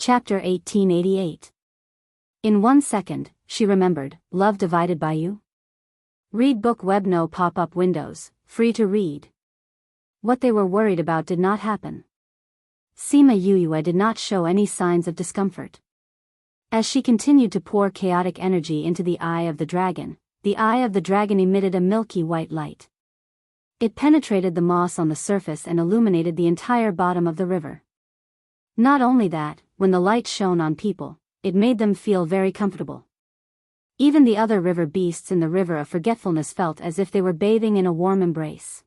Chapter 1888. In 1 second, she remembered, Love divided by you? Read book web no pop-up windows, free to read. What they were worried about did not happen. Sima Yuyue did not show any signs of discomfort. As she continued to pour chaotic energy into the eye of the dragon emitted a milky white light. It penetrated the moss on the surface and illuminated the entire bottom of the river. Not only that, when the light shone on people, it made them feel very comfortable. Even the other river beasts in the river of forgetfulness felt as if they were bathing in a warm embrace.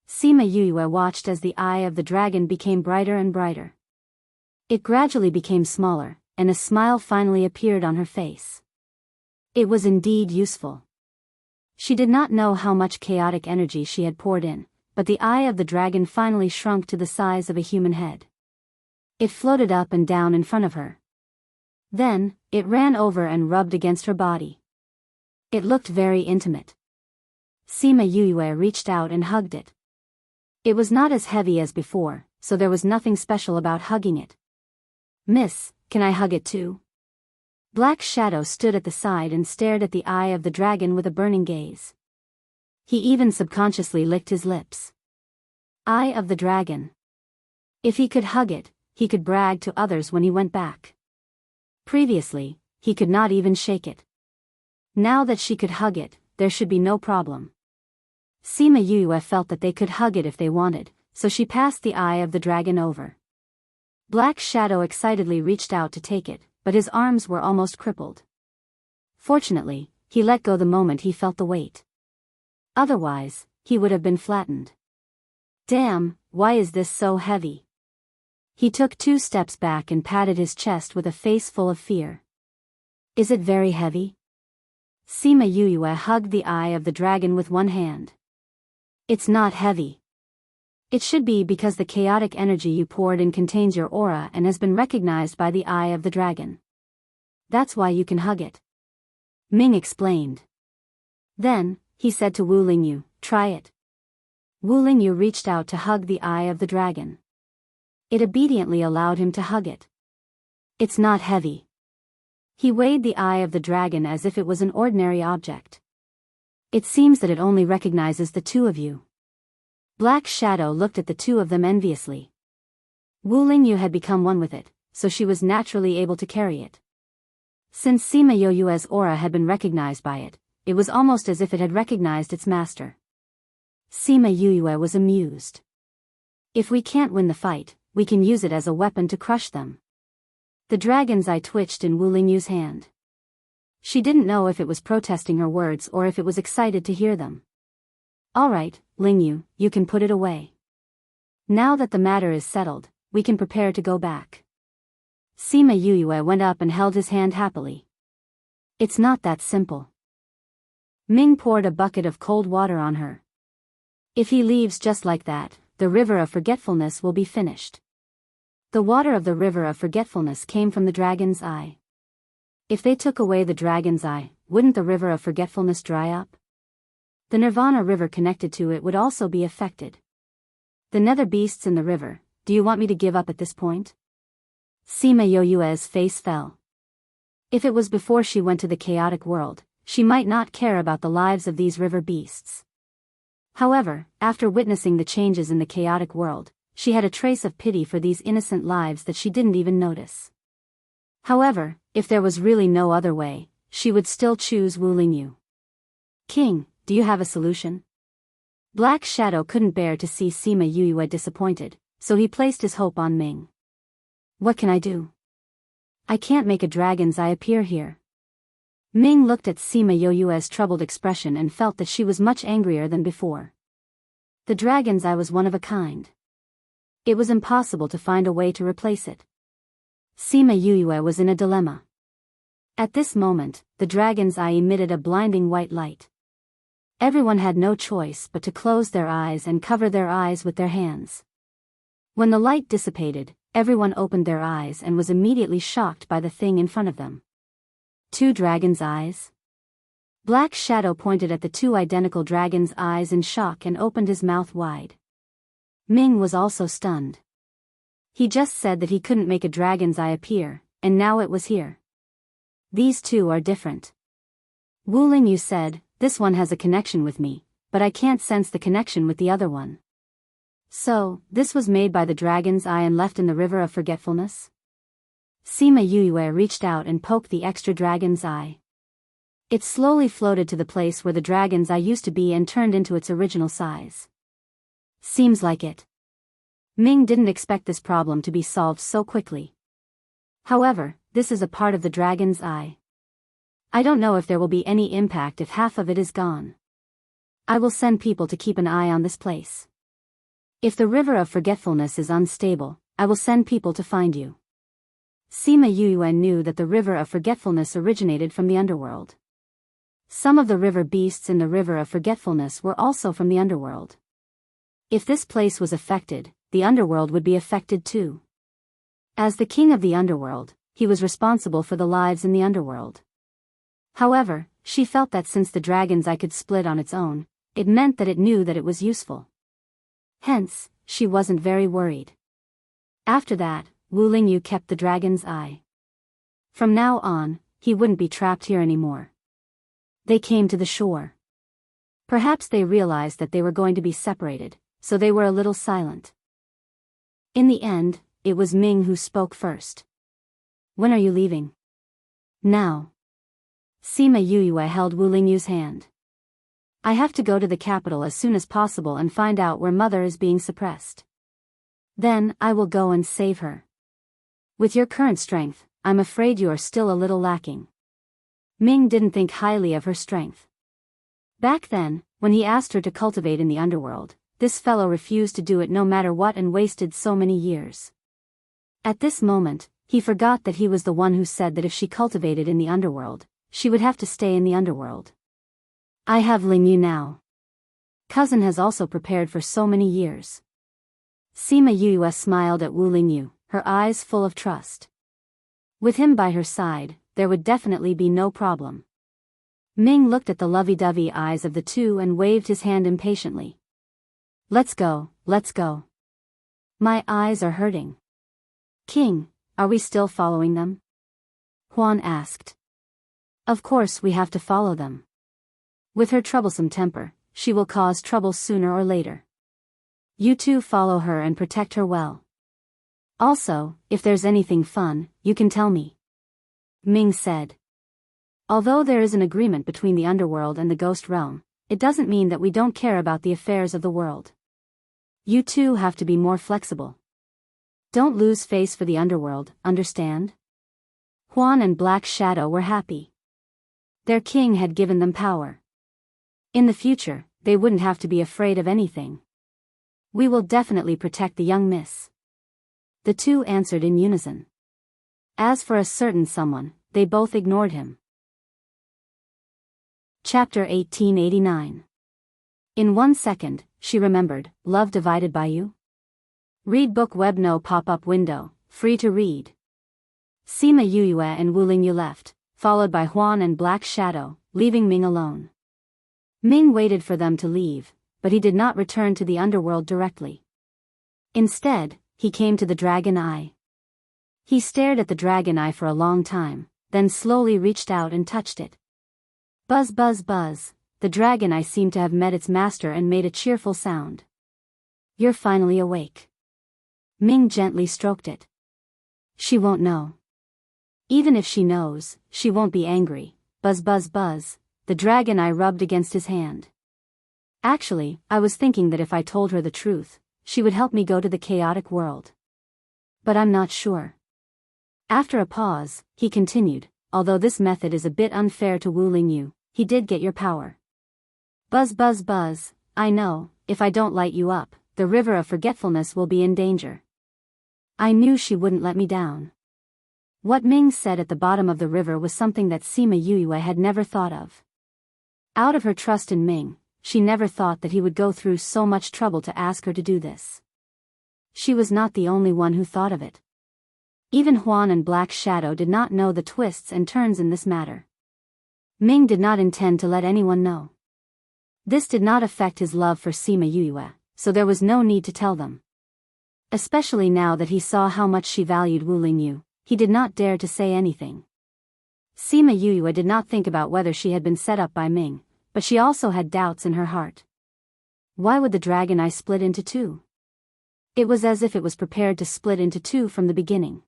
Sima Yuyue watched as the eye of the dragon became brighter and brighter. It gradually became smaller, and a smile finally appeared on her face. It was indeed useful. She did not know how much chaotic energy she had poured in, but the eye of the dragon finally shrunk to the size of a human head. It floated up and down in front of her. Then, it ran over and rubbed against her body. It looked very intimate. Sima Yuyue reached out and hugged it. It was not as heavy as before, so there was nothing special about hugging it. Miss, can I hug it too? Black Shadow stood at the side and stared at the eye of the dragon with a burning gaze. He even subconsciously licked his lips. Eye of the dragon. If he could hug it, he could brag to others when he went back. Previously, he could not even shake it. Now that she could hug it, there should be no problem. Sima Yuyue felt that they could hug it if they wanted, so she passed the eye of the dragon over. Black Shadow excitedly reached out to take it, but his arms were almost crippled. Fortunately, he let go the moment he felt the weight. Otherwise, he would have been flattened. Damn, why is this so heavy? He took 2 steps back and patted his chest with a face full of fear. Is it very heavy? Sima Yuyue hugged the eye of the dragon with one hand. It's not heavy. It should be because the chaotic energy you poured in contains your aura and has been recognized by the eye of the dragon. That's why you can hug it. Ming explained. Then, he said to Wu Lingyu, try it. Wu Lingyu reached out to hug the eye of the dragon. It obediently allowed him to hug it. It's not heavy. He weighed the eye of the dragon as if it was an ordinary object. It seems that it only recognizes the 2 of you. Black Shadow looked at the 2 of them enviously. Wu Lingyu had become one with it, so she was naturally able to carry it. Since Sima Yuyue's aura had been recognized by it, it was almost as if it had recognized its master. Sima Yuyue was amused. If we can't win the fight, we can use it as a weapon to crush them. The dragon's eye twitched in Wu Lingyu's hand. She didn't know if it was protesting her words or if it was excited to hear them. All right, Lingyu, you can put it away. Now that the matter is settled, we can prepare to go back. Sima Yuyue went up and held his hand happily. It's not that simple. Ming poured a bucket of cold water on her. If he leaves just like that, the river of forgetfulness will be finished. The water of the river of forgetfulness came from the dragon's eye. If they took away the dragon's eye, wouldn't the river of forgetfulness dry up? The Nirvana river connected to it would also be affected. The nether beasts in the river, do you want me to give up at this point? Sima Yuyue's face fell. If it was before she went to the chaotic world, she might not care about the lives of these river beasts. However, after witnessing the changes in the chaotic world, she had a trace of pity for these innocent lives that she didn't even notice. However, if there was really no other way, she would still choose Wu Lingyu. King, do you have a solution? Black Shadow couldn't bear to see Sima Yuyue disappointed, so he placed his hope on Ming. What can I do? I can't make a dragon's eye appear here. Ming looked at Sima Yuyue's troubled expression and felt that she was much angrier than before. The dragon's eye was one of a kind. It was impossible to find a way to replace it. Sima Yuyue was in a dilemma. At this moment, the dragon's eye emitted a blinding white light. Everyone had no choice but to close their eyes and cover their eyes with their hands. When the light dissipated, everyone opened their eyes and was immediately shocked by the thing in front of them. 2 dragons' eyes? Black Shadow pointed at the 2 identical dragons' eyes in shock and opened his mouth wide. Ming was also stunned. He just said that he couldn't make a dragon's eye appear, and now it was here. These two are different. Wu Lingyu said, this one has a connection with me, but I can't sense the connection with the other one. So, this was made by the dragon's eye and left in the river of forgetfulness? Sima Yuyue reached out and poked the extra dragon's eye. It slowly floated to the place where the dragon's eye used to be and turned into its original size. Seems like it. Ming didn't expect this problem to be solved so quickly. However, this is a part of the dragon's eye. I don't know if there will be any impact if half of it is gone. I will send people to keep an eye on this place. If the river of forgetfulness is unstable, I will send people to find you. Sima Yuyue knew that the river of forgetfulness originated from the underworld. Some of the river beasts in the river of forgetfulness were also from the underworld. If this place was affected, the underworld would be affected too. As the king of the underworld, he was responsible for the lives in the underworld. However, she felt that since the dragon's eye could split on its own, it meant that it knew that it was useful. Hence, she wasn't very worried. After that, Wu Lingyu kept the dragon's eye. From now on, he wouldn't be trapped here anymore. They came to the shore. Perhaps they realized that they were going to be separated, so they were a little silent. In the end, it was Ming who spoke first. When are you leaving? Now. Sima Yuyue held Wu Lingyu's hand. I have to go to the capital as soon as possible and find out where mother is being suppressed. Then, I will go and save her. With your current strength, I'm afraid you are still a little lacking. Ming didn't think highly of her strength. Back then, when he asked her to cultivate in the underworld, this fellow refused to do it no matter what and wasted so many years. At this moment, he forgot that he was the one who said that if she cultivated in the underworld, she would have to stay in the underworld. I have Lingyu now. Cousin has also prepared for so many years. Sima Yuyue smiled at Wu Lingyu, her eyes full of trust. With him by her side, there would definitely be no problem. Ming looked at the lovey-dovey eyes of the two and waved his hand impatiently. Let's go, let's go. My eyes are hurting. King, are we still following them? Huan asked. Of course we have to follow them. With her troublesome temper, she will cause trouble sooner or later. You two follow her and protect her well. Also, if there's anything fun, you can tell me. Ming said. Although there is an agreement between the underworld and the ghost realm, it doesn't mean that we don't care about the affairs of the world. You two have to be more flexible. Don't lose face for the underworld, understand? Huan and Black Shadow were happy. Their king had given them power. In the future, they wouldn't have to be afraid of anything. We will definitely protect the young miss. The two answered in unison. As for a certain someone, they both ignored him. Chapter 1889. In 1 second, she remembered, Love Divided by You? Read book web no pop-up window, free to read. Sima Yuyue and Wu Lingyu left, followed by Huan and Black Shadow, leaving Ming alone. Ming waited for them to leave, but he did not return to the underworld directly. Instead, he came to the dragon eye. He stared at the dragon eye for a long time, then slowly reached out and touched it. Buzz buzz buzz, the dragon eye seemed to have met its master and made a cheerful sound. You're finally awake. Ming gently stroked it. She won't know. Even if she knows, she won't be angry. Buzz buzz buzz, the dragon eye rubbed against his hand. Actually, I was thinking that if I told her the truth, she would help me go to the chaotic world. But I'm not sure. After a pause, he continued, although this method is a bit unfair to Wu Lingyu, he did get your power. Buzz buzz buzz, I know, if I don't light you up, the river of forgetfulness will be in danger. I knew she wouldn't let me down. What Ming said at the bottom of the river was something that Sima Yuyue had never thought of. Out of her trust in Ming, she never thought that he would go through so much trouble to ask her to do this. She was not the only one who thought of it. Even Huan and Black Shadow did not know the twists and turns in this matter. Ming did not intend to let anyone know. This did not affect his love for Sima Yuyue, so there was no need to tell them. Especially now that he saw how much she valued Wu Lingyu, he did not dare to say anything. Sima Yuyue did not think about whether she had been set up by Ming, but she also had doubts in her heart. Why would the dragon eye split into two? It was as if it was prepared to split into two from the beginning.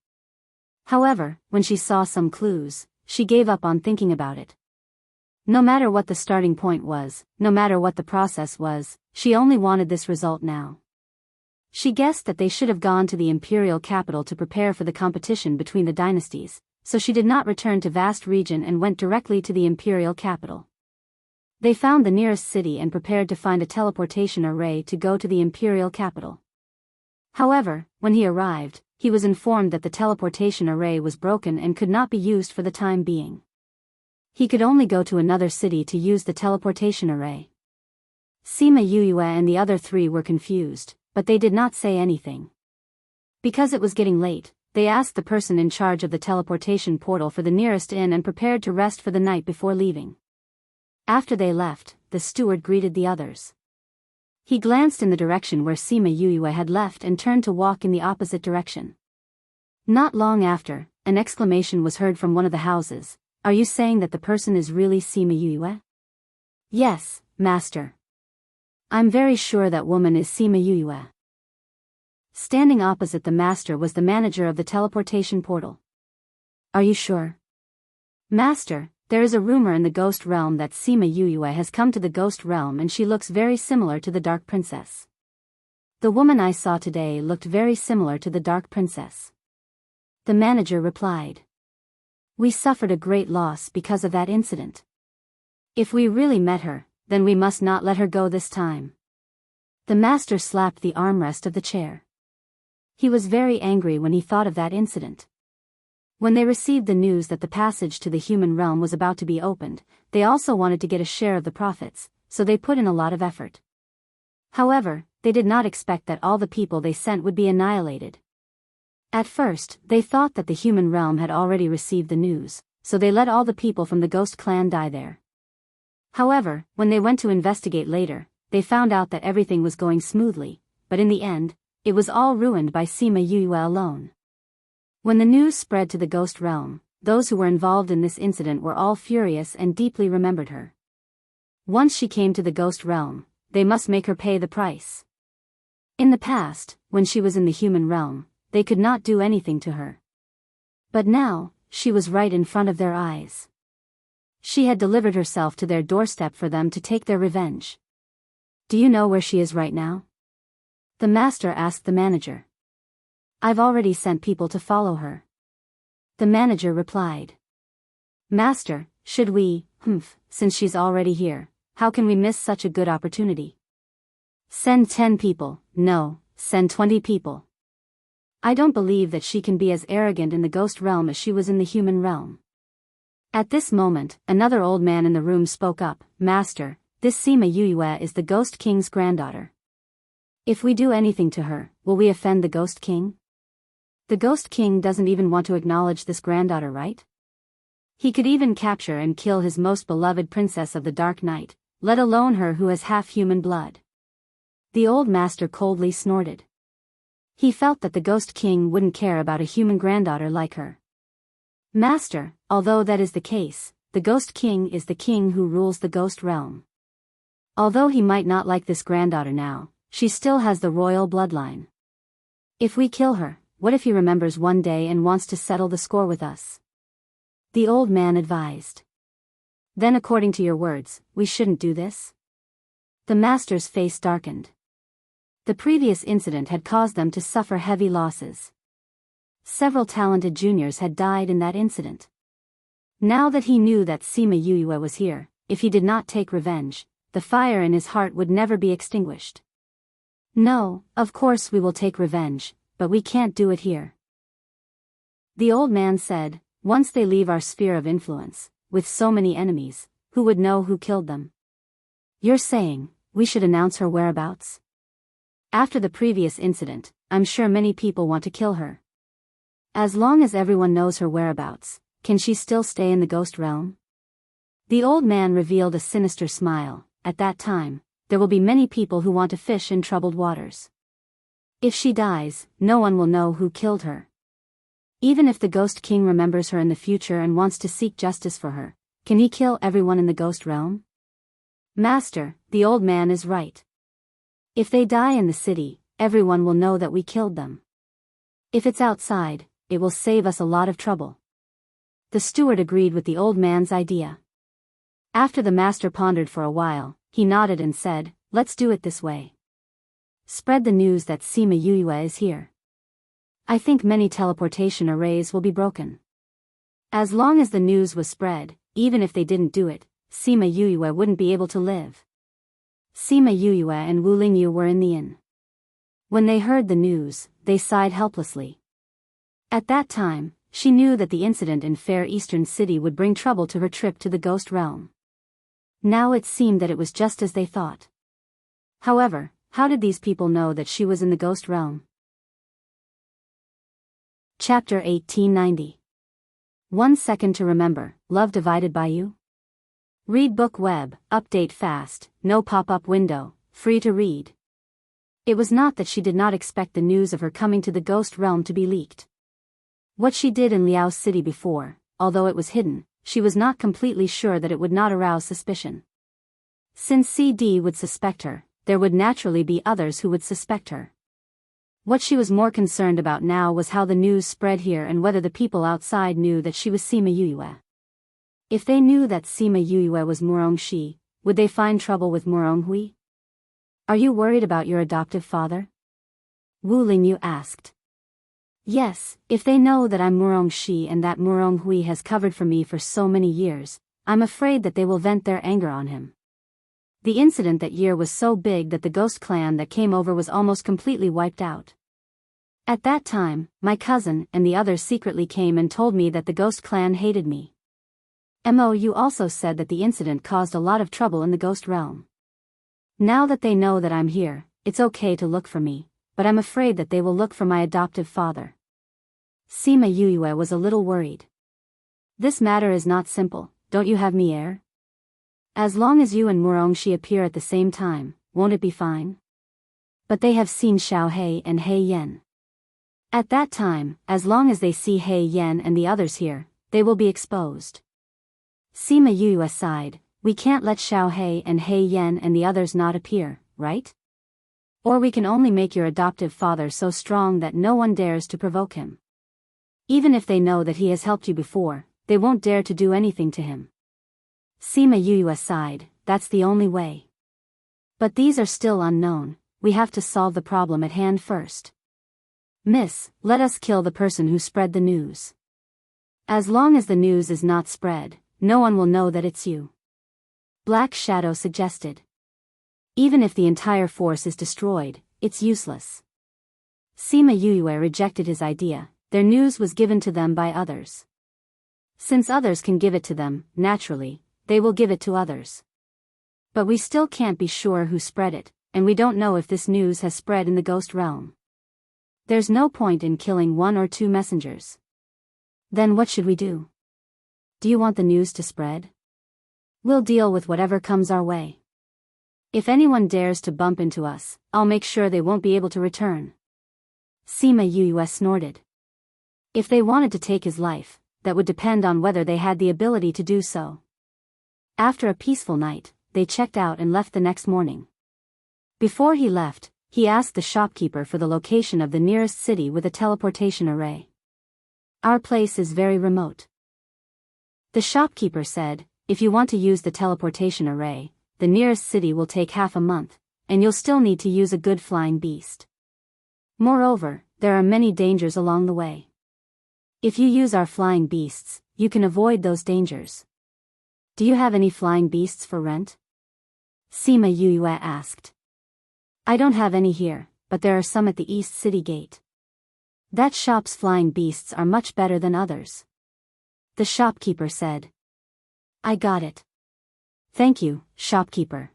However, when she saw some clues, she gave up on thinking about it. No matter what the starting point was, no matter what the process was, she only wanted this result now. She guessed that they should have gone to the imperial capital to prepare for the competition between the dynasties, so she did not return to vast region and went directly to the imperial capital. They found the nearest city and prepared to find a teleportation array to go to the imperial capital. However, when he arrived, he was informed that the teleportation array was broken and could not be used for the time being. He could only go to another city to use the teleportation array. Sima Yuyue and the other three were confused, but they did not say anything. Because it was getting late, they asked the person in charge of the teleportation portal for the nearest inn and prepared to rest for the night before leaving. After they left, the steward greeted the others. He glanced in the direction where Sima Yuyue had left and turned to walk in the opposite direction. Not long after, an exclamation was heard from one of the houses. Are you saying that the person is really Sima Yuyue? Yes, master. I'm very sure that woman is Sima Yuyue. Standing opposite the master was the manager of the teleportation portal. Are you sure? Master, there is a rumor in the ghost realm that Sima Yuyue has come to the ghost realm and she looks very similar to the Dark Princess. The woman I saw today looked very similar to the Dark Princess. The manager replied. We suffered a great loss because of that incident. If we really met her, then we must not let her go this time. The master slapped the armrest of the chair. He was very angry when he thought of that incident. When they received the news that the passage to the human realm was about to be opened, they also wanted to get a share of the profits, so they put in a lot of effort. However, they did not expect that all the people they sent would be annihilated. At first, they thought that the human realm had already received the news, so they let all the people from the ghost clan die there. However, when they went to investigate later, they found out that everything was going smoothly, but in the end, it was all ruined by Sima Yuyue alone. When the news spread to the ghost realm, those who were involved in this incident were all furious and deeply remembered her. Once she came to the ghost realm, they must make her pay the price. In the past, when she was in the human realm, they could not do anything to her. But now, she was right in front of their eyes. She had delivered herself to their doorstep for them to take their revenge. Do you know where she is right now? The master asked the manager. I've already sent people to follow her. The manager replied. Master, should we, since she's already here, how can we miss such a good opportunity? Send 10 people, no, send 20 people. I don't believe that she can be as arrogant in the ghost realm as she was in the human realm. At this moment, another old man in the room spoke up. Master, this Sima Yuyue is the Ghost King's granddaughter. If we do anything to her, will we offend the Ghost King? The Ghost King doesn't even want to acknowledge this granddaughter, right? He could even capture and kill his most beloved princess of the Dark Night, let alone her who has half human blood. The old master coldly snorted. He felt that the Ghost King wouldn't care about a human granddaughter like her. Master, although that is the case, the Ghost King is the king who rules the ghost realm. Although he might not like this granddaughter now, she still has the royal bloodline. If we kill her, what if he remembers one day and wants to settle the score with us? The old man advised. Then according to your words, we shouldn't do this? The master's face darkened. The previous incident had caused them to suffer heavy losses. Several talented juniors had died in that incident. Now that he knew that Sima Yuyue was here, if he did not take revenge, the fire in his heart would never be extinguished. No, of course we will take revenge, but we can't do it here. The old man said, once they leave our sphere of influence, with so many enemies, who would know who killed them? You're saying, we should announce her whereabouts? After the previous incident, I'm sure many people want to kill her. As long as everyone knows her whereabouts, can she still stay in the ghost realm? The old man revealed a sinister smile. At that time, there will be many people who want to fish in troubled waters. If she dies, no one will know who killed her. Even if the Ghost King remembers her in the future and wants to seek justice for her, can he kill everyone in the ghost realm? Master, the old man is right. If they die in the city, everyone will know that we killed them. If it's outside, it will save us a lot of trouble. The steward agreed with the old man's idea. After the master pondered for a while, he nodded and said, "Let's do it this way. Spread the news that Sima Yue is here. I think many teleportation arrays will be broken." As long as the news was spread, even if they didn't do it, Sima Yue wouldn't be able to live. Sima Yue and Wu Lingyu were in the inn. When they heard the news, they sighed helplessly. At that time, she knew that the incident in Fair Eastern City would bring trouble to her trip to the ghost realm. Now it seemed that it was just as they thought. However, how did these people know that she was in the ghost realm? Chapter 1890. 1 Second to Remember, Love Divided by You? Read book web, update fast, no pop-up window, free to read. It was not that she did not expect the news of her coming to the ghost realm to be leaked. What she did in Liao City before, although it was hidden, she was not completely sure that it would not arouse suspicion. Since CD would suspect her, there would naturally be others who would suspect her. What she was more concerned about now was how the news spread here and whether the people outside knew that she was Sima Yue. If they knew that Sima Yue was Murong Shi, would they find trouble with Murong Hui? Are you worried about your adoptive father? Wu Lingyu asked. Yes, if they know that I'm Murong Shi and that Murong Hui has covered for me for so many years, I'm afraid that they will vent their anger on him. The incident that year was so big that the ghost clan that came over was almost completely wiped out. At that time, my cousin and the others secretly came and told me that the ghost clan hated me. Mou also said that the incident caused a lot of trouble in the ghost realm. Now that they know that I'm here, it's okay to look for me, but I'm afraid that they will look for my adoptive father. Sima Yue was a little worried. This matter is not simple, don't you have me heir? As long as you and Murong Shi appear at the same time, won't it be fine? But they have seen Xiao He and He Yan. At that time, as long as they see He Yan and the others here, they will be exposed. Sima Yue sighed, we can't let Xiao He and He Yan and the others not appear, right? Or we can only make your adoptive father so strong that no one dares to provoke him. Even if they know that he has helped you before, they won't dare to do anything to him. Sima Yue sighed, that's the only way. But these are still unknown, we have to solve the problem at hand first. Miss, let us kill the person who spread the news. As long as the news is not spread, no one will know that it's you. Black Shadow suggested. Even if the entire force is destroyed, it's useless. Sima Yue rejected his idea, their news was given to them by others. Since others can give it to them, naturally, they will give it to others. But we still can't be sure who spread it, and we don't know if this news has spread in the ghost realm. There's no point in killing 1 or 2 messengers. Then what should we do? Do you want the news to spread? We'll deal with whatever comes our way. If anyone dares to bump into us, I'll make sure they won't be able to return. Sima Yue snorted. If they wanted to take his life, that would depend on whether they had the ability to do so. After a peaceful night, they checked out and left the next morning. Before he left, he asked the shopkeeper for the location of the nearest city with a teleportation array. Our place is very remote. The shopkeeper said, if you want to use the teleportation array, the nearest city will take half a month, and you'll still need to use a good flying beast. Moreover, there are many dangers along the way. If you use our flying beasts, you can avoid those dangers. Do you have any flying beasts for rent? Sima Yue asked. I don't have any here, but there are some at the East City Gate. That shop's flying beasts are much better than others. The shopkeeper said. I got it. Thank you, shopkeeper.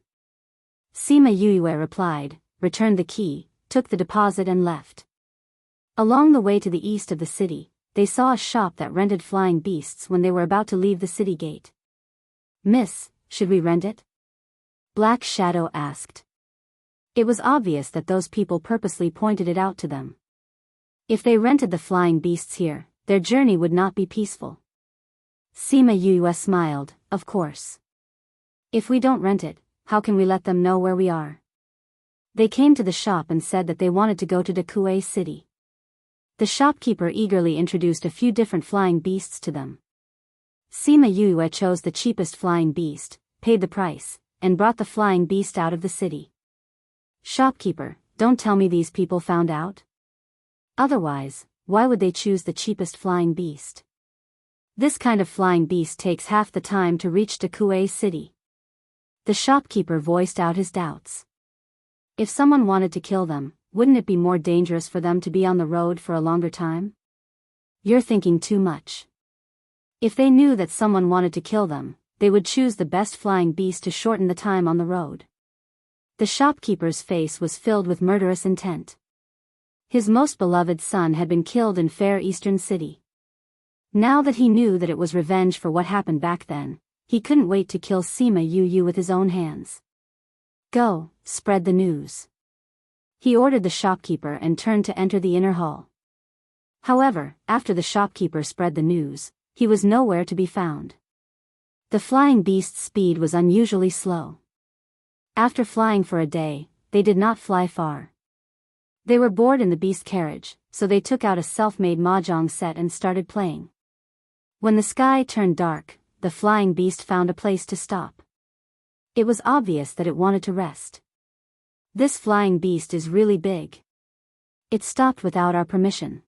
Sima Yue replied, returned the key, took the deposit and left. Along the way to the east of the city, they saw a shop that rented flying beasts when they were about to leave the city gate. Miss, should we rent it? Black Shadow asked. It was obvious that those people purposely pointed it out to them. If they rented the flying beasts here, their journey would not be peaceful. Sima Yue smiled, of course. If we don't rent it, how can we let them know where we are? They came to the shop and said that they wanted to go to Dakue City. The shopkeeper eagerly introduced a few different flying beasts to them. Sima Yue chose the cheapest flying beast, paid the price, and brought the flying beast out of the city. Shopkeeper, don't tell me these people found out? Otherwise, why would they choose the cheapest flying beast? This kind of flying beast takes half the time to reach Dakue City. The shopkeeper voiced out his doubts. If someone wanted to kill them, wouldn't it be more dangerous for them to be on the road for a longer time? You're thinking too much. If they knew that someone wanted to kill them, they would choose the best flying beast to shorten the time on the road. The shopkeeper's face was filled with murderous intent. His most beloved son had been killed in Fair Eastern City. Now that he knew that it was revenge for what happened back then, he couldn't wait to kill Sima Yue with his own hands. Go, spread the news. He ordered the shopkeeper and turned to enter the inner hall. However, after the shopkeeper spread the news, he was nowhere to be found. The flying beast's speed was unusually slow. After flying for a day, they did not fly far. They were bored in the beast carriage, so they took out a self-made mahjong set and started playing. When the sky turned dark, the flying beast found a place to stop. It was obvious that it wanted to rest. This flying beast is really big. It stopped without our permission.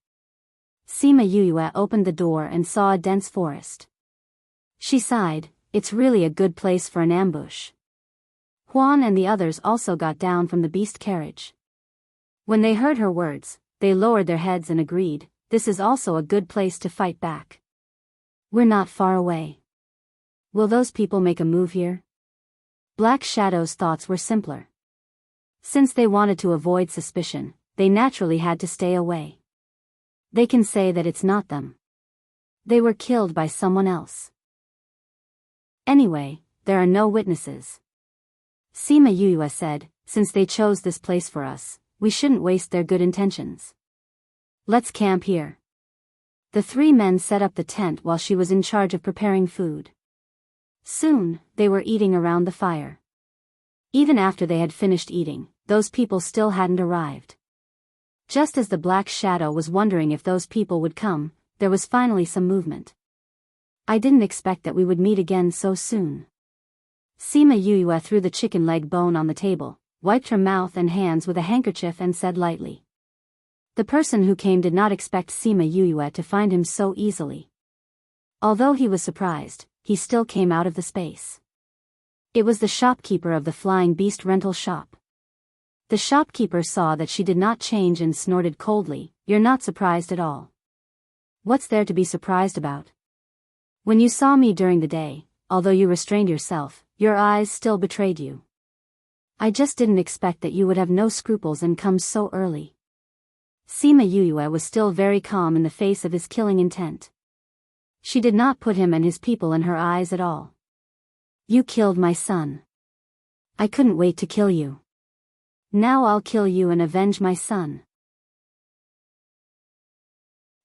Sima Yue opened the door and saw a dense forest. She sighed, it's really a good place for an ambush. Huan and the others also got down from the beast carriage. When they heard her words, they lowered their heads and agreed, this is also a good place to fight back. We're not far away. Will those people make a move here? Black Shadow's thoughts were simpler. Since they wanted to avoid suspicion, they naturally had to stay away. They can say that it's not them. They were killed by someone else. Anyway, there are no witnesses. Sima Yue said, since they chose this place for us, we shouldn't waste their good intentions. Let's camp here. The three men set up the tent while she was in charge of preparing food. Soon, they were eating around the fire. Even after they had finished eating, those people still hadn't arrived. Just as the Black Shadow was wondering if those people would come, there was finally some movement. I didn't expect that we would meet again so soon. Sima Yue threw the chicken leg bone on the table, wiped her mouth and hands with a handkerchief and said lightly. The person who came did not expect Sima Yue to find him so easily. Although he was surprised, he still came out of the space. It was the shopkeeper of the flying beast rental shop. The shopkeeper saw that she did not change and snorted coldly, "You're not surprised at all. What's there to be surprised about? When you saw me during the day, although you restrained yourself, your eyes still betrayed you. I just didn't expect that you would have no scruples and come so early." Sima Yue was still very calm in the face of his killing intent. She did not put him and his people in her eyes at all. You killed my son. I couldn't wait to kill you. Now I'll kill you and avenge my son.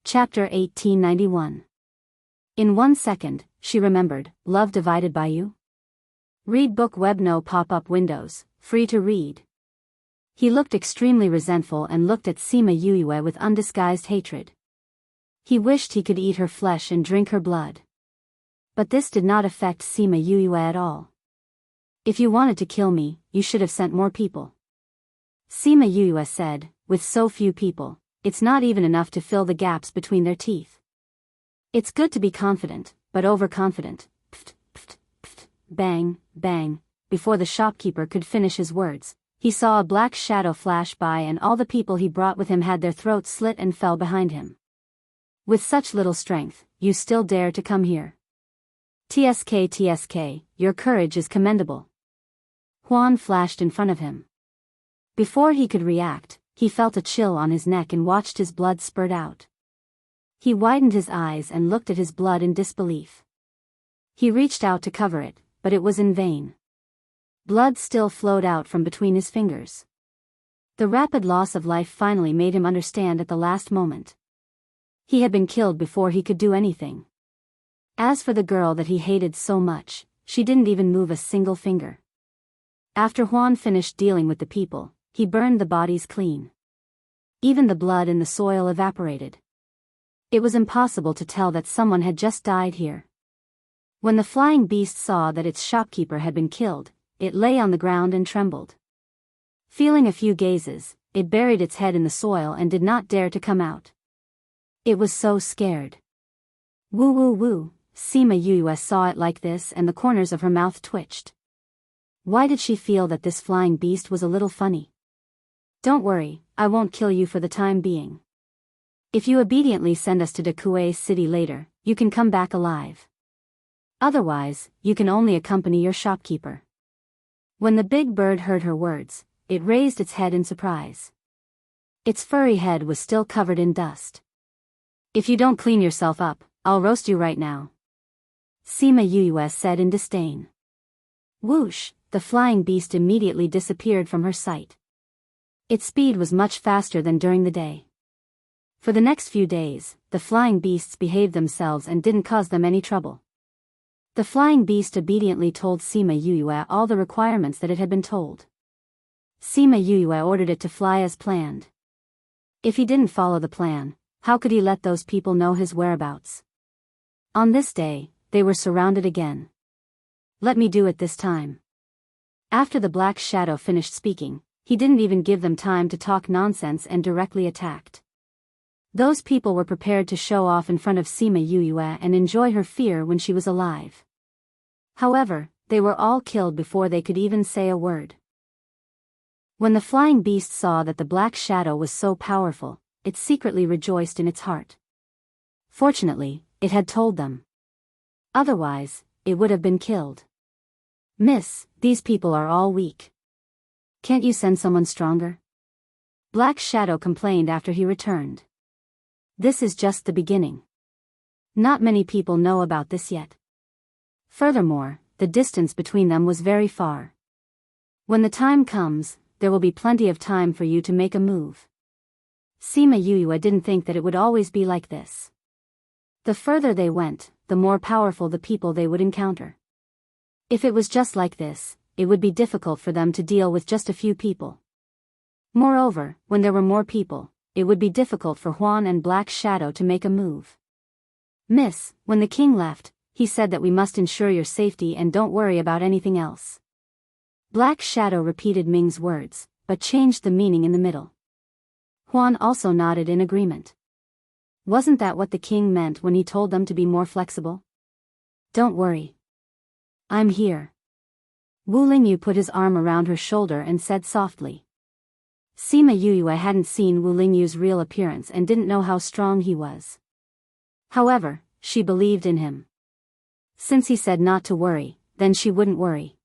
Chapter 1891. In 1 second, she remembered, love divided by you? Read book web no pop-up windows, free to read. He looked extremely resentful and looked at Sima Yue with undisguised hatred. He wished he could eat her flesh and drink her blood. But this did not affect Sima Yue at all. If you wanted to kill me, you should have sent more people. Sima Yue said, with so few people, it's not even enough to fill the gaps between their teeth. It's good to be confident, but overconfident. Pft, pft, pft, bang, bang. Before the shopkeeper could finish his words, he saw a black shadow flash by and all the people he brought with him had their throats slit and fell behind him. With such little strength, you still dare to come here. TSK, your courage is commendable. Huan flashed in front of him. Before he could react, he felt a chill on his neck and watched his blood spurt out. He widened his eyes and looked at his blood in disbelief. He reached out to cover it, but it was in vain. Blood still flowed out from between his fingers. The rapid loss of life finally made him understand at the last moment. He had been killed before he could do anything. As for the girl that he hated so much, she didn't even move a single finger. After Juan finished dealing with the people, he burned the bodies clean. Even the blood in the soil evaporated. It was impossible to tell that someone had just died here. When the flying beast saw that its shopkeeper had been killed, it lay on the ground and trembled. Feeling a few gazes, it buried its head in the soil and did not dare to come out. It was so scared. Woo woo woo, Sima Yuyue saw it like this and the corners of her mouth twitched. Why did she feel that this flying beast was a little funny? Don't worry, I won't kill you for the time being. If you obediently send us to Dakue City later, you can come back alive. Otherwise, you can only accompany your shopkeeper. When the big bird heard her words, it raised its head in surprise. Its furry head was still covered in dust. If you don't clean yourself up, I'll roast you right now. Sima Yuyue said in disdain. Whoosh, the flying beast immediately disappeared from her sight. Its speed was much faster than during the day. For the next few days, the flying beasts behaved themselves and didn't cause them any trouble. The flying beast obediently told Sima Yuyue all the requirements that it had been told. Sima Yuyue ordered it to fly as planned. If he didn't follow the plan, how could he let those people know his whereabouts? On this day, they were surrounded again. Let me do it this time. After the Black Shadow finished speaking, he didn't even give them time to talk nonsense and directly attacked. Those people were prepared to show off in front of Sima Yuyue and enjoy her fear when she was alive. However, they were all killed before they could even say a word. When the flying beast saw that the Black Shadow was so powerful, it secretly rejoiced in its heart. Fortunately, it had told them. Otherwise, it would have been killed. Miss, these people are all weak. Can't you send someone stronger? Black Shadow complained after he returned. This is just the beginning. Not many people know about this yet. Furthermore, the distance between them was very far. When the time comes, there will be plenty of time for you to make a move. Sima Yuyue didn't think that it would always be like this. The further they went, the more powerful the people they would encounter. If it was just like this, it would be difficult for them to deal with just a few people. Moreover, when there were more people, it would be difficult for Juan and Black Shadow to make a move. Miss, when the king left, he said that we must ensure your safety and don't worry about anything else. Black Shadow repeated Ming's words, but changed the meaning in the middle. Juan also nodded in agreement. Wasn't that what the king meant when he told them to be more flexible? Don't worry. I'm here. Wu Lingyu put his arm around her shoulder and said softly. Sima Yuyue hadn't seen Wu Lingyu's real appearance and didn't know how strong he was. However, she believed in him. Since he said not to worry, then she wouldn't worry.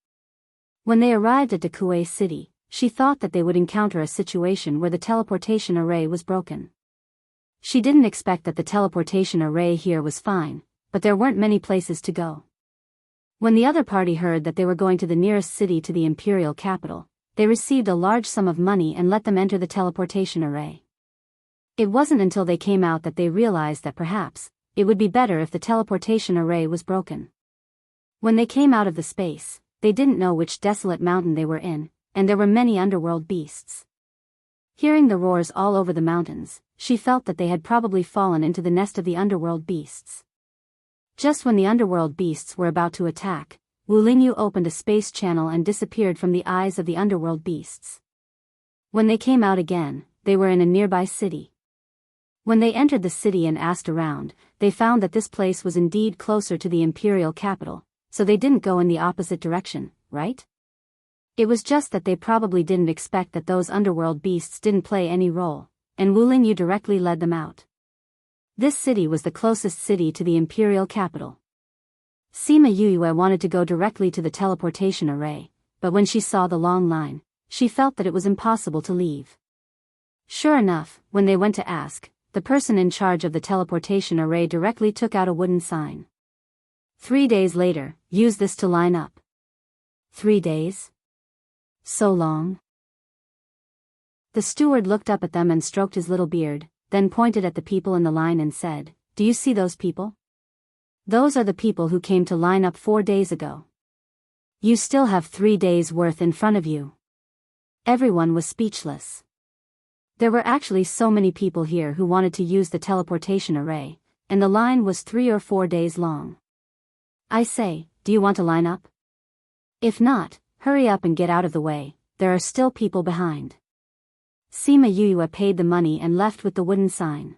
When they arrived at Dakue City, she thought that they would encounter a situation where the teleportation array was broken. She didn't expect that the teleportation array here was fine, but there weren't many places to go. When the other party heard that they were going to the nearest city to the imperial capital, they received a large sum of money and let them enter the teleportation array. It wasn't until they came out that they realized that perhaps it would be better if the teleportation array was broken. When they came out of the space, they didn't know which desolate mountain they were in, and there were many underworld beasts. Hearing the roars all over the mountains, she felt that they had probably fallen into the nest of the underworld beasts. Just when the underworld beasts were about to attack, Wu Lingyu opened a space channel and disappeared from the eyes of the underworld beasts. When they came out again, they were in a nearby city. When they entered the city and asked around, they found that this place was indeed closer to the imperial capital, so they didn't go in the opposite direction, right? It was just that they probably didn't expect that those underworld beasts didn't play any role, and Wu Lingyu directly led them out. This city was the closest city to the imperial capital. Sima Yuyue wanted to go directly to the teleportation array, but when she saw the long line, she felt that it was impossible to leave. Sure enough, when they went to ask, the person in charge of the teleportation array directly took out a wooden sign. 3 days later, use this to line up. 3 days? So long? The steward looked up at them and stroked his little beard, then pointed at the people in the line and said, "Do you see those people? Those are the people who came to line up 4 days ago. You still have 3 days' worth in front of you." Everyone was speechless. There were actually so many people here who wanted to use the teleportation array, and the line was 3 or 4 days long. I say, do you want to line up? If not, hurry up and get out of the way, there are still people behind. Sima Yuyue paid the money and left with the wooden sign.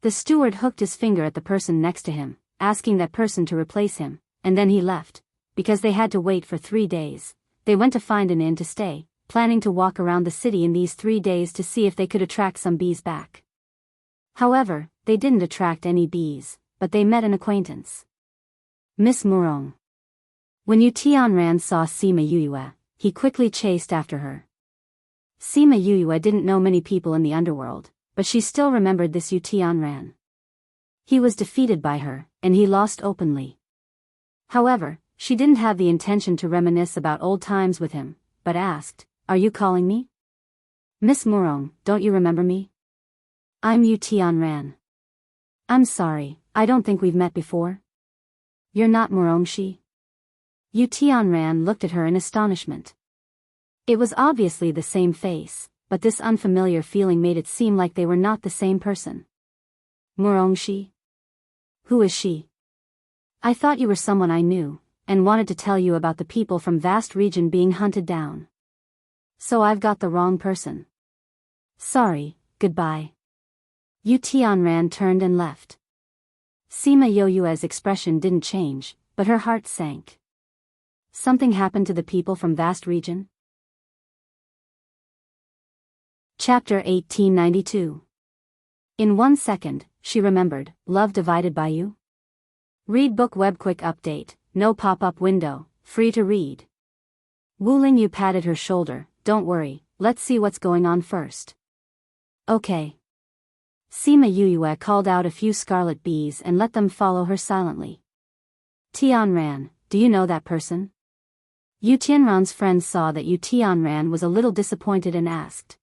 The steward hooked his finger at the person next to him, asking that person to replace him, and then he left. Because they had to wait for 3 days, they went to find an inn to stay, planning to walk around the city in these 3 days to see if they could attract some bees back. However, they didn't attract any bees, but they met an acquaintance. Miss Murong. When Yu Tianran saw Sima Yuyue, he quickly chased after her. Sima Yuyue didn't know many people in the underworld, but she still remembered this Yu Tianran. He was defeated by her, and he lost openly. However, she didn't have the intention to reminisce about old times with him, but asked, "Are you calling me?" "Miss Murong, don't you remember me?" "I'm Yu Tianran." "I'm sorry, I don't think we've met before." "You're not Murongshi?" Yu Tianran looked at her in astonishment. It was obviously the same face, but this unfamiliar feeling made it seem like they were not the same person. "Murongshi? Who is she?" "I thought you were someone I knew, and wanted to tell you about the people from vast region being hunted down. So I've got the wrong person. Sorry, goodbye." Yu Tianran turned and left. Sima Yoyue's expression didn't change, but her heart sank. Something happened to the people from vast region? Chapter 1892. In 1 second, she remembered, love divided by you? Read book web quick update, no pop-up window, free to read. Wu Lingyu patted her shoulder, don't worry, let's see what's going on first. Okay. Sima Yuyue called out a few scarlet bees and let them follow her silently. Tianran, do you know that person? Yu Tianran's friend saw that Yu Tianran was a little disappointed and asked.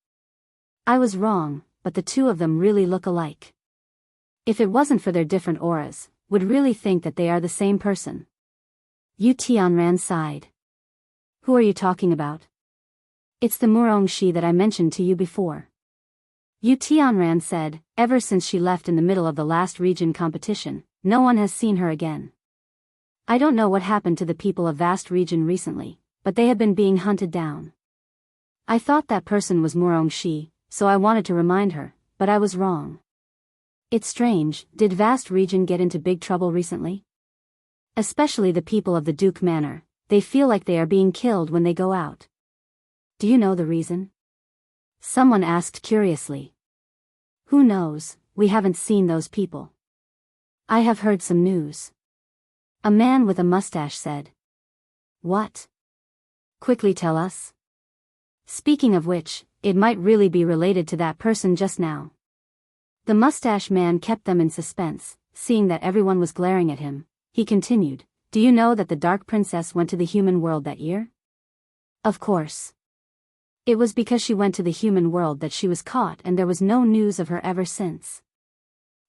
I was wrong, but the two of them really look alike. If it wasn't for their different auras, would really think that they are the same person. Yu Tianran sighed. Who are you talking about? It's the Murongshi that I mentioned to you before. Yu Tianran said, ever since she left in the middle of the last region competition, no one has seen her again. I don't know what happened to the people of vast region recently, but they have been being hunted down. I thought that person was Murongshi, so I wanted to remind her, but I was wrong. It's strange, did vast region get into big trouble recently? Especially the people of the Duke Manor, they feel like they are being killed when they go out. Do you know the reason? Someone asked curiously. Who knows, we haven't seen those people. I have heard some news. A man with a mustache said. What? Quickly tell us. Speaking of which, it might really be related to that person just now. The mustache man kept them in suspense, seeing that everyone was glaring at him. He continued, do you know that the Dark Princess went to the human world that year? Of course. It was because she went to the human world that she was caught and there was no news of her ever since.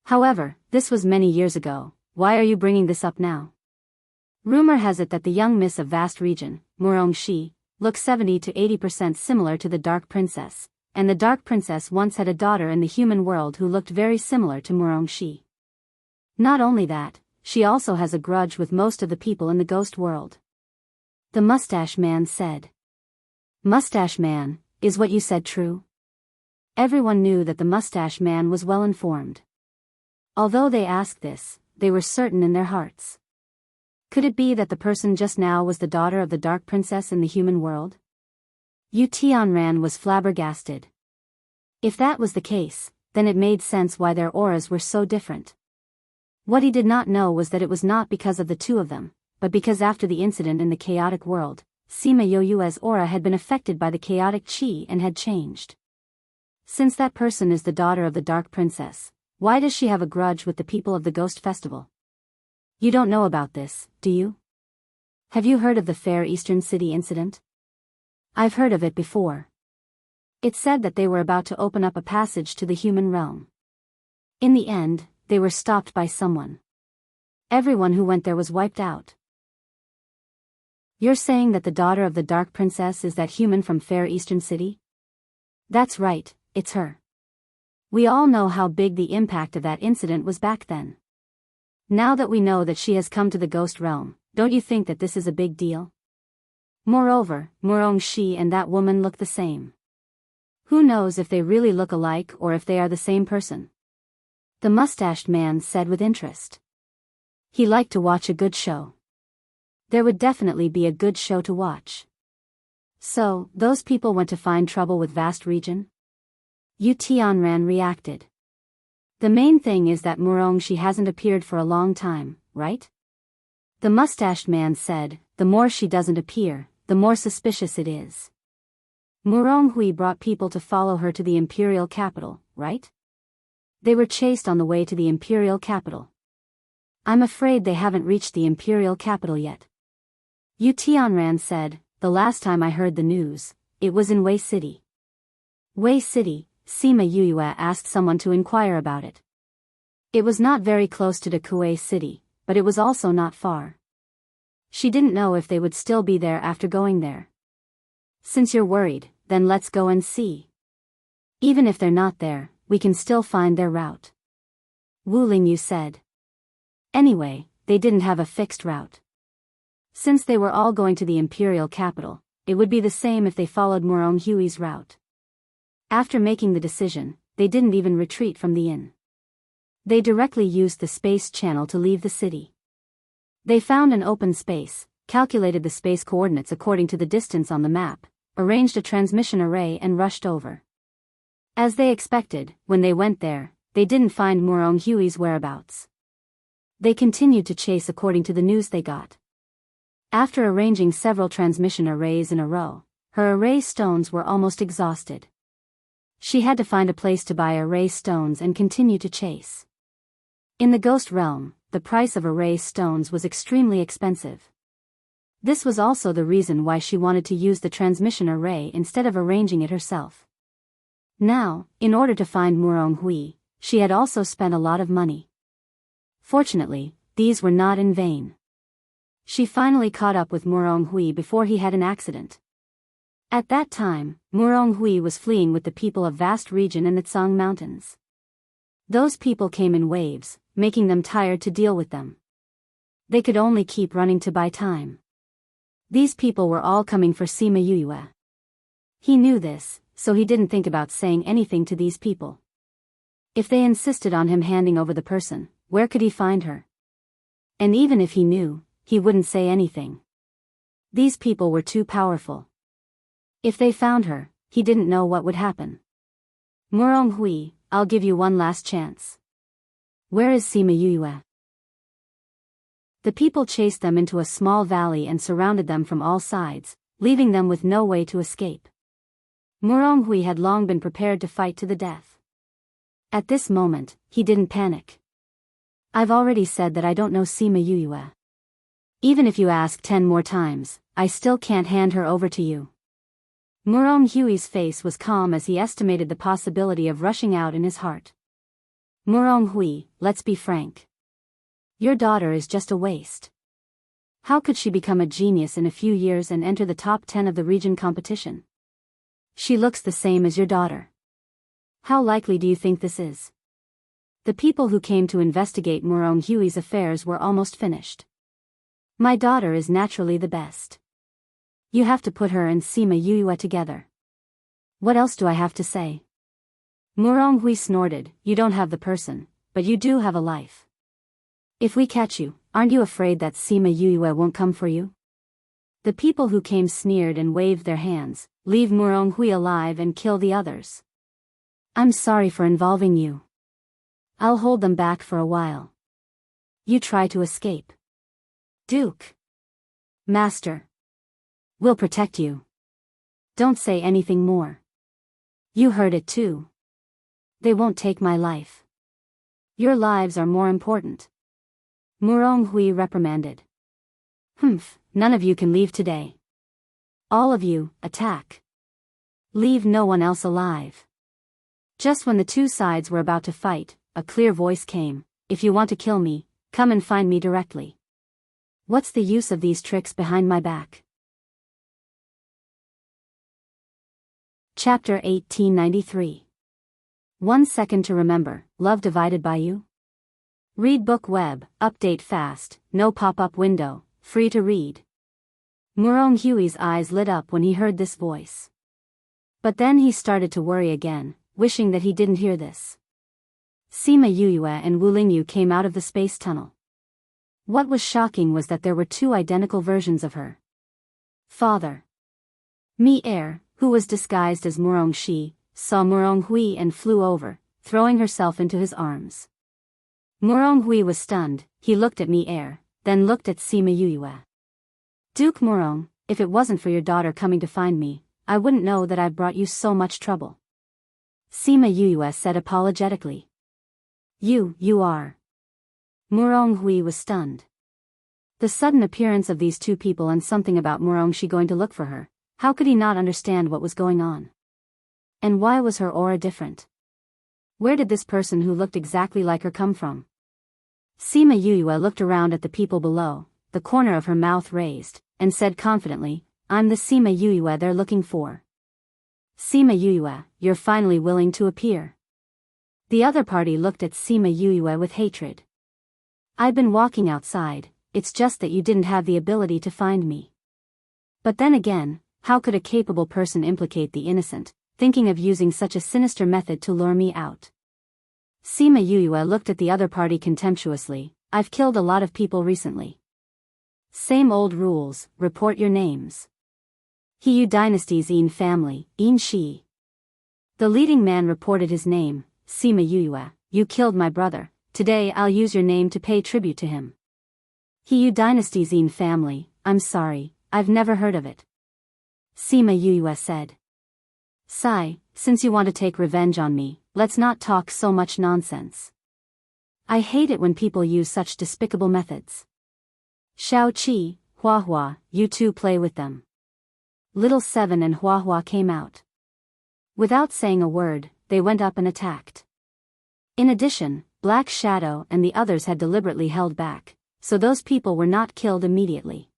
However, this was many years ago, why are you bringing this up now? Rumor has it that the young miss of vast region, Murongshi, looks 70 to 80% similar to the Dark Princess, and the Dark Princess once had a daughter in the human world who looked very similar to Murongshi. Not only that, she also has a grudge with most of the people in the ghost world. The mustache man said. Mustache man, is what you said true? Everyone knew that the mustache man was well informed. Although they asked this, they were certain in their hearts. Could it be that the person just now was the daughter of the Dark Princess in the human world? Yu Tianran was flabbergasted. If that was the case, then it made sense why their auras were so different. What he did not know was that it was not because of the two of them, but because after the incident in the chaotic world, Sima Yoyue's aura had been affected by the chaotic chi and had changed. Since that person is the daughter of the Dark Princess, why does she have a grudge with the people of the Ghost Festival? You don't know about this, do you? Have you heard of the Fair Eastern City incident? I've heard of it before. It said that they were about to open up a passage to the human realm. In the end, they were stopped by someone. Everyone who went there was wiped out. You're saying that the daughter of the Dark Princess is that human from Fair Eastern City? That's right, it's her. We all know how big the impact of that incident was back then. Now that we know that she has come to the ghost realm, don't you think that this is a big deal? Moreover, she and that woman look the same. Who knows if they really look alike or if they are the same person? The mustached man said with interest. He liked to watch a good show. There would definitely be a good show to watch. So, those people went to find trouble with Vast Region? Tianran reacted. The main thing is that she hasn't appeared for a long time, right? The mustached man said, the more she doesn't appear, the more suspicious it is. Hui brought people to follow her to the imperial capital, right? They were chased on the way to the imperial capital. I'm afraid they haven't reached the imperial capital yet. Tianran said, the last time I heard the news, it was in Wei City. Wei City, Sima Yuyue asked someone to inquire about it. It was not very close to Kuei City, but it was also not far. She didn't know if they would still be there after going there. Since you're worried, then let's go and see. Even if they're not there, we can still find their route. Wu Lingyu said. Anyway, they didn't have a fixed route. Since they were all going to the imperial capital, it would be the same if they followed Hui's route. After making the decision, they didn't even retreat from the inn. They directly used the space channel to leave the city. They found an open space, calculated the space coordinates according to the distance on the map, arranged a transmission array and rushed over. As they expected, when they went there, they didn't find Hui's whereabouts. They continued to chase according to the news they got. After arranging several transmission arrays in a row, her array stones were almost exhausted. She had to find a place to buy array stones and continue to chase. In the ghost realm, the price of array stones was extremely expensive. This was also the reason why she wanted to use the transmission array instead of arranging it herself. Now, in order to find Hui, she had also spent a lot of money. Fortunately, these were not in vain. She finally caught up with Hui before he had an accident. At that time, Hui was fleeing with the people of Vast Region and the Tsang Mountains. Those people came in waves, making them tired to deal with them. They could only keep running to buy time. These people were all coming for Sima Yuyue. He knew this, so he didn't think about saying anything to these people. If they insisted on him handing over the person, where could he find her? And even if he knew, he wouldn't say anything. These people were too powerful. If they found her, he didn't know what would happen. Hui, I'll give you one last chance. Where is Sima Yuyue? The people chased them into a small valley and surrounded them from all sides, leaving them with no way to escape. Hui had long been prepared to fight to the death. At this moment, he didn't panic. I've already said that I don't know Sima Yuyue. Even if you ask 10 more times, I still can't hand her over to you. Hui's face was calm as he estimated the possibility of rushing out in his heart. Hui, let's be frank. Your daughter is just a waste. How could she become a genius in a few years and enter the top 10 of the region competition? She looks the same as your daughter. How likely do you think this is? The people who came to investigate Hui's affairs were almost finished. My daughter is naturally the best. You have to put her and Sima Yuyue together. What else do I have to say? Hui snorted, you don't have the person, but you do have a life. If we catch you, aren't you afraid that Sima Yuyue won't come for you? The people who came sneered and waved their hands, leave Hui alive and kill the others. I'm sorry for involving you. I'll hold them back for a while. You try to escape. Duke. Master. We'll protect you. Don't say anything more. You heard it too. They won't take my life. Your lives are more important. Hui reprimanded. None of you can leave today. All of you, attack. Leave no one else alive. Just when the two sides were about to fight, a clear voice came. If you want to kill me, come and find me directly. What's the use of these tricks behind my back? Chapter 1893. 1 second to remember, love divided by you? Read book web, update fast, no pop-up window, free to read. Murong Hui's eyes lit up when he heard this voice. But then he started to worry again, wishing that he didn't hear this. Sima Yuyue and Wu Lingyu came out of the space tunnel. What was shocking was that there were two identical versions of her. Father. Mi Er, who was disguised as Murong Shi, saw Murong Hui and flew over, throwing herself into his arms. Murong Hui was stunned. He looked at Mi Er, then looked at Sima Yuyue. Duke Murong, if it wasn't for your daughter coming to find me, I wouldn't know that I've brought you so much trouble. Sima Yuyue said apologetically. You are. Murong Hui was stunned. The sudden appearance of these two people and something about Murong Shi going to look for her, how could he not understand what was going on? And why was her aura different? Where did this person who looked exactly like her come from? Sima Yuyue looked around at the people below, the corner of her mouth raised, and said confidently, I'm the Sima Yuyue they're looking for. Sima Yuyue, you're finally willing to appear. The other party looked at Sima Yuyue with hatred. I've been walking outside, it's just that you didn't have the ability to find me. But then again, how could a capable person implicate the innocent, thinking of using such a sinister method to lure me out? Sima Yuyue looked at the other party contemptuously. I've killed a lot of people recently. Same old rules, report your names. Hiyu Dynasty's Yin family, Yin Shi. The leading man reported his name. Sima Yuyue, you killed my brother. Today I'll use your name to pay tribute to him. Hiyu Dynasty's Yin family, I'm sorry, I've never heard of it. Sima Yuyue said. Sai, since you want to take revenge on me, let's not talk so much nonsense. I hate it when people use such despicable methods. Shao Qi, Hua Hua, you two play with them. Little Seven and Hua Hua came out. Without saying a word, they went up and attacked. In addition, Black Shadow and the others had deliberately held back, so those people were not killed immediately.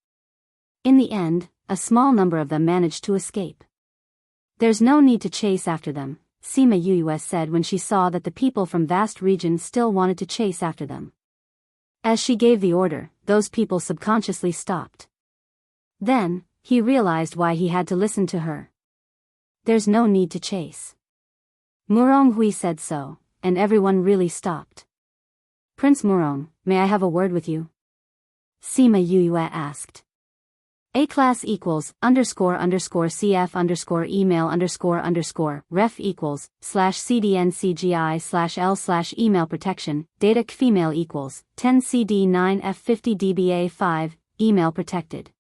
In the end, a small number of them managed to escape. There's no need to chase after them, Sima Yuyue said when she saw that the people from vast regions still wanted to chase after them. As she gave the order, those people subconsciously stopped. Then, he realized why he had to listen to her. There's no need to chase. Murong Hui said so, and everyone really stopped. Prince Murong, may I have a word with you? Sima Yuyue asked. A-class equals, __CF email _ref equals, /CDNCGI/L/ email protection, data female equals, 10 CD9 F50 DBA5, email protected.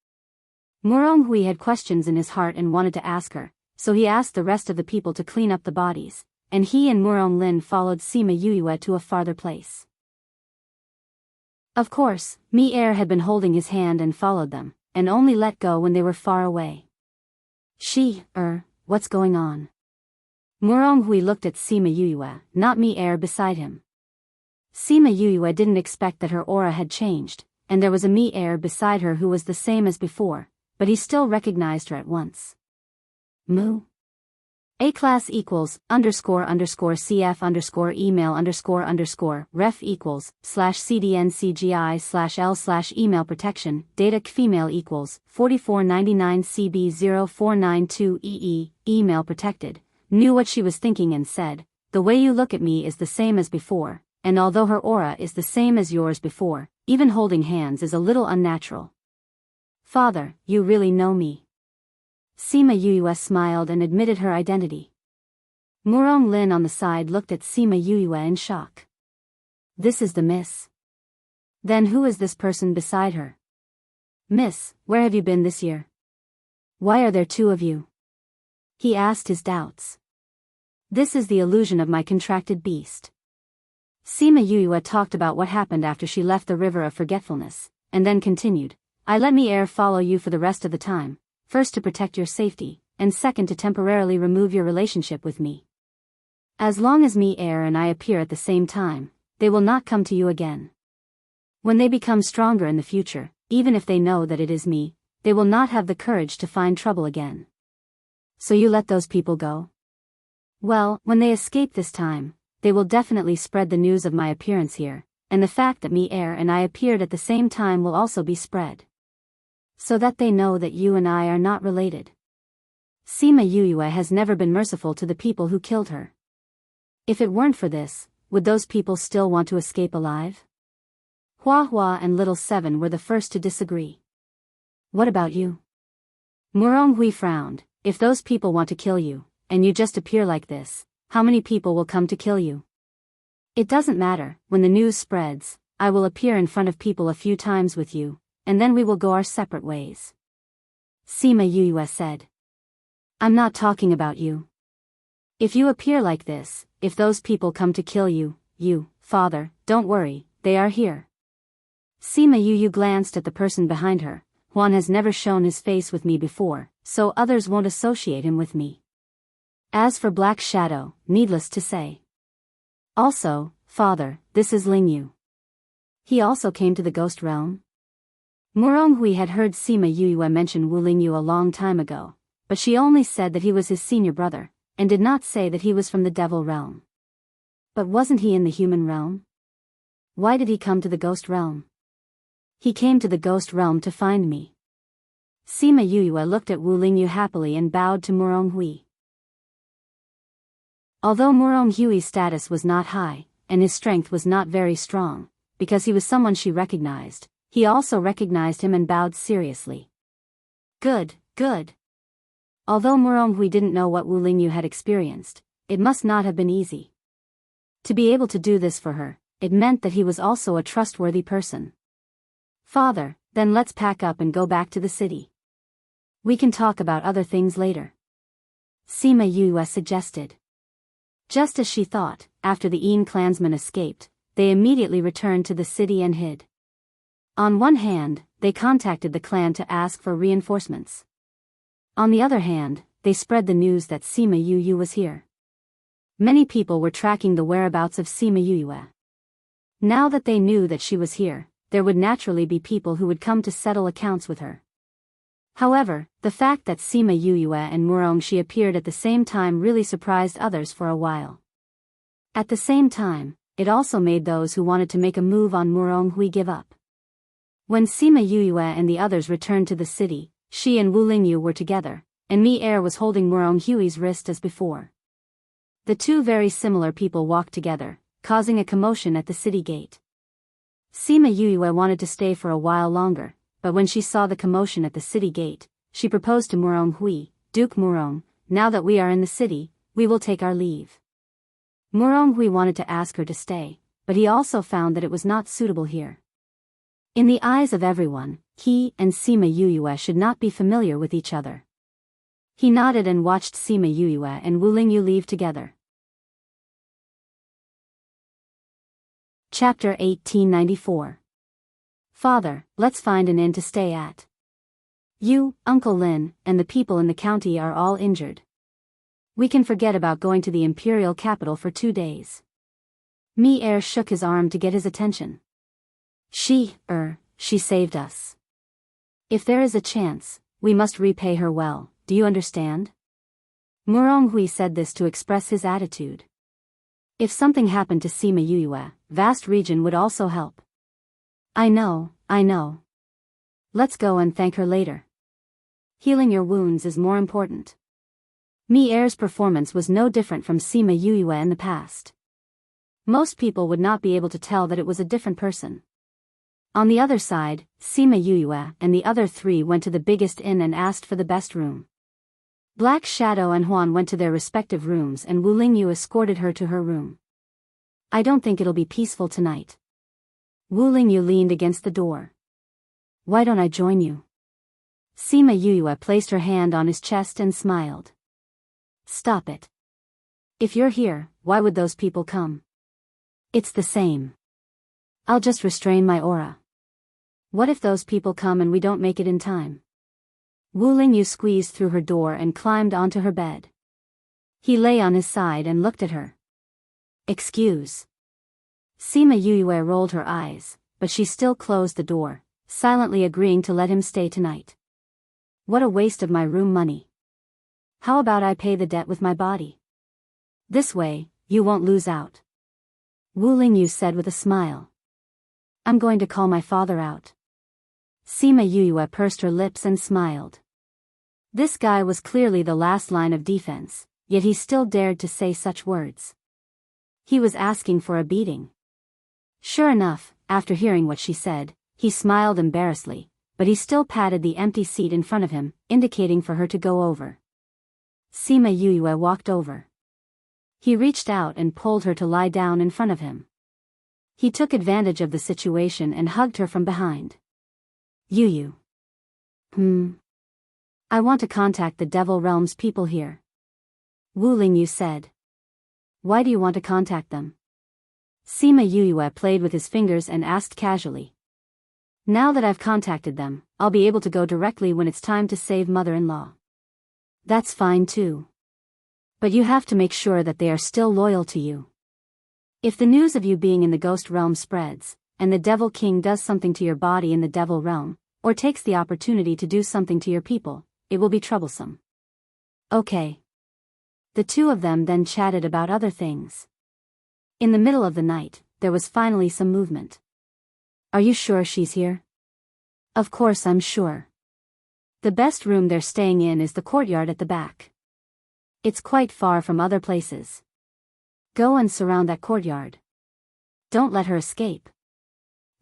Murong Hui had questions in his heart and wanted to ask her, so he asked the rest of the people to clean up the bodies, and he and Murong Lin followed Sima Yuyue to a farther place. Of course, Mi Er had been holding his hand and followed them, and only let go when they were far away. What's going on? Murong Hui looked at Sima Yuyue, not Mi Er beside him. Sima Yuyue didn't expect that her aura had changed, and there was a Mi Er beside her who was the same as before, but he still recognized her at once. Mu? A-class equals, __CF email _ref equals, /CDNCGI/L/ email protection, data female equals, 4499 CB0492EE, email protected, knew what she was thinking and said, the way you look at me is the same as before, and although her aura is the same as yours before, even holding hands is a little unnatural. Father, you really know me. Sima Yuyue smiled and admitted her identity. Murong Lin on the side looked at Sima Yuyue in shock. This is the miss. Then who is this person beside her? Miss, where have you been this year? Why are there two of you? He asked his doubts. This is the illusion of my contracted beast. Sima Yuyue talked about what happened after she left the river of forgetfulness, and then continued, I let Mi Er follow you for the rest of the time. First to protect your safety, and second to temporarily remove your relationship with me. As long as me heir and I appear at the same time, they will not come to you again. When they become stronger in the future, even if they know that it is me, they will not have the courage to find trouble again. So you let those people go? Well, when they escape this time, they will definitely spread the news of my appearance here, and the fact that me heir and I appeared at the same time will also be spread. So that they know that you and I are not related. Sima Yuyue has never been merciful to the people who killed her. If it weren't for this, would those people still want to escape alive? Hua Hua and Little Seven were the first to disagree. What about you? Murong Hui frowned. If those people want to kill you, and you just appear like this, how many people will come to kill you? It doesn't matter, when the news spreads, I will appear in front of people a few times with you, and then we will go our separate ways. Sima Yuyue said. I'm not talking about you. If you appear like this, if those people come to kill you, father, don't worry, they are here. Sima Yuyue glanced at the person behind her. Juan has never shown his face with me before, so others won't associate him with me. As for Black Shadow, needless to say. Also, father, this is Ling Yu. He also came to the ghost realm? Murong Hui had heard Sima Yuyue mention Wu Ling Yu a long time ago, but she only said that he was his senior brother, and did not say that he was from the devil realm. But wasn't he in the human realm? Why did he come to the ghost realm? He came to the ghost realm to find me. Sima Yuyue looked at Wu Lingyu happily and bowed to Murong Hui. Although Murong Hui's status was not high, and his strength was not very strong, because he was someone she recognized, he also recognized him and bowed seriously. Good, good. Although Murong Hui didn't know what Wu Lingyu had experienced, it must not have been easy. To be able to do this for her, it meant that he was also a trustworthy person. Father, then let's pack up and go back to the city. We can talk about other things later. Sima Yuyue suggested. Just as she thought, after the Yin clansmen escaped, they immediately returned to the city and hid. On one hand, they contacted the clan to ask for reinforcements. On the other hand, they spread the news that Sima Yuyue was here. Many people were tracking the whereabouts of Sima Yuyue. Now that they knew that she was here, there would naturally be people who would come to settle accounts with her. However, the fact that Sima Yuyue and Murong Shi appeared at the same time really surprised others for a while. At the same time, it also made those who wanted to make a move on Murong Hui give up. When Sima Yuyue and the others returned to the city, she and Wu Lingyu were together, and Mi Air was holding Murong Hui's wrist as before. The two very similar people walked together, causing a commotion at the city gate. Sima Yuyue wanted to stay for a while longer, but when she saw the commotion at the city gate, she proposed to Murong Hui, Duke Murong, now that we are in the city, we will take our leave. Murong Hui wanted to ask her to stay, but he also found that it was not suitable here. In the eyes of everyone, he and Sima Yuyue should not be familiar with each other. He nodded and watched Sima Yuyue and Wu Lingyu leave together. Chapter 1894. Father, let's find an inn to stay at. You, Uncle Lin, and the people in the county are all injured. We can forget about going to the imperial capital for 2 days. Mi Air shook his arm to get his attention. She saved us. If there is a chance, we must repay her well, do you understand? Murong Hui said this to express his attitude. If something happened to Sima Yuyue, vast region would also help. I know. Let's go and thank her later. Healing your wounds is more important. Mi Air's performance was no different from Sima Yuyue in the past. Most people would not be able to tell that it was a different person. On the other side, Sima Yuyue and the other 3 went to the biggest inn and asked for the best room. Black Shadow and Huan went to their respective rooms and Wu Lingyu escorted her to her room. I don't think it'll be peaceful tonight. Wu Lingyu leaned against the door. Why don't I join you? Sima Yuyue placed her hand on his chest and smiled. Stop it. If you're here, why would those people come? It's the same. I'll just restrain my aura. What if those people come and we don't make it in time? Wu Lingyu squeezed through her door and climbed onto her bed. He lay on his side and looked at her. Excuse. Sima Yuyue rolled her eyes, but she still closed the door, silently agreeing to let him stay tonight. What a waste of my room money. How about I pay the debt with my body? This way, you won't lose out. Wu Lingyu said with a smile. I'm going to call my father out. Sima Yuyue pursed her lips and smiled. This guy was clearly the last line of defense, yet he still dared to say such words. He was asking for a beating. Sure enough, after hearing what she said, he smiled embarrassedly, but he still patted the empty seat in front of him, indicating for her to go over. Sima Yuyue walked over. He reached out and pulled her to lie down in front of him. He took advantage of the situation and hugged her from behind. Yuyu. I want to contact the Devil Realm's people here. Wu Lingyu said. Why do you want to contact them? Sima Yuyue played with his fingers and asked casually. Now that I've contacted them, I'll be able to go directly when it's time to save mother-in-law. That's fine too. But you have to make sure that they are still loyal to you. If the news of you being in the ghost realm spreads, and the Devil King does something to your body in the Devil Realm, or takes the opportunity to do something to your people, it will be troublesome. Okay. The two of them then chatted about other things. In the middle of the night, there was finally some movement. Are you sure she's here? Of course I'm sure. The best room they're staying in is the courtyard at the back. It's quite far from other places. Go and surround that courtyard. Don't let her escape.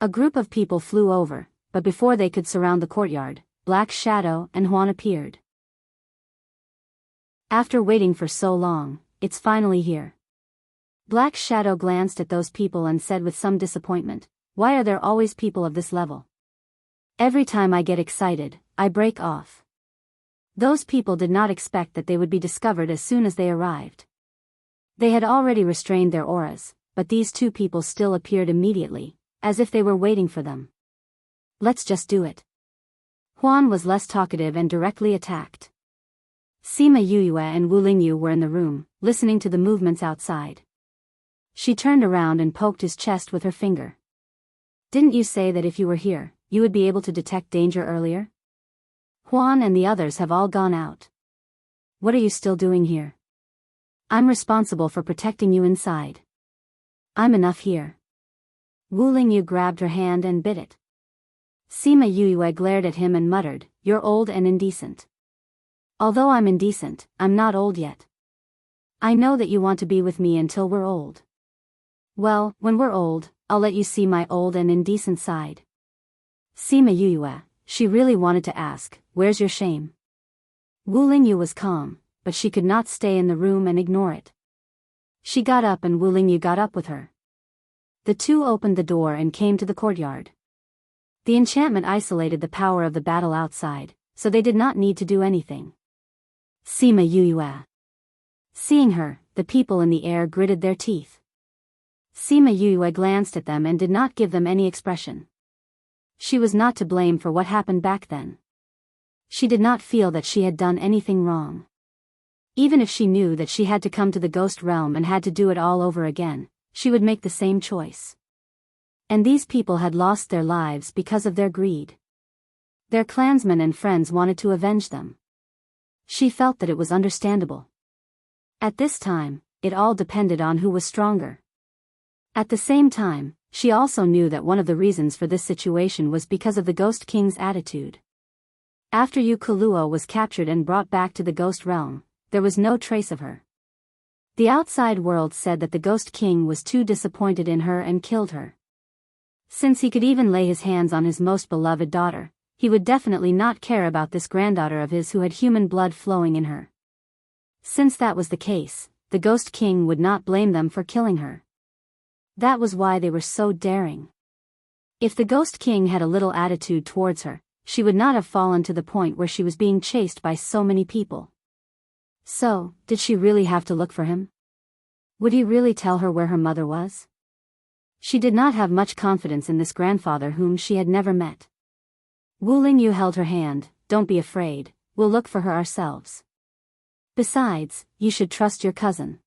A group of people flew over, but before they could surround the courtyard, Black Shadow and Huan appeared. After waiting for so long, it's finally here. Black Shadow glanced at those people and said with some disappointment, why are there always people of this level? Every time I get excited, I break off. Those people did not expect that they would be discovered as soon as they arrived. They had already restrained their auras, but these two people still appeared immediately, as if they were waiting for them. Let's just do it. Huan was less talkative and directly attacked. Sima Yuyue and Wu Lingyu were in the room, listening to the movements outside. She turned around and poked his chest with her finger. Didn't you say that if you were here, you would be able to detect danger earlier? Huan and the others have all gone out. What are you still doing here? I'm responsible for protecting you inside. I'm enough here. Wu Lingyu grabbed her hand and bit it. Sima Yuyue glared at him and muttered, you're old and indecent. Although I'm indecent, I'm not old yet. I know that you want to be with me until we're old. Well, when we're old, I'll let you see my old and indecent side. Sima Yuyue, she really wanted to ask, where's your shame? Wu Lingyu was calm, but she could not stay in the room and ignore it. She got up and Wu Lingyu got up with her. The two opened the door and came to the courtyard. The enchantment isolated the power of the battle outside, so they did not need to do anything. Sima Yuyue. Seeing her, the people in the air gritted their teeth. Sima Yuyue glanced at them and did not give them any expression. She was not to blame for what happened back then. She did not feel that she had done anything wrong. Even if she knew that she had to come to the ghost realm and had to do it all over again, she would make the same choice. And these people had lost their lives because of their greed. Their clansmen and friends wanted to avenge them. She felt that it was understandable. At this time, it all depended on who was stronger. At the same time, she also knew that one of the reasons for this situation was because of the Ghost King's attitude. After Yu Kaluo was captured and brought back to the Ghost Realm, there was no trace of her. The outside world said that the Ghost King was too disappointed in her and killed her. Since he could even lay his hands on his most beloved daughter, he would definitely not care about this granddaughter of his who had human blood flowing in her. Since that was the case, the Ghost King would not blame them for killing her. That was why they were so daring. If the Ghost King had a little attitude towards her, she would not have fallen to the point where she was being chased by so many people. So, did she really have to look for him? Would he really tell her where her mother was? She did not have much confidence in this grandfather whom she had never met. Wu Lingyu held her hand, don't be afraid, we'll look for her ourselves. Besides, you should trust your cousin.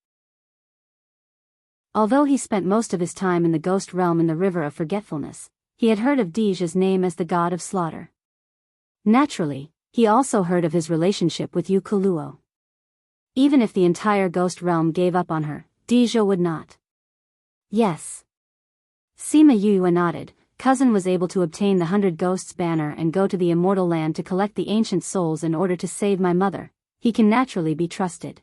Although he spent most of his time in the ghost realm in the River of Forgetfulness, he had heard of Deja's name as the god of slaughter. Naturally, he also heard of his relationship with Yu Kuluo. Even if the entire ghost realm gave up on her, Deja would not. Yes. Sima Yuyue nodded. Cousin was able to obtain the 100 Ghosts banner and go to the Immortal Land to collect the ancient souls in order to save my mother. He can naturally be trusted.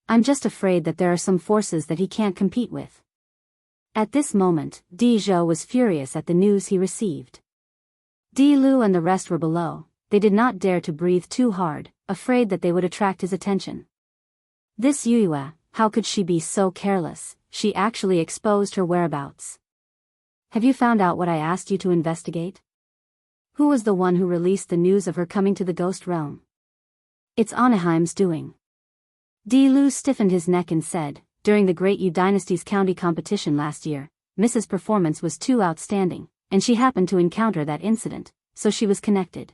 I'm just afraid that there are some forces that he can't compete with. At this moment, Deja was furious at the news he received. Di Lu and the rest were below. They did not dare to breathe too hard, afraid that they would attract his attention. This Yuyue, how could she be so careless? She actually exposed her whereabouts. Have you found out what I asked you to investigate? Who was the one who released the news of her coming to the ghost realm? It's Anaheim's doing. Di Lu stiffened his neck and said, during the Great Yu Dynasty's county competition last year, Mrs. Performance was too outstanding, and she happened to encounter that incident, so she was connected.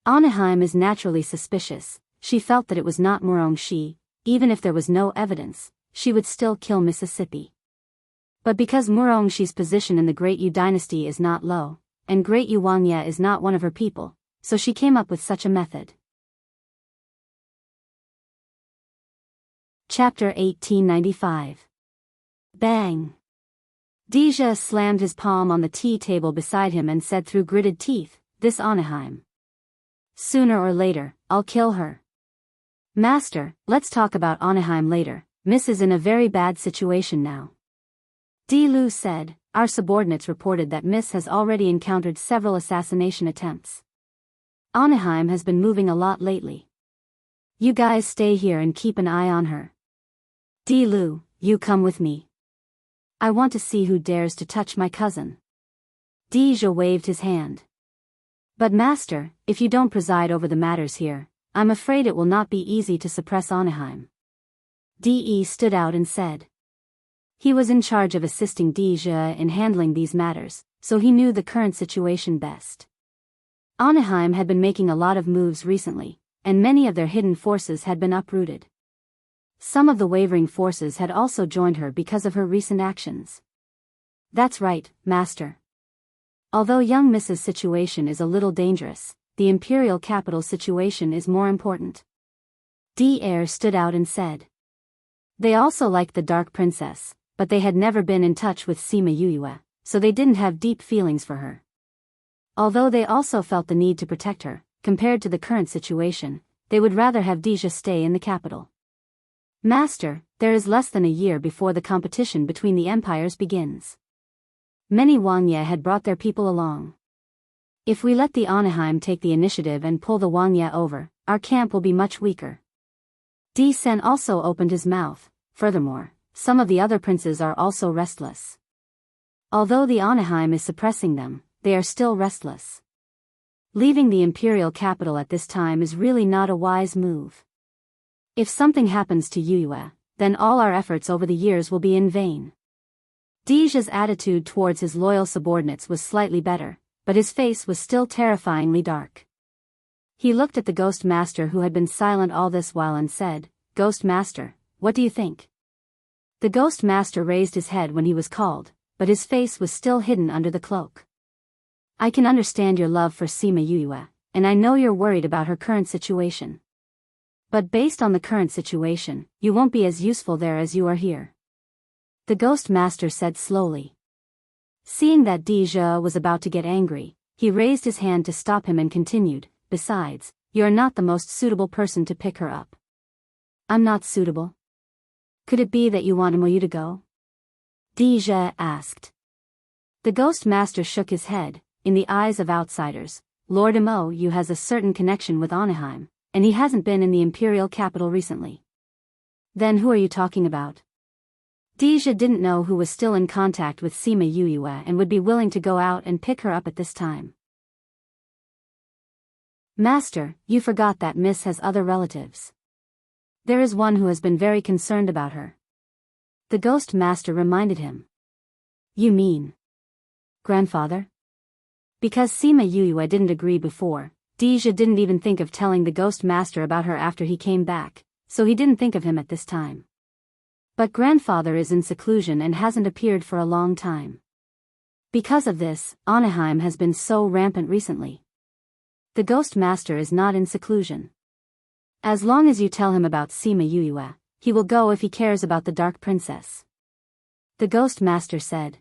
Anaheim is naturally suspicious. She felt that it was not Murongshi. Even if there was no evidence, she would still kill Mississippi. But because Murongshi's position in the Great Yu Dynasty is not low, and Great Yu Wangye is not one of her people, so she came up with such a method. Chapter 1895. Bang! Deja slammed his palm on the tea table beside him and said through gritted teeth, "This Anaheim. Sooner or later, I'll kill her." "Master, let's talk about Anaheim later. Miss is in a very bad situation now." Di Lu said, "Our subordinates reported that Miss has already encountered several assassination attempts. Anaheim has been moving a lot lately. You guys stay here and keep an eye on her. Di Lu, you come with me. I want to see who dares to touch my cousin." Deja waved his hand. "But master, if you don't preside over the matters here, I'm afraid it will not be easy to suppress Anaheim." De stood out and said. He was in charge of assisting Deja in handling these matters, so he knew the current situation best. Anaheim had been making a lot of moves recently, and many of their hidden forces had been uprooted. Some of the wavering forces had also joined her because of her recent actions. "That's right, master. Although young Mrs.'s situation is a little dangerous, the imperial capital situation is more important." Di stood out and said. They also liked the Dark Princess, but they had never been in touch with Sima Yuyue, so they didn't have deep feelings for her. Although they also felt the need to protect her, compared to the current situation, they would rather have Deja stay in the capital. "Master, there is less than a year before the competition between the empires begins. Many Wangye had brought their people along. If we let the Anaheim take the initiative and pull the Wangye over, our camp will be much weaker." Di Sen also opened his mouth. Furthermore, some of the other princes are also restless. Although the Anaheim is suppressing them, they are still restless. Leaving the imperial capital at this time is really not a wise move. If something happens to Yuyue, then all our efforts over the years will be in vain. Deja's attitude towards his loyal subordinates was slightly better, but his face was still terrifyingly dark. He looked at the Ghost Master who had been silent all this while and said, "Ghost Master, what do you think?" The Ghost Master raised his head when he was called, but his face was still hidden under the cloak. "I can understand your love for Sima Yuyue, and I know you're worried about her current situation. But based on the current situation, you won't be as useful there as you are here," the Ghost Master said slowly. Seeing that Deja was about to get angry, he raised his hand to stop him and continued, "Besides, you're not the most suitable person to pick her up." "I'm not suitable? Could it be that you want Moyu to go?" Deja asked. The Ghost Master shook his head. In the eyes of outsiders, Lord Imoyu has a certain connection with Anaheim, and he hasn't been in the imperial capital recently. "Then who are you talking about?" Deja didn't know who was still in contact with Sima Yuyue and would be willing to go out and pick her up at this time. "Master, you forgot that Miss has other relatives. There is one who has been very concerned about her," the Ghost Master reminded him. "You mean grandfather?" Because Sima Yuyue didn't agree before, Deja didn't even think of telling the ghost master about her after he came back, so he didn't think of him at this time. But grandfather is in seclusion and hasn't appeared for a long time. Because of this, Anaheim has been so rampant recently. The ghost master is not in seclusion. As long as you tell him about Sima Yuyue, he will go if he cares about the Dark Princess. The ghost master said.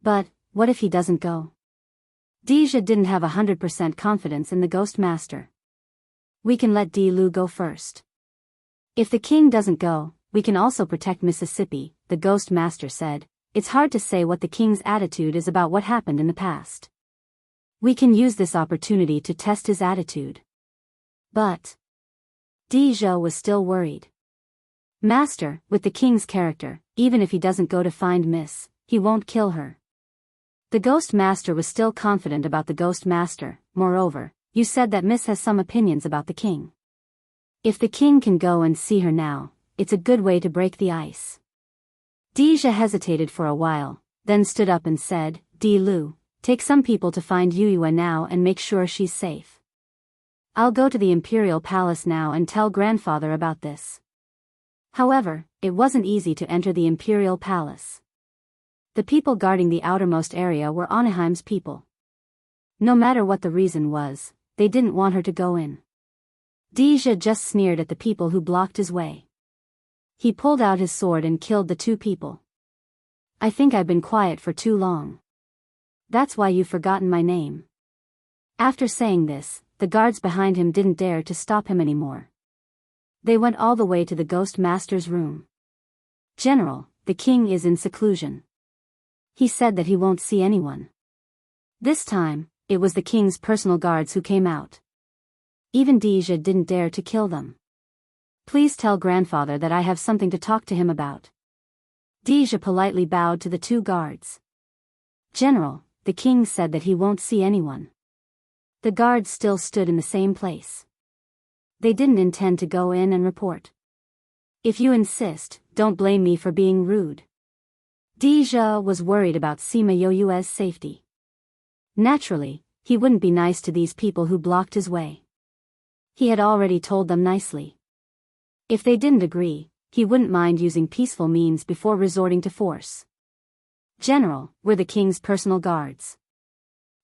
But, what if he doesn't go? Deja didn't have 100% confidence in the ghost master. We can let Di Lu go first. If the king doesn't go, we can also protect Mississippi, the ghost master said. It's hard to say what the king's attitude is about what happened in the past. We can use this opportunity to test his attitude. But Deja was still worried. Master, with the king's character, even if he doesn't go to find Miss, he won't kill her. The ghost master was still confident about the ghost master. Moreover, you said that Miss has some opinions about the king. If the king can go and see her now, it's a good way to break the ice. Deja hesitated for a while, then stood up and said, Di Lu, take some people to find Yuyue now and make sure she's safe. I'll go to the Imperial Palace now and tell grandfather about this. However, it wasn't easy to enter the Imperial Palace. The people guarding the outermost area were Anaheim's people. No matter what the reason was, they didn't want her to go in. Deja just sneered at the people who blocked his way. He pulled out his sword and killed the two people. I think I've been quiet for too long. That's why you've forgotten my name. After saying this, the guards behind him didn't dare to stop him anymore. They went all the way to the ghost master's room. General, the king is in seclusion. He said that he won't see anyone. This time, it was the king's personal guards who came out. Even Deja didn't dare to kill them. Please tell grandfather that I have something to talk to him about. Deja politely bowed to the two guards. General, the king said that he won't see anyone. The guards still stood in the same place. They didn't intend to go in and report. If you insist, don't blame me for being rude. Deja was worried about Sima Yuyue's safety. Naturally, he wouldn't be nice to these people who blocked his way. He had already told them nicely. If they didn't agree, he wouldn't mind using peaceful means before resorting to force. General, were the king's personal guards.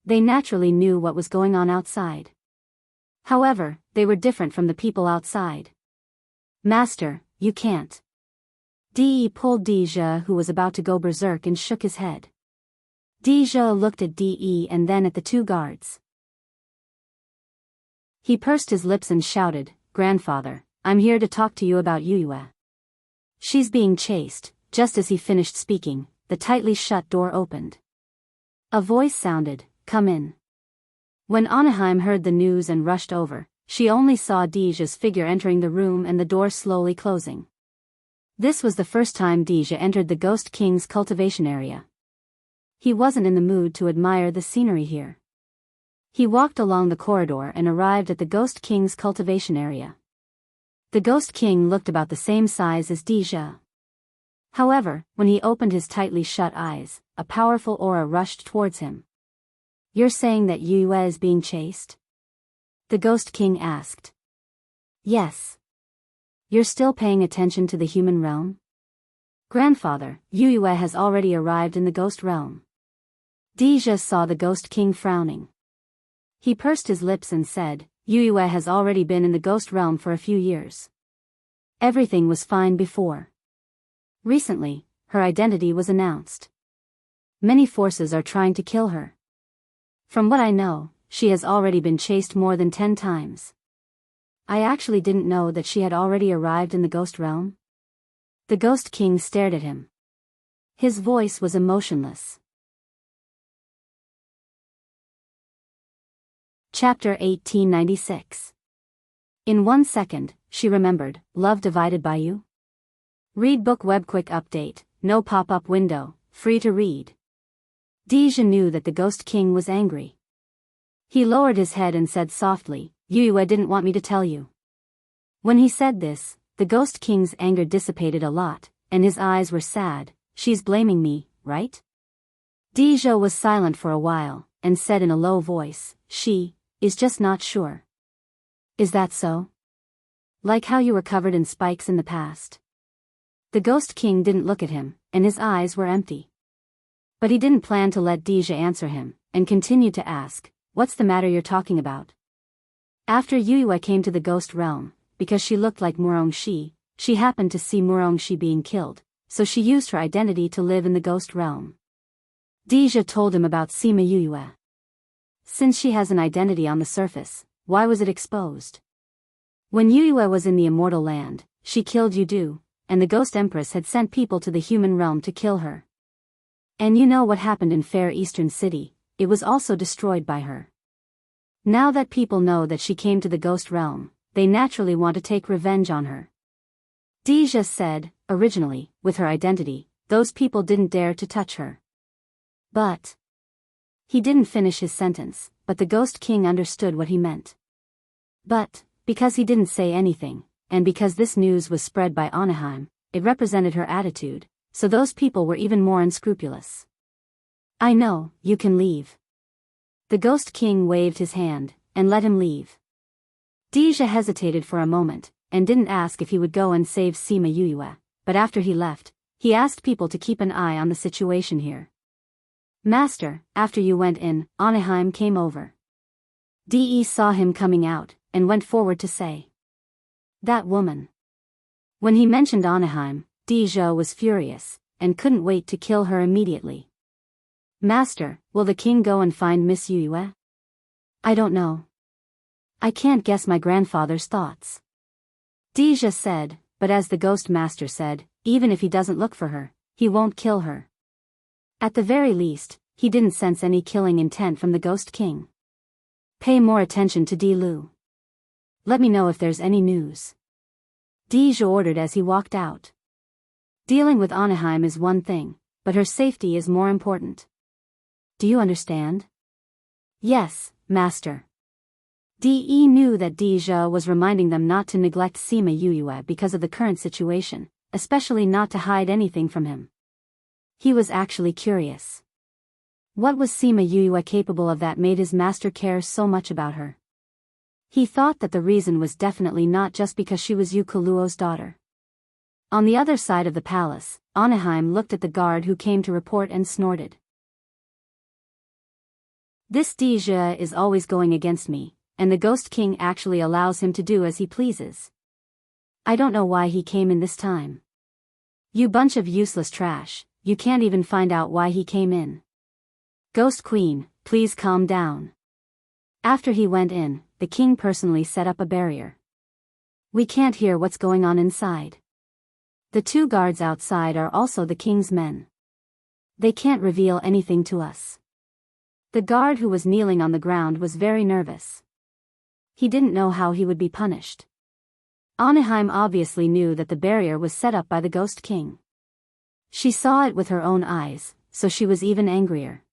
They naturally knew what was going on outside. However, they were different from the people outside. Master, you can't. Di pulled Deja, who was about to go berserk, and shook his head. Deja looked at Di and then at the two guards. He pursed his lips and shouted, Grandfather, I'm here to talk to you about Yuyue. She's being chased. Just as he finished speaking, the tightly shut door opened. A voice sounded, Come in. When Anaheim heard the news and rushed over, she only saw Deja's figure entering the room and the door slowly closing. This was the first time Deja entered the Ghost King's cultivation area. He wasn't in the mood to admire the scenery here. He walked along the corridor and arrived at the Ghost King's cultivation area. The Ghost King looked about the same size as Deja. However, when he opened his tightly shut eyes, a powerful aura rushed towards him. You're saying that Yuyue is being chased? The Ghost King asked. Yes. You're still paying attention to the human realm? Grandfather, Yuyue has already arrived in the ghost realm. Deja saw the Ghost King frowning. He pursed his lips and said, Yuyue has already been in the ghost realm for a few years. Everything was fine before. Recently, her identity was announced. Many forces are trying to kill her. From what I know, she has already been chased more than 10 times. I actually didn't know that she had already arrived in the ghost realm. The Ghost King stared at him. His voice was emotionless. Chapter 1896. In 1 second, she remembered, Love divided by you? Read book web quick update, no pop-up window, free to read. Deja knew that the Ghost King was angry. He lowered his head and said softly, Yuyue didn't want me to tell you. When he said this, the Ghost King's anger dissipated a lot, and his eyes were sad. She's blaming me, right? Deja was silent for a while, and said in a low voice, is just not sure. Is that so? Like how you were covered in spikes in the past? The Ghost King didn't look at him, and his eyes were empty. But he didn't plan to let Deja answer him, and continued to ask, "What's the matter you're talking about?" After Yuyue came to the ghost realm, because she looked like Murongshi, she happened to see Murongshi being killed, so she used her identity to live in the ghost realm. Deja told him about Sima Yuyue. Since she has an identity on the surface, why was it exposed? When Yuyue was in the immortal land, she killed Yudu, and the Ghost Empress had sent people to the human realm to kill her. And you know what happened in Fair Eastern City, it was also destroyed by her. Now that people know that she came to the ghost realm, they naturally want to take revenge on her. Deja said, originally, with her identity, those people didn't dare to touch her. But he didn't finish his sentence, but the Ghost King understood what he meant. But because he didn't say anything, and because this news was spread by Anaheim, it represented her attitude, so those people were even more unscrupulous. "I know, you can leave." The Ghost King waved his hand, and let him leave. Deja hesitated for a moment, and didn't ask if he would go and save Sima Yuyue, but after he left, he asked people to keep an eye on the situation here. "Master, after you went in, Anaheim came over." De saw him coming out, and went forward to say, "That woman." When he mentioned Anaheim, Deja was furious, and couldn't wait to kill her immediately. "Master, will the king go and find Miss Yuyue?" "I don't know. I can't guess my grandfather's thoughts." Deja said, but as the Ghost Master said, even if he doesn't look for her, he won't kill her. At the very least, he didn't sense any killing intent from the Ghost King. "Pay more attention to Di Lu. Let me know if there's any news," Deja ordered as he walked out. Dealing with Anaheim is one thing, but her safety is more important. "Do you understand?" "Yes, Master." De knew that Deja was reminding them not to neglect Sima Yuyue because of the current situation, especially not to hide anything from him. He was actually curious. What was Sima Yuyue capable of that made his master care so much about her? He thought that the reason was definitely not just because she was Yu Kuluo's daughter. On the other side of the palace, Anaheim looked at the guard who came to report and snorted. "This Deja is always going against me, and the Ghost King actually allows him to do as he pleases. I don't know why he came in this time. You bunch of useless trash, you can't even find out why he came in. Ghost Queen, please calm down." After he went in, the king personally set up a barrier. "We can't hear what's going on inside. The two guards outside are also the king's men. They can't reveal anything to us." The guard who was kneeling on the ground was very nervous. He didn't know how he would be punished. Anaheim obviously knew that the barrier was set up by the Ghost King. She saw it with her own eyes, so she was even angrier.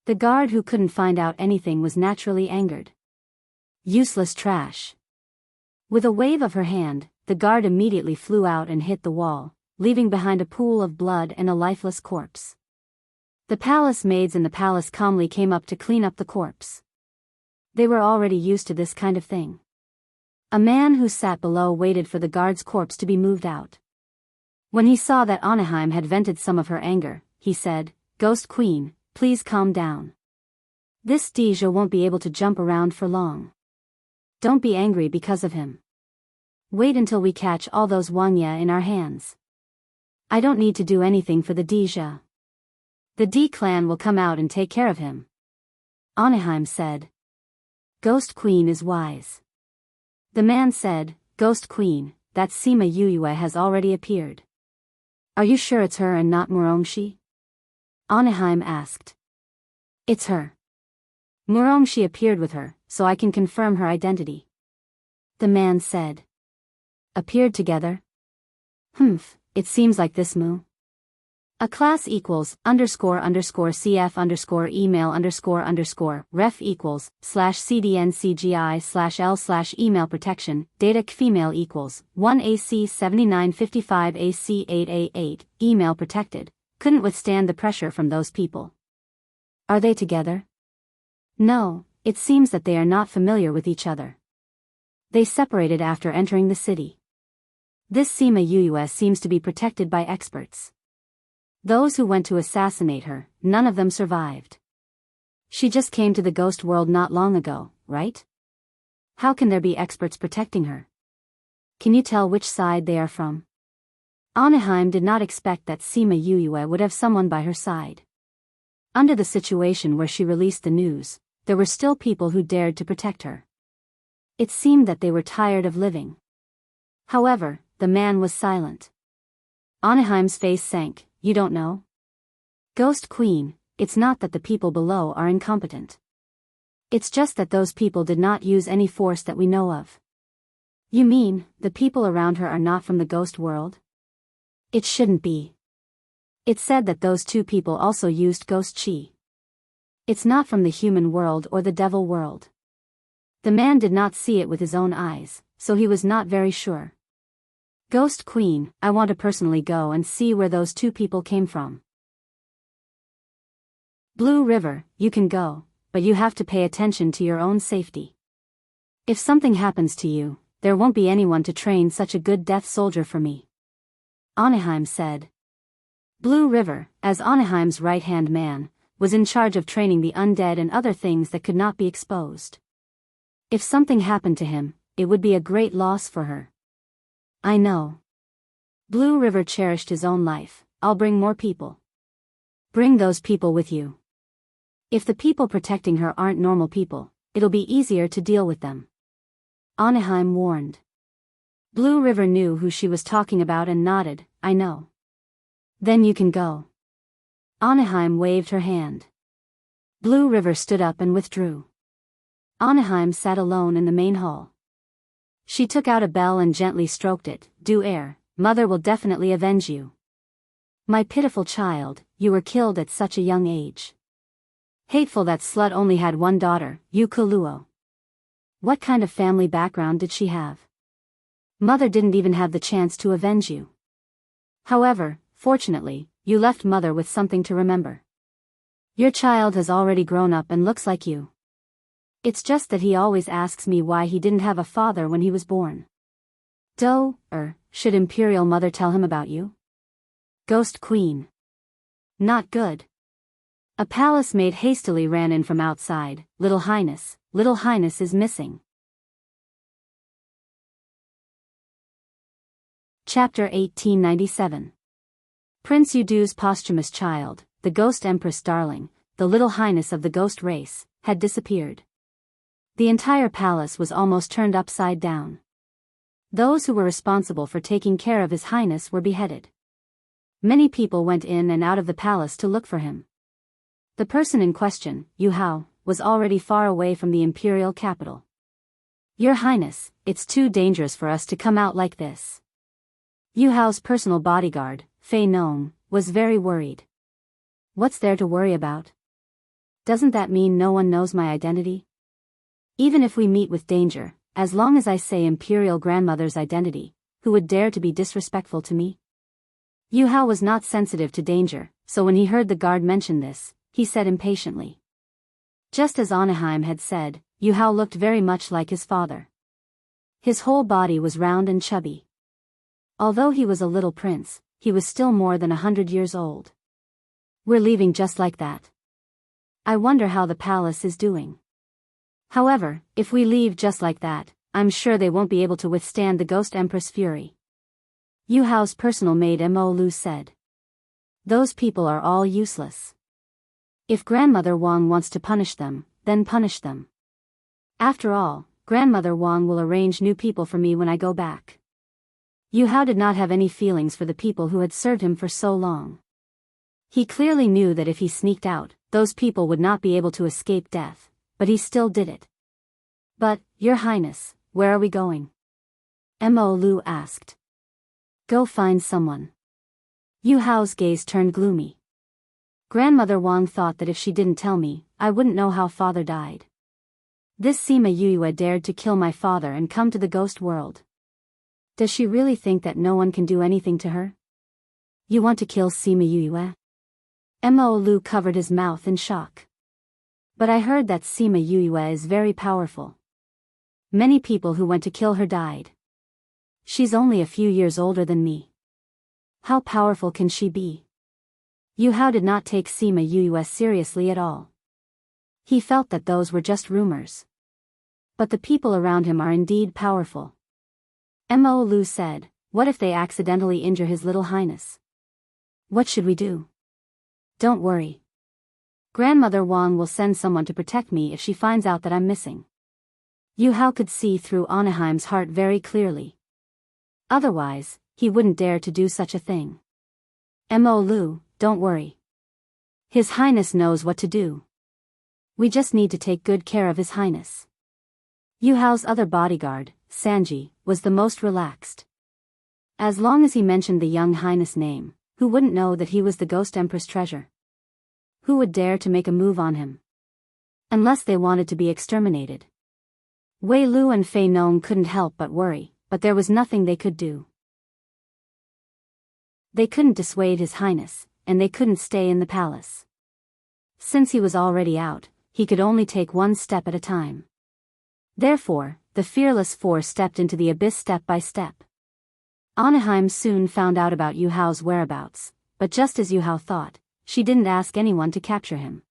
The guard who couldn't find out anything was naturally angered. "Useless trash." With a wave of her hand, the guard immediately flew out and hit the wall, leaving behind a pool of blood and a lifeless corpse. The palace maids in the palace calmly came up to clean up the corpse. They were already used to this kind of thing. A man who sat below waited for the guard's corpse to be moved out. When he saw that Anaheim had vented some of her anger, he said, "Ghost Queen, please calm down. This Deja won't be able to jump around for long. Don't be angry because of him. Wait until we catch all those Wangya in our hands. I don't need to do anything for the Deja. The D clan will come out and take care of him." Anaheim said. "Ghost Queen is wise." The man said, "Ghost Queen, that Sima Yuyue has already appeared. Are you sure it's her and not Murongshi?" Anaheim asked. "It's her. Murongshi appeared with her, so I can confirm her identity." The man said. "Appeared together? It seems like this Mu. A class equals __cf email _ref equals /cdncgi/l/email protection data female equals 1AC7955 AC8A8 email protected, couldn't withstand the pressure from those people. Are they together? No, It seems that they are not familiar with each other. They separated after entering the city. This Sima Yuyue seems to be protected by experts. Those who went to assassinate her, none of them survived. She just came to the ghost world not long ago, right? How can there be experts protecting her? Can you tell which side they are from? Anaheim did not expect that Sima Yuyue would have someone by her side. Under the situation where she released the news, there were still people who dared to protect her. It seemed that they were tired of living. However, the man was silent. Anaheim's face sank. You don't know? Ghost Queen, it's not that the people below are incompetent. It's just that those people did not use any force that we know of. You mean, the people around her are not from the ghost world? It shouldn't be. It said that those two people also used ghost chi. It's not from the human world or the devil world. The man did not see it with his own eyes, so he was not very sure. Ghost Queen, I want to personally go and see where those two people came from. Blue River, you can go, but you have to pay attention to your own safety. If something happens to you, there won't be anyone to train such a good death soldier for me. Anaheim said. Blue River, as Anaheim's right-hand man, was in charge of training the undead and other things that could not be exposed. If something happened to him, it would be a great loss for her. I know. Blue River cherished his own life. I'll bring more people. Bring those people with you. If the people protecting her aren't normal people, it'll be easier to deal with them. Anaheim warned. Blue River knew who she was talking about and nodded, I know. Then you can go. Anaheim waved her hand. Blue River stood up and withdrew. Anaheim sat alone in the main hall. She took out a bell and gently stroked it. Do air, mother will definitely avenge you. My pitiful child, you were killed at such a young age. Hateful that slut only had one daughter, Yukuluo. What kind of family background did she have? Mother didn't even have the chance to avenge you. However, fortunately, you left mother with something to remember. Your child has already grown up and looks like you. It's just that he always asks me why he didn't have a father when he was born. Should Imperial Mother tell him about you? Ghost Queen. Not good. A palace maid hastily ran in from outside. Little Highness is missing. Chapter 1897. Prince Yudu's posthumous child, the Ghost Empress darling, the Little Highness of the Ghost race, had disappeared. The entire palace was almost turned upside down. Those who were responsible for taking care of His Highness were beheaded. Many people went in and out of the palace to look for him. The person in question, Yu Hao, was already far away from the imperial capital. Your Highness, it's too dangerous for us to come out like this. Yu Hao's personal bodyguard, Fei Nong, was very worried. What's there to worry about? Doesn't that mean no one knows my identity? Even if we meet with danger, as long as I say Imperial Grandmother's identity, who would dare to be disrespectful to me? Yu Hao was not sensitive to danger, so when he heard the guard mention this, he said impatiently. Just as Anaheim had said, Yu Hao looked very much like his father. His whole body was round and chubby. Although he was a little prince, he was still more than 100 years old. We're leaving just like that. I wonder how the palace is doing. However, if we leave just like that, I'm sure they won't be able to withstand the Ghost Empress' fury. Yu Hao's personal maid Mo Lu said. Those people are all useless. If Grandmother Wang wants to punish them, then punish them. After all, Grandmother Wang will arrange new people for me when I go back. Yu Hao did not have any feelings for the people who had served him for so long. He clearly knew that if he sneaked out, those people would not be able to escape death, but he still did it. But, Your Highness, where are we going? Mo Lu asked. Go find someone. Yu Hao's gaze turned gloomy. Grandmother Wang thought that if she didn't tell me, I wouldn't know how father died. This Sima Yuyue dared to kill my father and come to the ghost world. Does she really think that no one can do anything to her? You want to kill Sima Yuyue? Mo Lu covered his mouth in shock. But I heard that Sima Yue is very powerful. Many people who went to kill her died. She's only a few years older than me. How powerful can she be? Yu Hao did not take Sima Yue seriously at all. He felt that those were just rumors. But the people around him are indeed powerful. Mo Lu said, "What if they accidentally injure His Little Highness? What should we do?" "Don't worry. Grandmother Wang will send someone to protect me if she finds out that I'm missing." Yu Hao could see through Anaheim's heart very clearly. Otherwise, he wouldn't dare to do such a thing. Mo Lu, don't worry. His Highness knows what to do. We just need to take good care of His Highness. Yu Hao's other bodyguard, Sanji, was the most relaxed. As long as he mentioned the young Highness name, who wouldn't know that he was the Ghost Empress treasure? Who would dare to make a move on him? Unless they wanted to be exterminated. Wei Lu and Fei Nong couldn't help but worry, but there was nothing they could do. They couldn't dissuade His Highness, and they couldn't stay in the palace. Since he was already out, he could only take one step at a time. Therefore, the fearless four stepped into the abyss step by step. Anaheim soon found out about Yu Hao's whereabouts, but just as Yu Hao thought, she didn't ask anyone to capture him.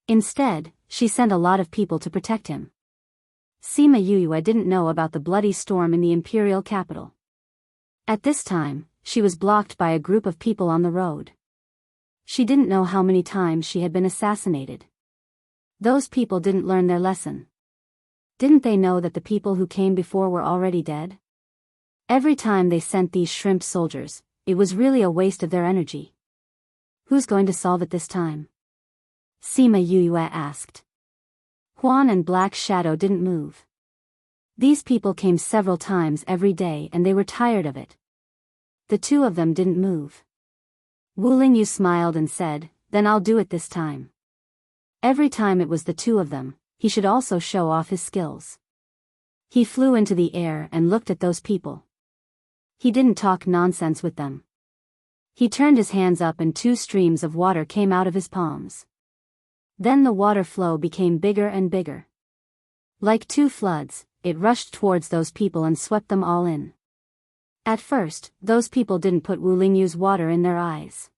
Instead, she sent a lot of people to protect him. Sima Yue didn't know about the bloody storm in the imperial capital. At this time, she was blocked by a group of people on the road. She didn't know how many times she had been assassinated. Those people didn't learn their lesson. Didn't they know that the people who came before were already dead? Every time they sent these shrimp soldiers, it was really a waste of their energy. Who's going to solve it this time? Sima Yue asked. Huan and Black Shadow didn't move. These people came several times every day and they were tired of it. The two of them didn't move. Wu Lingyu smiled and said, "Then I'll do it this time." Every time it was the two of them, he should also show off his skills. He flew into the air and looked at those people. He didn't talk nonsense with them. He turned his hands up and 2 streams of water came out of his palms. Then the water flow became bigger and bigger. Like 2 floods, it rushed towards those people and swept them all in. At first, those people didn't put Wu Lingyu's water in their eyes.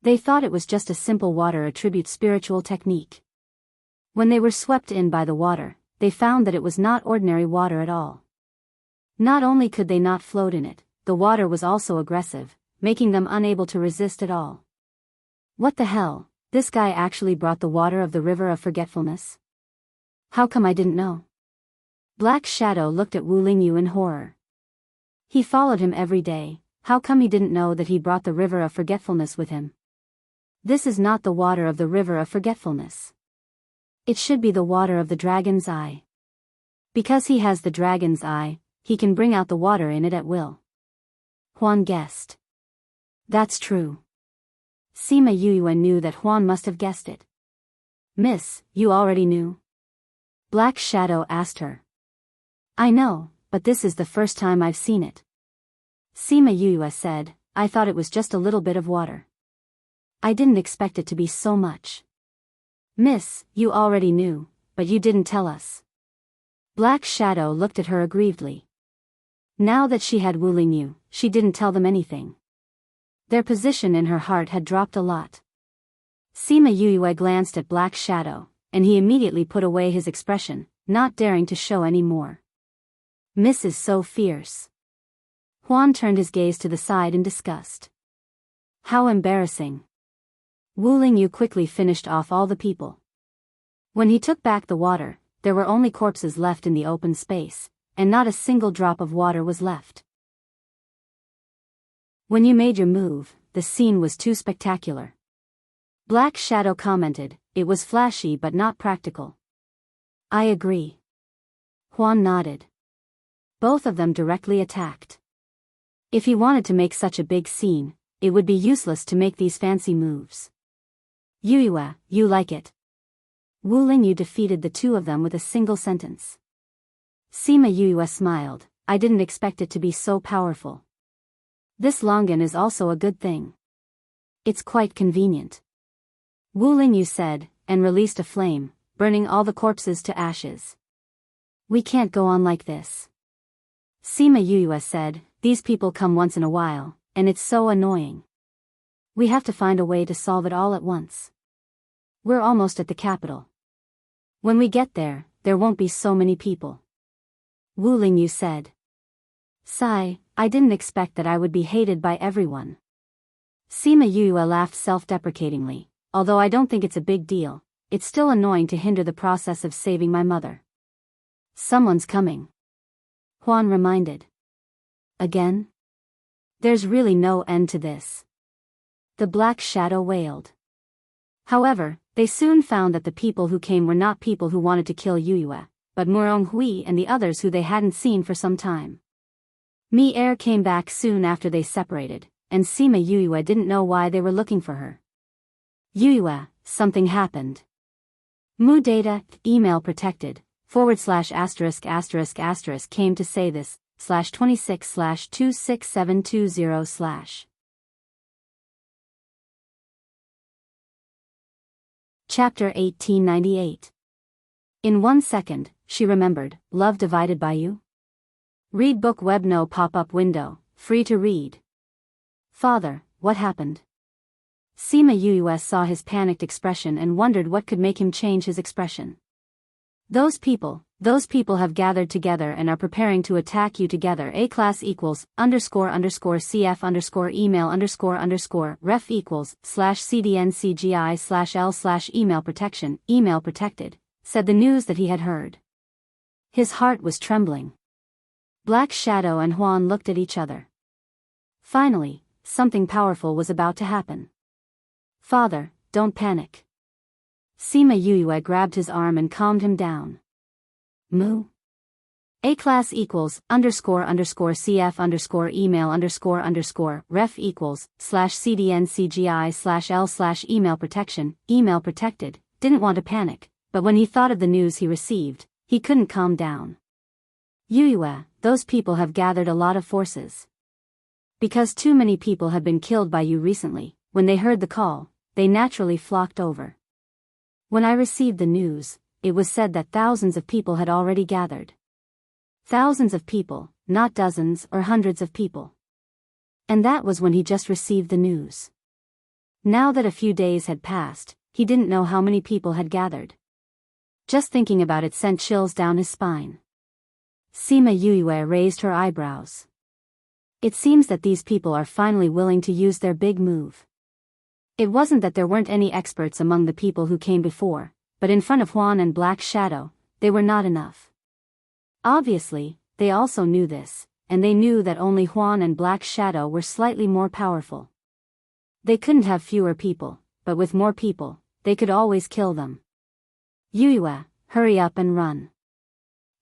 They thought it was just a simple water attribute spiritual technique. When they were swept in by the water, they found that it was not ordinary water at all. Not only could they not float in it, the water was also aggressive, making them unable to resist at all. What the hell? This guy actually brought the water of the river of forgetfulness? How come I didn't know? Black Shadow looked at Wu Lingyu in horror. He followed him every day, how come he didn't know that he brought the river of forgetfulness with him? This is not the water of the river of forgetfulness. It should be the water of the dragon's eye. Because he has the dragon's eye, he can bring out the water in it at will. Huan guessed. That's true. Sima Yue knew that Huan must have guessed it. "Miss, you already knew?" Black Shadow asked her. "I know, but this is the first time I've seen it." Sima Yue said, "I thought it was just a little bit of water. I didn't expect it to be so much." "Miss, you already knew, but you didn't tell us." Black Shadow looked at her aggrievedly. Now that she had Wu Lingyu, she didn't tell them anything. Their position in her heart had dropped a lot. Sima Yue glanced at Black Shadow, and he immediately put away his expression, not daring to show any more. "Miss is so fierce." Huan turned his gaze to the side in disgust. How embarrassing. Wu Lingyu quickly finished off all the people. When he took back the water, there were only corpses left in the open space, and not a single drop of water was left. "When you made your move, the scene was too spectacular." Black Shadow commented, "It was flashy but not practical." "I agree." Huan nodded. Both of them directly attacked. If he wanted to make such a big scene, it would be useless to make these fancy moves. "Yue, you like it?" Wu Lingyu defeated the two of them with a single sentence. Sima Yue smiled, "I didn't expect it to be so powerful. This longan is also a good thing. It's quite convenient." Wu Lingyu said, and released a flame, burning all the corpses to ashes. "We can't go on like this," Sima Yuyue said. "These people come once in a while, and it's so annoying. We have to find a way to solve it all at once. We're almost at the capital. When we get there, there won't be so many people." Wu Lingyu said. "Sigh, I didn't expect that I would be hated by everyone." Sima Yuyue laughed self-deprecatingly. "Although I don't think it's a big deal, it's still annoying to hinder the process of saving my mother." "Someone's coming," Huan reminded. "Again? There's really no end to this," the Black Shadow wailed. However, they soon found that the people who came were not people who wanted to kill Yuyue, but Murong Hui and the others who they hadn't seen for some time. Mi Er came back soon after they separated, and Sima Yuyue didn't know why they were looking for her. "Yuyue, something happened. Mu data, email protected, / came to say this, /26/26720/. Chapter 1898. In 1 second, she remembered, Love Divided by You? Read book web no pop-up window, free to read. Father, what happened? Sima Yuyue saw his panicked expression and wondered what could make him change his expression. Those people have gathered together and are preparing to attack you together. A class equals, __cf email _ref equals, /cdncgi /l email protected, said the news that he had heard. His heart was trembling. Black Shadow and Huan looked at each other. Finally, something powerful was about to happen. Father, don't panic. Sima Yuyue grabbed his arm and calmed him down. Mu? A class equals, __cf email _ref equals, /cdncgi /l email protected, didn't want to panic, but when he thought of the news he received, he couldn't calm down. Yuyue, those people have gathered a lot of forces. Because too many people have been killed by you recently, when they heard the call, they naturally flocked over. When I received the news, it was said that thousands of people had already gathered. Thousands of people, not dozens or hundreds of people. And that was when he just received the news. Now that a few days had passed, he didn't know how many people had gathered. Just thinking about it sent chills down his spine. Sima Yuyue raised her eyebrows. It seems that these people are finally willing to use their big move. It wasn't that there weren't any experts among the people who came before, but in front of Huan and Black Shadow, they were not enough. Obviously, they also knew this, and they knew that only Huan and Black Shadow were slightly more powerful. They couldn't have fewer people, but with more people, they could always kill them. Yuyue, hurry up and run.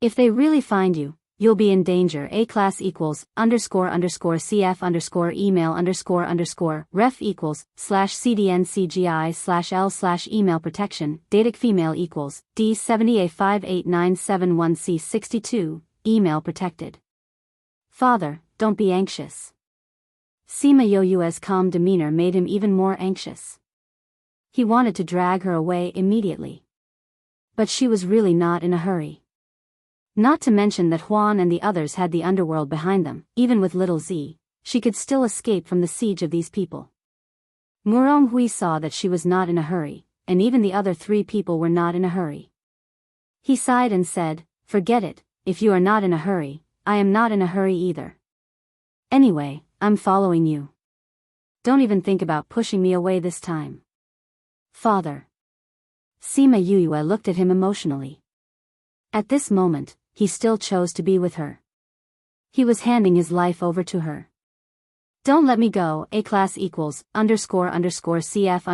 If they really find you, you'll be in danger. A class equals, __cf email _ref equals, /cdncgi /l email protection, datic female equals, D70A58971C62, email protected. Father, don't be anxious. Sima Yuyue's calm demeanor made him even more anxious. He wanted to drag her away immediately. But she was really not in a hurry. Not to mention that Huan and the others had the underworld behind them. Even with little Z, she could still escape from the siege of these people. Murong Hui saw that she was not in a hurry, and even the other 3 people were not in a hurry. He sighed and said, "Forget it, if you are not in a hurry, I am not in a hurry either. Anyway, I'm following you. Don't even think about pushing me away this time." Father. Sima Yuyue looked at him emotionally. At this moment, he still chose to be with her. He was handing his life over to her. Don't let me go. A class equals, __cf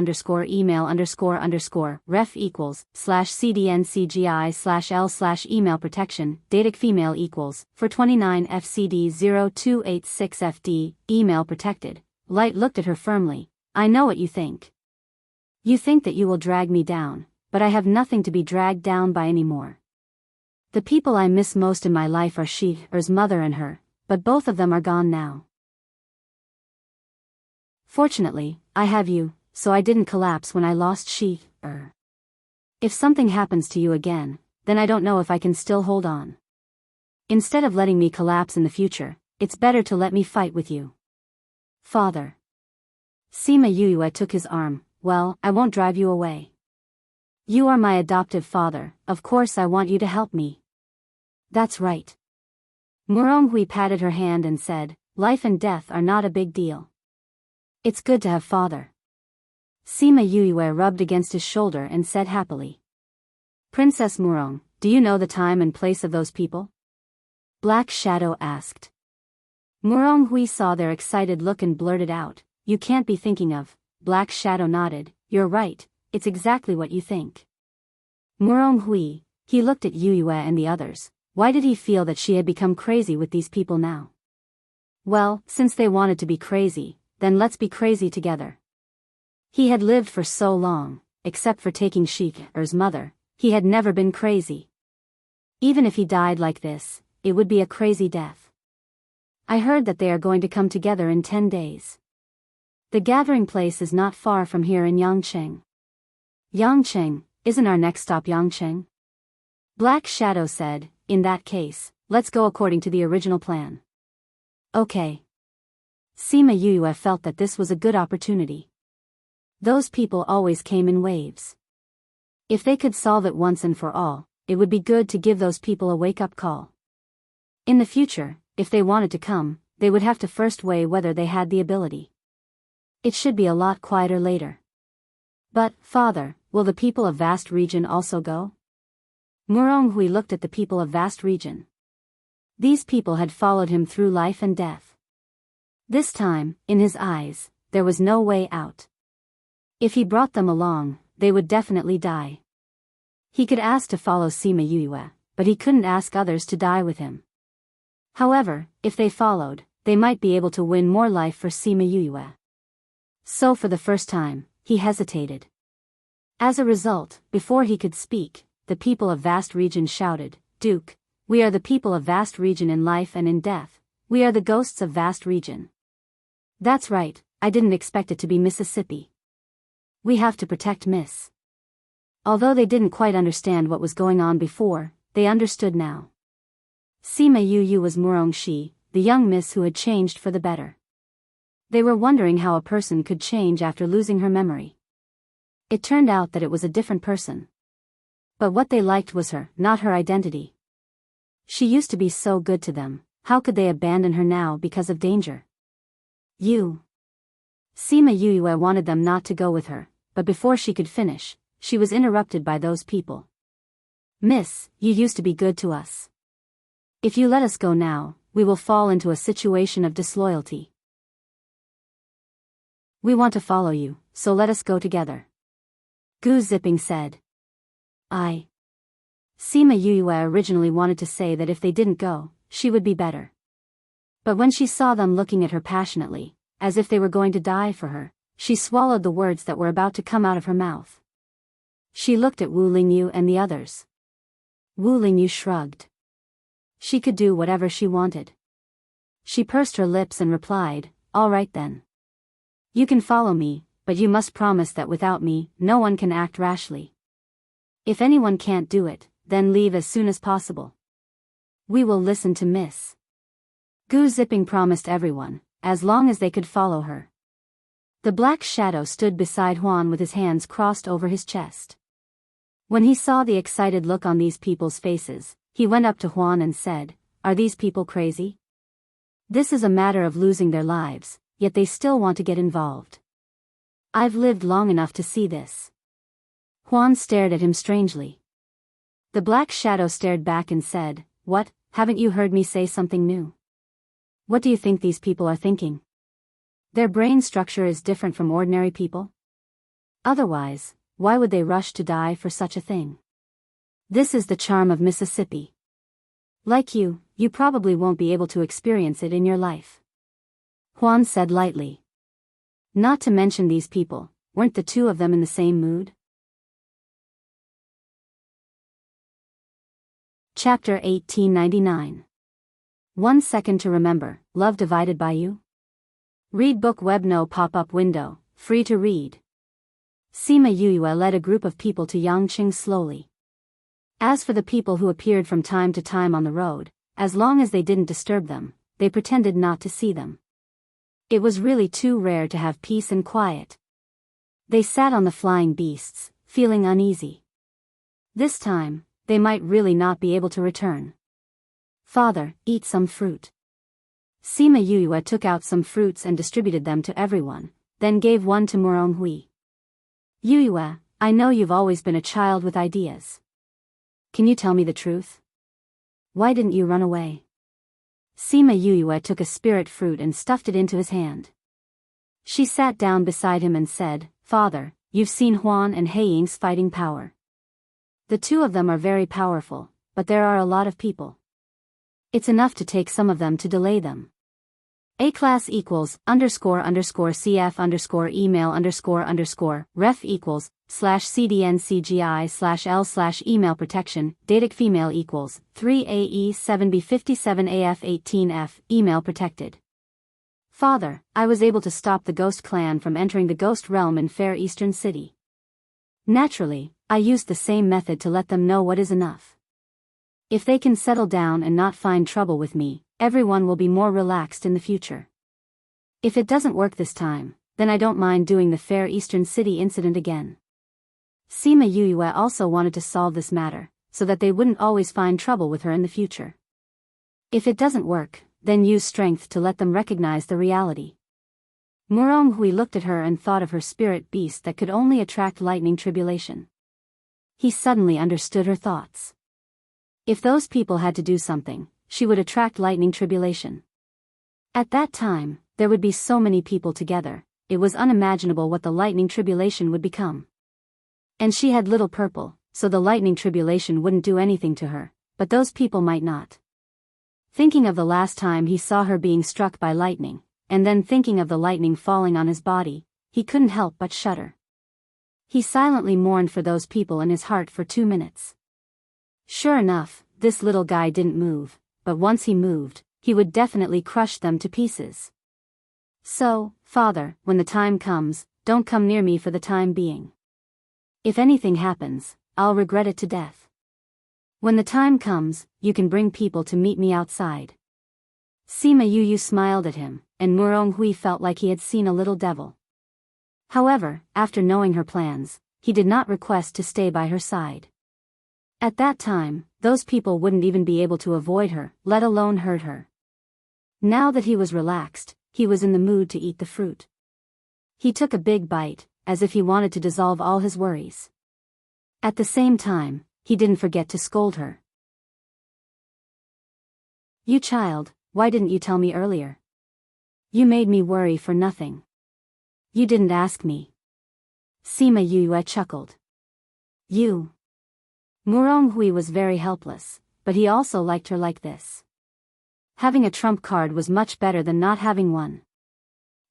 email _ref equals, /cdncgi /l email protection, datic female equals, for 29 FCD0286FD, email protected. Light looked at her firmly. I know what you think. You think that you will drag me down, but I have nothing to be dragged down by anymore. The people I miss most in my life are Shi-Er's mother and her, but both of them are gone now. Fortunately, I have you, so I didn't collapse when I lost Shi-Er. If something happens to you again, then I don't know if I can still hold on. Instead of letting me collapse in the future, it's better to let me fight with you. Father. Sima Yue took his arm. Well, I won't drive you away. You are my adoptive father, of course I want you to help me. That's right. Muronghui patted her hand and said, life and death are not a big deal. It's good to have father. Sima Yue rubbed against his shoulder and said happily. Princess Murong, do you know the time and place of those people? Black Shadow asked. Muronghui saw their excited look and blurted out, you can't be thinking of. Black Shadow nodded, you're right, it's exactly what you think. Muronghui, he looked at Yue and the others, why did he feel that she had become crazy with these people now? Well, since they wanted to be crazy, then let's be crazy together. He had lived for so long, except for taking Shik'er's mother, he had never been crazy. Even if he died like this, it would be a crazy death. I heard that they are going to come together in 10 days. The gathering place is not far from here in Yangcheng. Yangcheng, isn't our next stop Yangcheng? Black Shadow said, in that case, let's go according to the original plan. Okay. Sima Yue felt that this was a good opportunity. Those people always came in waves. If they could solve it once and for all, it would be good to give those people a wake-up call. In the future, if they wanted to come, they would have to first weigh whether they had the ability. It should be a lot quieter later. But, Father, will the people of Vast Region also go? Muronghui looked at the people of Vast Region. These people had followed him through life and death. This time, in his eyes, there was no way out. If he brought them along, they would definitely die. He could ask to follow Sima Yue, but he couldn't ask others to die with him. However, if they followed, they might be able to win more life for Sima Yue. So for the first time, he hesitated. As a result, before he could speak, the people of Vast Region shouted, Duke, we are the people of Vast Region in life and in death, we are the ghosts of Vast Region. That's right, I didn't expect it to be Mississippi. We have to protect Miss. Although they didn't quite understand what was going on before, they understood now. Sima Yue was Murongshi, the young miss who had changed for the better. They were wondering how a person could change after losing her memory. It turned out that it was a different person. But what they liked was her, not her identity. She used to be so good to them, how could they abandon her now because of danger? Sima Yue wanted them not to go with her, but before she could finish, she was interrupted by those people. Miss, you used to be good to us. If you let us go now, we will fall into a situation of disloyalty. We want to follow you, so let us go together. Gu Zipping said. Sima Yue originally wanted to say that if they didn't go, she would be better. But when she saw them looking at her passionately, as if they were going to die for her, she swallowed the words that were about to come out of her mouth. She looked at Wu Lingyu and the others. Wu Lingyu shrugged. She could do whatever she wanted. She pursed her lips and replied, all right then. You can follow me, but you must promise that without me, no one can act rashly. If anyone can't do it, then leave as soon as possible. We will listen to Miss. Gu Zipping promised everyone, as long as they could follow her. The Black Shadow stood beside Huan with his hands crossed over his chest. When he saw the excited look on these people's faces, he went up to Huan and said, are these people crazy? This is a matter of losing their lives, yet they still want to get involved. I've lived long enough to see this. Huan stared at him strangely. The Black Shadow stared back and said, what, haven't you heard me say something new? What do you think these people are thinking? Their brain structure is different from ordinary people? Otherwise, why would they rush to die for such a thing? This is the charm of Mississippi. Like you probably won't be able to experience it in your life. Huan said lightly. Not to mention these people, weren't the two of them in the same mood? Chapter 1899. 1 second to remember, love divided by you? Read book web no pop-up window, free to read. Sima Yuyue led a group of people to Yangqing slowly. As for the people who appeared from time to time on the road, as long as they didn't disturb them, they pretended not to see them. It was really too rare to have peace and quiet. They sat on the flying beasts, feeling uneasy. This time, they might really not be able to return. Father, eat some fruit. Sima Yuyue took out some fruits and distributed them to everyone, then gave one to Muronghui. Yuyue, I know you've always been a child with ideas. Can you tell me the truth? Why didn't you run away? Sima Yuyue took a spirit fruit and stuffed it into his hand. She sat down beside him and said, Father, you've seen Huan and Heiying's fighting power. The two of them are very powerful, but there are a lot of people. It's enough to take some of them to delay them. A class equals __cf email _ref equals /cdncgi/l/email protection datic female equals 3AE7B57AF18F email protected. Father, I was able to stop the ghost clan from entering the ghost realm in Fair Eastern City. Naturally, I used the same method to let them know what is enough. If they can settle down and not find trouble with me, everyone will be more relaxed in the future. If it doesn't work this time, then I don't mind doing the Fair Eastern City incident again. Sima Yuyue also wanted to solve this matter, so that they wouldn't always find trouble with her in the future. If it doesn't work, then use strength to let them recognize the reality. Muronghui looked at her and thought of her spirit beast that could only attract lightning tribulation. He suddenly understood her thoughts. If those people had to do something, she would attract lightning tribulation. At that time, there would be so many people together, it was unimaginable what the lightning tribulation would become. And she had little purple, so the lightning tribulation wouldn't do anything to her, but those people might not. Thinking of the last time he saw her being struck by lightning, and then thinking of the lightning falling on his body, he couldn't help but shudder. He silently mourned for those people in his heart for 2 minutes. Sure enough, this little guy didn't move, but once he moved, he would definitely crush them to pieces. So, Father, when the time comes, don't come near me for the time being. If anything happens, I'll regret it to death. When the time comes, you can bring people to meet me outside. Sima Yuyue smiled at him, and Muronghui felt like he had seen a little devil. However, after knowing her plans, he did not request to stay by her side. At that time, those people wouldn't even be able to avoid her, let alone hurt her. Now that he was relaxed, he was in the mood to eat the fruit. He took a big bite, as if he wanted to dissolve all his worries. At the same time, he didn't forget to scold her. You child, why didn't you tell me earlier? You made me worry for nothing. You didn't ask me. Sima Yuyue chuckled. You. Muronghui was very helpless, but he also liked her like this. Having a trump card was much better than not having one.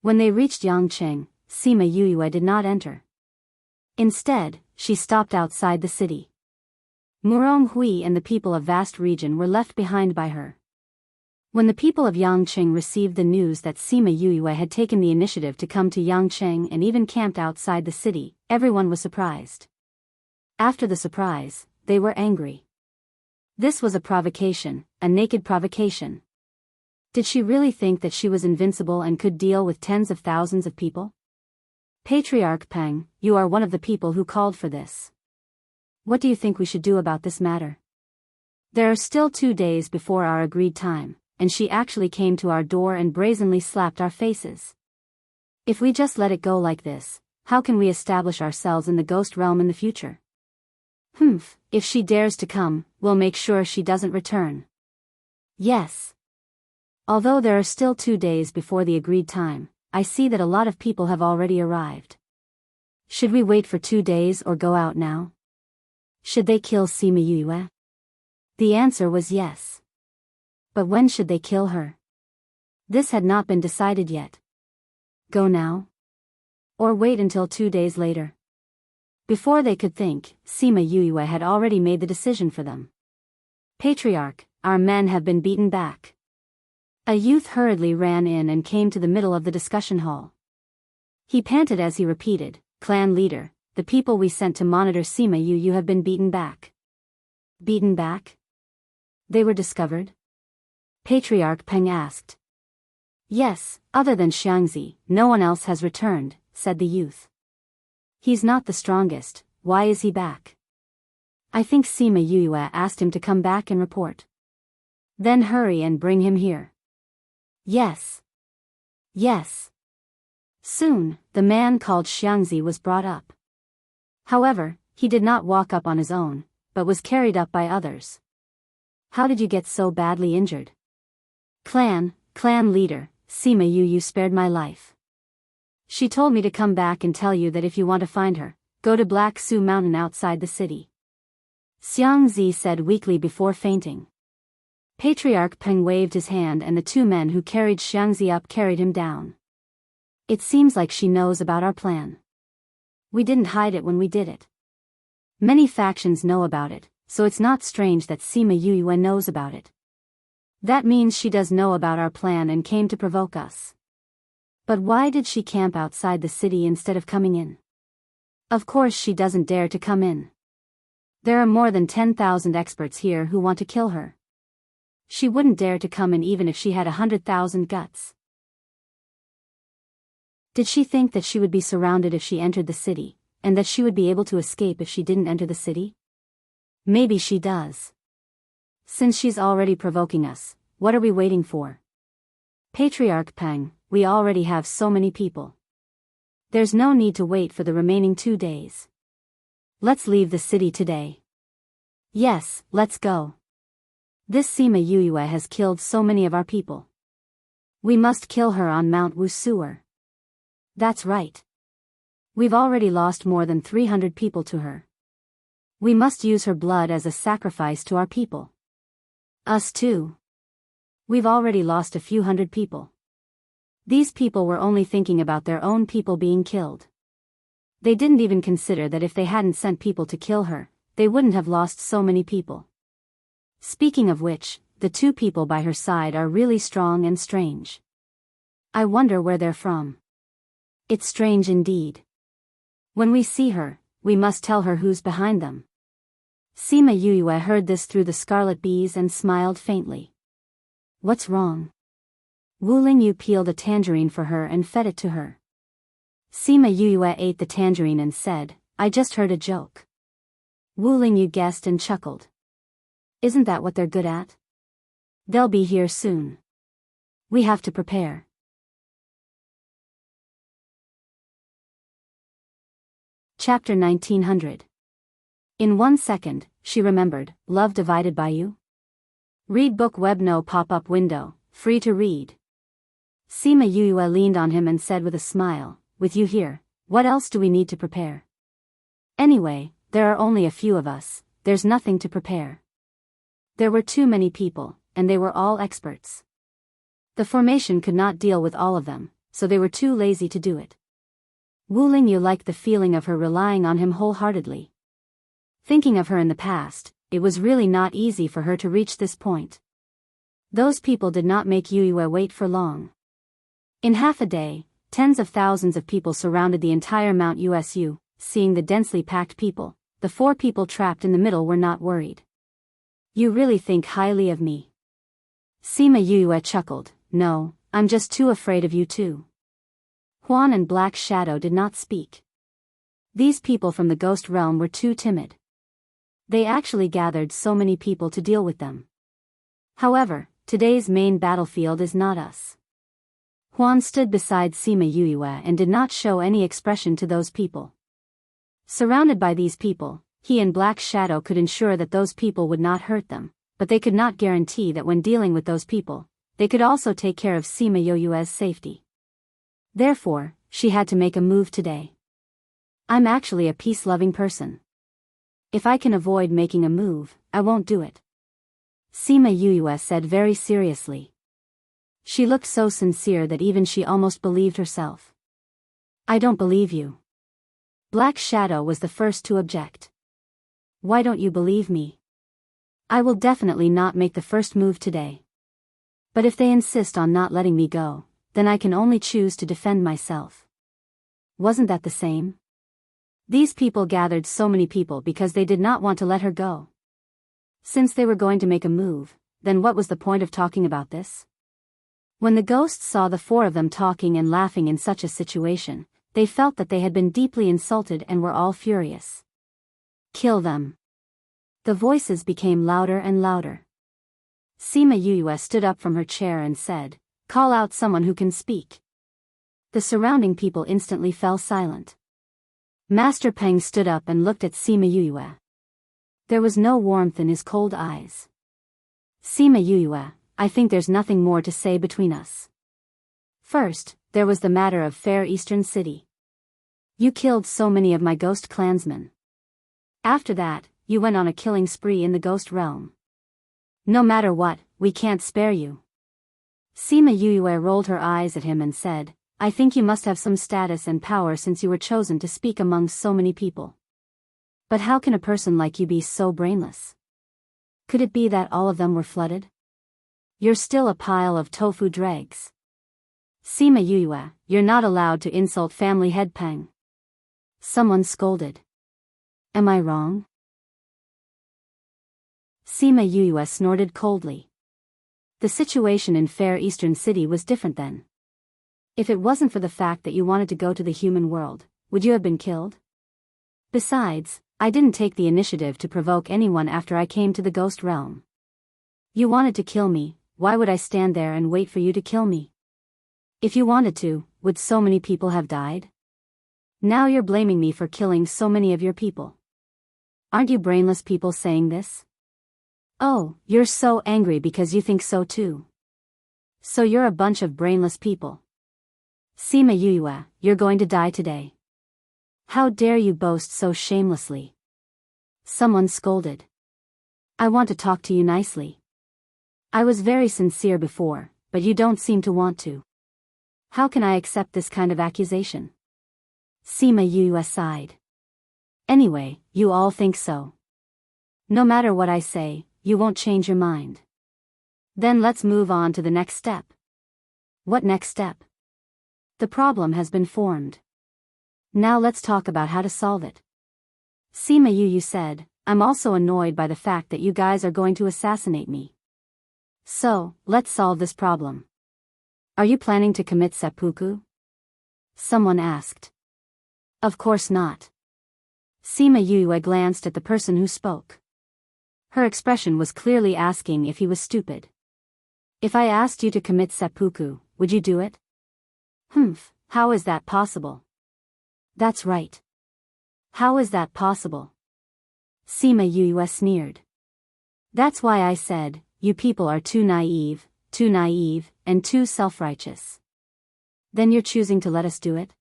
When they reached Yangqing, Sima Yuyue did not enter. Instead, she stopped outside the city. Muronghui and the people of vast region were left behind by her. When the people of Yangqing received the news that Sima Yuyue had taken the initiative to come to Yangqing and even camped outside the city, everyone was surprised. After the surprise, they were angry. This was a provocation, a naked provocation. Did she really think that she was invincible and could deal with tens of thousands of people? Patriarch Peng, you are one of the people who called for this. What do you think we should do about this matter? There are still 2 days before our agreed time, and she actually came to our door and brazenly slapped our faces. If we just let it go like this, how can we establish ourselves in the ghost realm in the future? If she dares to come, we'll make sure she doesn't return. Yes. Although there are still 2 days before the agreed time, I see that a lot of people have already arrived. Should we wait for 2 days or go out now? Should they kill Sima Yuyue? The answer was yes. But when should they kill her? This had not been decided yet. Go now? Or wait until 2 days later? Before they could think, Sima Yuyue had already made the decision for them. Patriarch, our men have been beaten back. A youth hurriedly ran in and came to the middle of the discussion hall. He panted as he repeated, Clan leader, the people we sent to monitor Sima Yu have been beaten back. Beaten back? They were discovered? Patriarch Peng asked. Yes, other than Xiangzi, no one else has returned, said the youth. He's not the strongest, why is he back? I think Sima Yu asked him to come back and report. Then hurry and bring him here. Yes. Yes. Soon, the man called Xiangzi was brought up. However, he did not walk up on his own, but was carried up by others. How did you get so badly injured? Clan leader, Sima Yu spared my life. She told me to come back and tell you that if you want to find her, go to Black Su Mountain outside the city. Xiangzi said weakly before fainting. Patriarch Peng waved his hand and the two men who carried Xiangzi up carried him down. It seems like she knows about our plan. We didn't hide it when we did it. Many factions know about it, so it's not strange that Sima Yu knows about it. That means she does know about our plan and came to provoke us. But why did she camp outside the city instead of coming in? Of course she doesn't dare to come in. There are more than 10,000 experts here who want to kill her. She wouldn't dare to come in even if she had 100,000 guts. Did she think that she would be surrounded if she entered the city, and that she would be able to escape if she didn't enter the city? Maybe she does. Since she's already provoking us, what are we waiting for? Patriarch Peng, we already have so many people. There's no need to wait for the remaining 2 days. Let's leave the city today. Yes, let's go. This Sima Yu has killed so many of our people. We must kill her on Mount Wusuer. That's right. We've already lost more than 300 people to her. We must use her blood as a sacrifice to our people. Us too. We've already lost a few hundred people. These people were only thinking about their own people being killed. They didn't even consider that if they hadn't sent people to kill her, they wouldn't have lost so many people. Speaking of which, the two people by her side are really strong and strange. I wonder where they're from. It's strange indeed. When we see her, we must tell her who's behind them. Sima Yu heard this through the scarlet bees and smiled faintly. What's wrong? Wu Lingyu peeled a tangerine for her and fed it to her. Sima Yu ate the tangerine and said, I just heard a joke. Wu Lingyu guessed and chuckled. Isn't that what they're good at? They'll be here soon. We have to prepare. Chapter 1900. In 1 second, she remembered, Love Divided by You? Read book web no pop-up window, free to read. Sima Yu leaned on him and said with a smile, with you here, what else do we need to prepare? Anyway, there are only a few of us, there's nothing to prepare. There were too many people, and they were all experts. The formation could not deal with all of them, so they were too lazy to do it. Wu Lingyu liked the feeling of her relying on him wholeheartedly. Thinking of her in the past, it was really not easy for her to reach this point. Those people did not make Yue wait for long. In half a day, tens of thousands of people surrounded the entire Mount Usu. Seeing the densely packed people, the 4 people trapped in the middle were not worried. You really think highly of me? Sima Yu chuckled, no, I'm just too afraid of you too. Huan and Black Shadow did not speak. These people from the ghost realm were too timid. They actually gathered so many people to deal with them. However, today's main battlefield is not us. Huan stood beside Sima Yu and did not show any expression to those people. Surrounded by these people, he and Black Shadow could ensure that those people would not hurt them, but they could not guarantee that when dealing with those people, they could also take care of Sima Yu's safety. Therefore, she had to make a move today. I'm actually a peace-loving person. If I can avoid making a move, I won't do it. Sima Yu said very seriously. She looked so sincere that even she almost believed herself. I don't believe you. Black Shadow was the first to object. Why don't you believe me? I will definitely not make the first move today. But if they insist on not letting me go, then I can only choose to defend myself. Wasn't that the same? These people gathered so many people because they did not want to let her go. Since they were going to make a move, then what was the point of talking about this? When the ghosts saw the four of them talking and laughing in such a situation, they felt that they had been deeply insulted and were all furious. Kill them. The voices became louder and louder. Sima Yue stood up from her chair and said, "Call out someone who can speak." The surrounding people instantly fell silent. Master Peng stood up and looked at Sima Yue. There was no warmth in his cold eyes. "Sima Yue, I think there's nothing more to say between us. First, there was the matter of Fair Eastern City. You killed so many of my ghost clansmen. After that, you went on a killing spree in the ghost realm. No matter what, we can't spare you." Sima Yue rolled her eyes at him and said, "I think you must have some status and power since you were chosen to speak among so many people. But how can a person like you be so brainless? Could it be that all of them were flooded? You're still a pile of tofu dregs. Sima Yue, you're not allowed to insult family head Peng." Someone scolded. "Am I wrong?" Sima Yue snorted coldly. The situation in Fair Eastern City was different then. If it wasn't for the fact that you wanted to go to the human world, would you have been killed? Besides, I didn't take the initiative to provoke anyone after I came to the ghost realm. You wanted to kill me, why would I stand there and wait for you to kill me? If you wanted to, would so many people have died? Now you're blaming me for killing so many of your people. Aren't you brainless people saying this? Oh, you're so angry because you think so too. So you're a bunch of brainless people. Sima Yue, you're going to die today. How dare you boast so shamelessly? Someone scolded. I want to talk to you nicely. I was very sincere before, but you don't seem to want to. How can I accept this kind of accusation? Sima Yue sighed. Anyway, you all think so. No matter what I say, you won't change your mind. Then let's move on to the next step. What next step? The problem has been formed. Now let's talk about how to solve it. Sima Yue said, I'm also annoyed by the fact that you guys are going to assassinate me. So, let's solve this problem. Are you planning to commit seppuku? Someone asked. Of course not. Sima Yue glanced at the person who spoke. Her expression was clearly asking if he was stupid. If I asked you to commit seppuku, would you do it? How is that possible? That's right. How is that possible? Sima Yue sneered. That's why I said, you people are too naive, and too self-righteous. Then you're choosing to let us do it?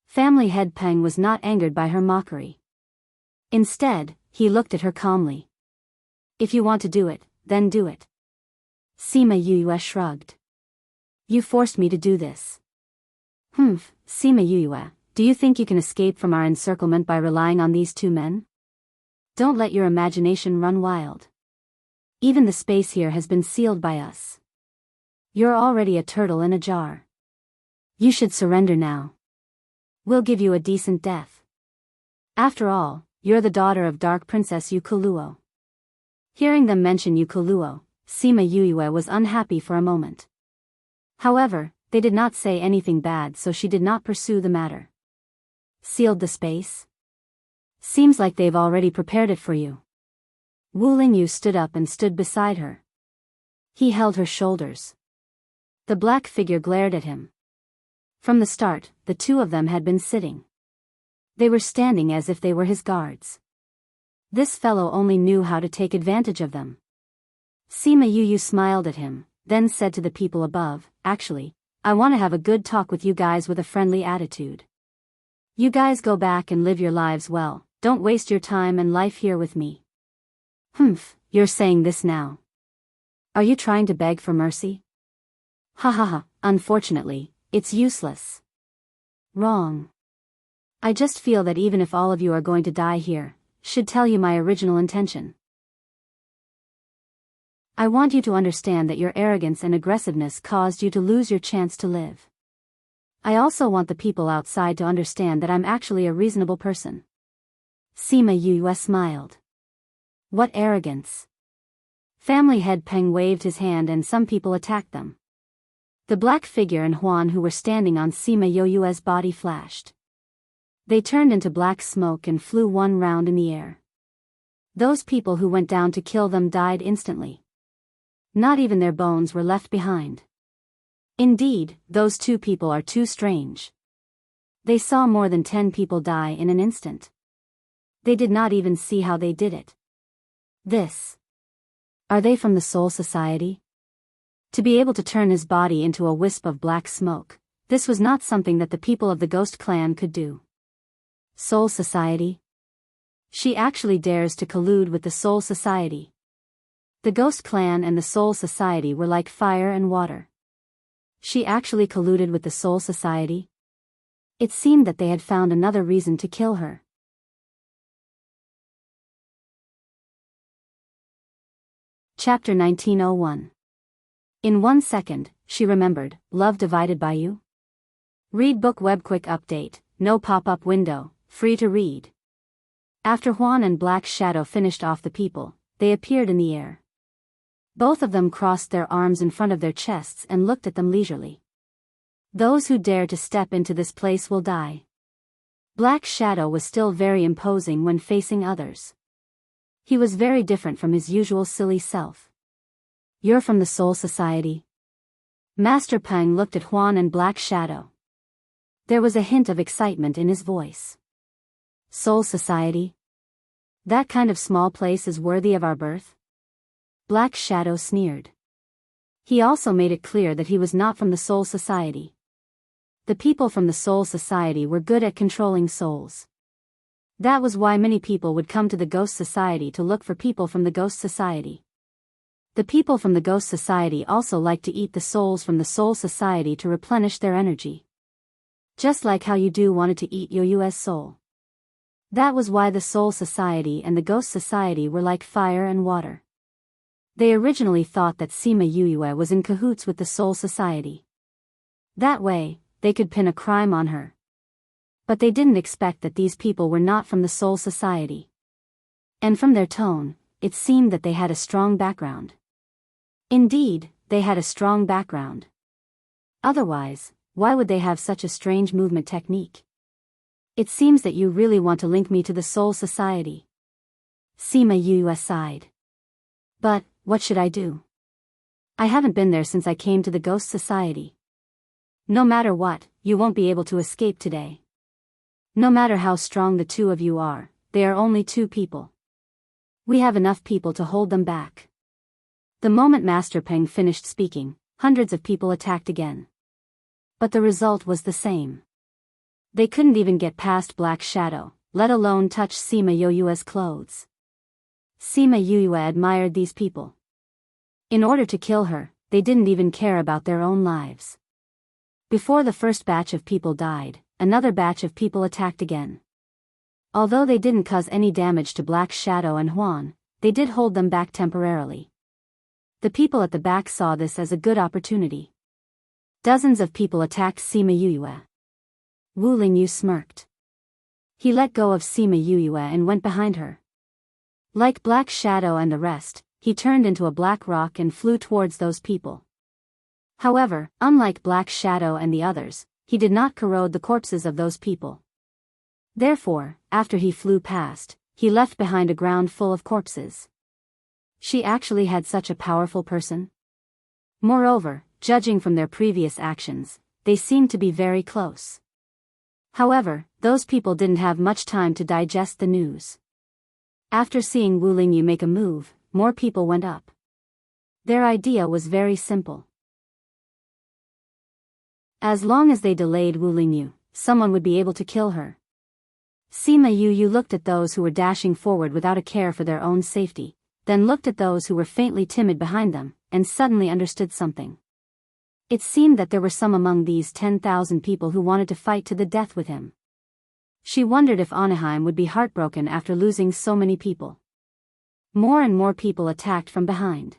Family head Peng was not angered by her mockery. Instead, he looked at her calmly. If you want to do it, then do it. Sima Yue shrugged. You forced me to do this. Sima Yue, do you think you can escape from our encirclement by relying on these two men? Don't let your imagination run wild. Even the space here has been sealed by us. You're already a turtle in a jar. You should surrender now. We'll give you a decent death. After all, you're the daughter of Dark Princess Yukuluo. Hearing them mention Yukuluo, Sima Yue was unhappy for a moment. However, they did not say anything bad, so she did not pursue the matter. Sealed the space? Seems like they've already prepared it for you. Wu Lingyu stood up and stood beside her. He held her shoulders. The black figure glared at him. From the start, the two of them had been sitting. They were standing as if they were his guards. This fellow only knew how to take advantage of them. Sima Yue smiled at him, then said to the people above, actually, I want to have a good talk with you guys with a friendly attitude. You guys go back and live your lives well, don't waste your time and life here with me. You're saying this now. Are you trying to beg for mercy? Ha ha ha, unfortunately, it's useless. Wrong. I just feel that even if all of you are going to die here, should tell you my original intention. I want you to understand that your arrogance and aggressiveness caused you to lose your chance to live. I also want the people outside to understand that I'm actually a reasonable person. Sima Yue smiled. What arrogance. Family head Peng waved his hand and some people attacked them. The black figure and Huan who were standing on Sima Yue's body flashed. They turned into black smoke and flew one round in the air. Those people who went down to kill them died instantly. Not even their bones were left behind. Indeed, those two people are too strange. They saw more than 10 people die in an instant. They did not even see how they did it. Are they from the Soul Society? To be able to turn his body into a wisp of black smoke, this was not something that the people of the Ghost Clan could do. Soul Society? She actually dares to collude with the Soul Society. The Ghost Clan and the Soul Society were like fire and water. She actually colluded with the Soul Society? It seemed that they had found another reason to kill her. Chapter 1901. In 1 second, she remembered, love divided by you? Read book web quick update, no pop-up window, free to read. After Huan and Black Shadow finished off the people, they appeared in the air. Both of them crossed their arms in front of their chests and looked at them leisurely. Those who dare to step into this place will die. Black Shadow was still very imposing when facing others. He was very different from his usual silly self. You're from the Soul Society? Master Peng looked at Huan and Black Shadow. There was a hint of excitement in his voice. Soul Society? That kind of small place is worthy of our birth? Black Shadow sneered. He also made it clear that he was not from the Soul Society. The people from the Soul Society were good at controlling souls. That was why many people would come to the Ghost Society to look for people from the Ghost Society. The people from the Ghost Society also liked to eat the souls from the Soul Society to replenish their energy. Just like how you do wanted to eat Yu's soul. That was why the Soul Society and the Ghost Society were like fire and water. They originally thought that Sima Yue was in cahoots with the Soul Society. That way, they could pin a crime on her. But they didn't expect that these people were not from the Soul Society. And from their tone, it seemed that they had a strong background. Indeed, they had a strong background. Otherwise, why would they have such a strange movement technique? It seems that you really want to link me to the Soul Society. Sima Yue sighed. But, what should I do? I haven't been there since I came to the Ghost Society. No matter what, you won't be able to escape today. No matter how strong the two of you are, they are only two people. We have enough people to hold them back. The moment Master Peng finished speaking, hundreds of people attacked again. But the result was the same. They couldn't even get past Black Shadow, let alone touch Sima Yue's clothes. Sima Yue admired these people. In order to kill her, they didn't even care about their own lives. Before the first batch of people died, another batch of people attacked again. Although they didn't cause any damage to Black Shadow and Huan, they did hold them back temporarily. The people at the back saw this as a good opportunity. Dozens of people attacked Sima Yue. Wu Lingyu smirked. He let go of Sima Yue and went behind her. Like Black Shadow and the rest, he turned into a black rock and flew towards those people. However, unlike Black Shadow and the others, he did not corrode the corpses of those people. Therefore, after he flew past, he left behind a ground full of corpses. She actually had such a powerful person? Moreover, judging from their previous actions, they seemed to be very close. However, those people didn't have much time to digest the news. After seeing Wu Lingyu make a move, more people went up. Their idea was very simple. As long as they delayed Wu Lingyu, someone would be able to kill her. Sima Yue looked at those who were dashing forward without a care for their own safety, then looked at those who were faintly timid behind them, and suddenly understood something. It seemed that there were some among these 10,000 people who wanted to fight to the death with him. She wondered if Anaheim would be heartbroken after losing so many people. More and more people attacked from behind.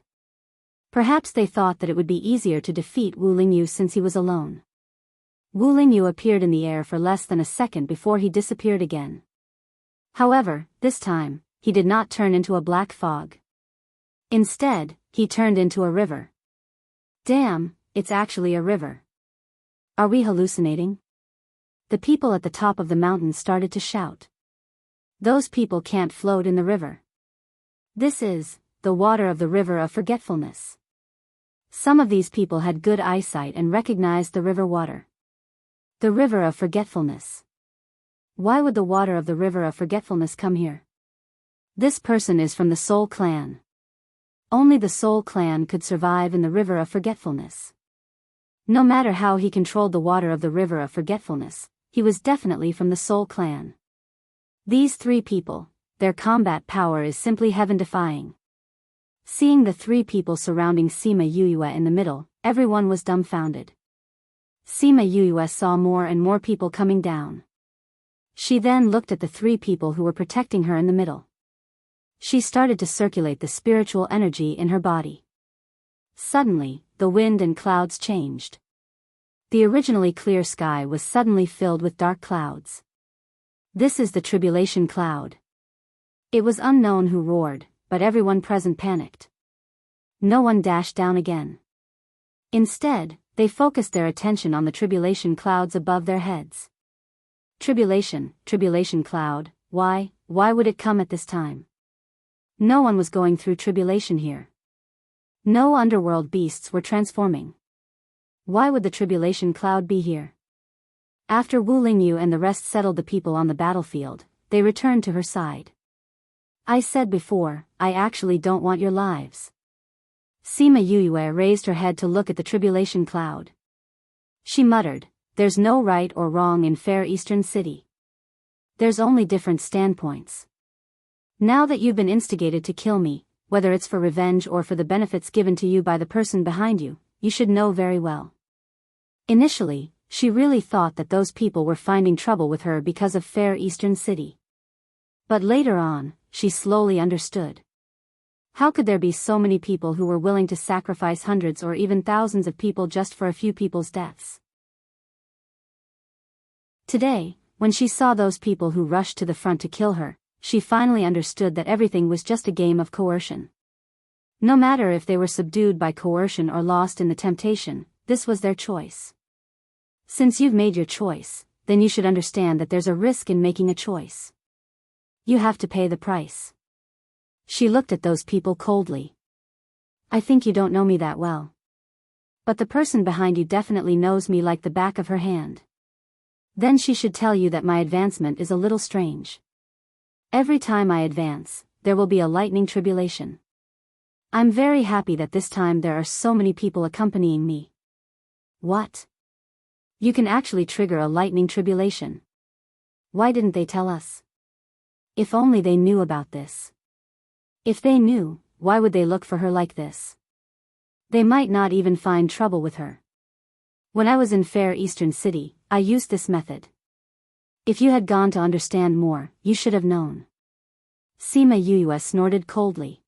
Perhaps they thought that it would be easier to defeat Wu Lingyu since he was alone. Wu Lingyu appeared in the air for less than a second before he disappeared again. However, this time, he did not turn into a black fog. Instead, he turned into a river. Damn, it's actually a river. Are we hallucinating? The people at the top of the mountain started to shout. Those people can't float in the river. This is the water of the river of forgetfulness. Some of these people had good eyesight and recognized the river water. The river of forgetfulness. Why would the water of the river of forgetfulness come here? This person is from the Soul Clan. Only the Soul Clan could survive in the river of forgetfulness. No matter how he controlled the water of the river of forgetfulness, he was definitely from the Soul Clan. These three people, their combat power is simply heaven-defying. Seeing the three people surrounding Sima Yuyue in the middle, everyone was dumbfounded. Sima Yuyue saw more and more people coming down. She then looked at the three people who were protecting her in the middle. She started to circulate the spiritual energy in her body. Suddenly, the wind and clouds changed. The originally clear sky was suddenly filled with dark clouds. This is the tribulation cloud. It was unknown who roared, but everyone present panicked. No one dashed down again. Instead, they focused their attention on the tribulation clouds above their heads. Tribulation cloud, why would it come at this time? No one was going through tribulation here. No underworld beasts were transforming. Why would the tribulation cloud be here? After Wu Lingyu and the rest settled the people on the battlefield, they returned to her side. I said before, I actually don't want your lives. Sima Yuyue raised her head to look at the tribulation cloud. She muttered, there's no right or wrong in Fair Eastern City. There's only different standpoints. Now that you've been instigated to kill me, whether it's for revenge or for the benefits given to you by the person behind you, you should know very well. Initially, she really thought that those people were finding trouble with her because of Fair Eastern City. But later on, she slowly understood. How could there be so many people who were willing to sacrifice hundreds or even thousands of people just for a few people's deaths? Today, when she saw those people who rushed to the front to kill her, she finally understood that everything was just a game of coercion. No matter if they were subdued by coercion or lost in the temptation, this was their choice. Since you've made your choice, then you should understand that there's a risk in making a choice. You have to pay the price. She looked at those people coldly. I think you don't know me that well. But the person behind you definitely knows me like the back of her hand. Then she should tell you that my advancement is a little strange. Every time I advance, there will be a lightning tribulation. I'm very happy that this time there are so many people accompanying me. What? You can actually trigger a lightning tribulation. Why didn't they tell us? If only they knew about this. If they knew, why would they look for her like this? They might not even find trouble with her. When I was in Fair Eastern City, I used this method. If you had gone to understand more, you should have known. Sima Yuyue snorted coldly.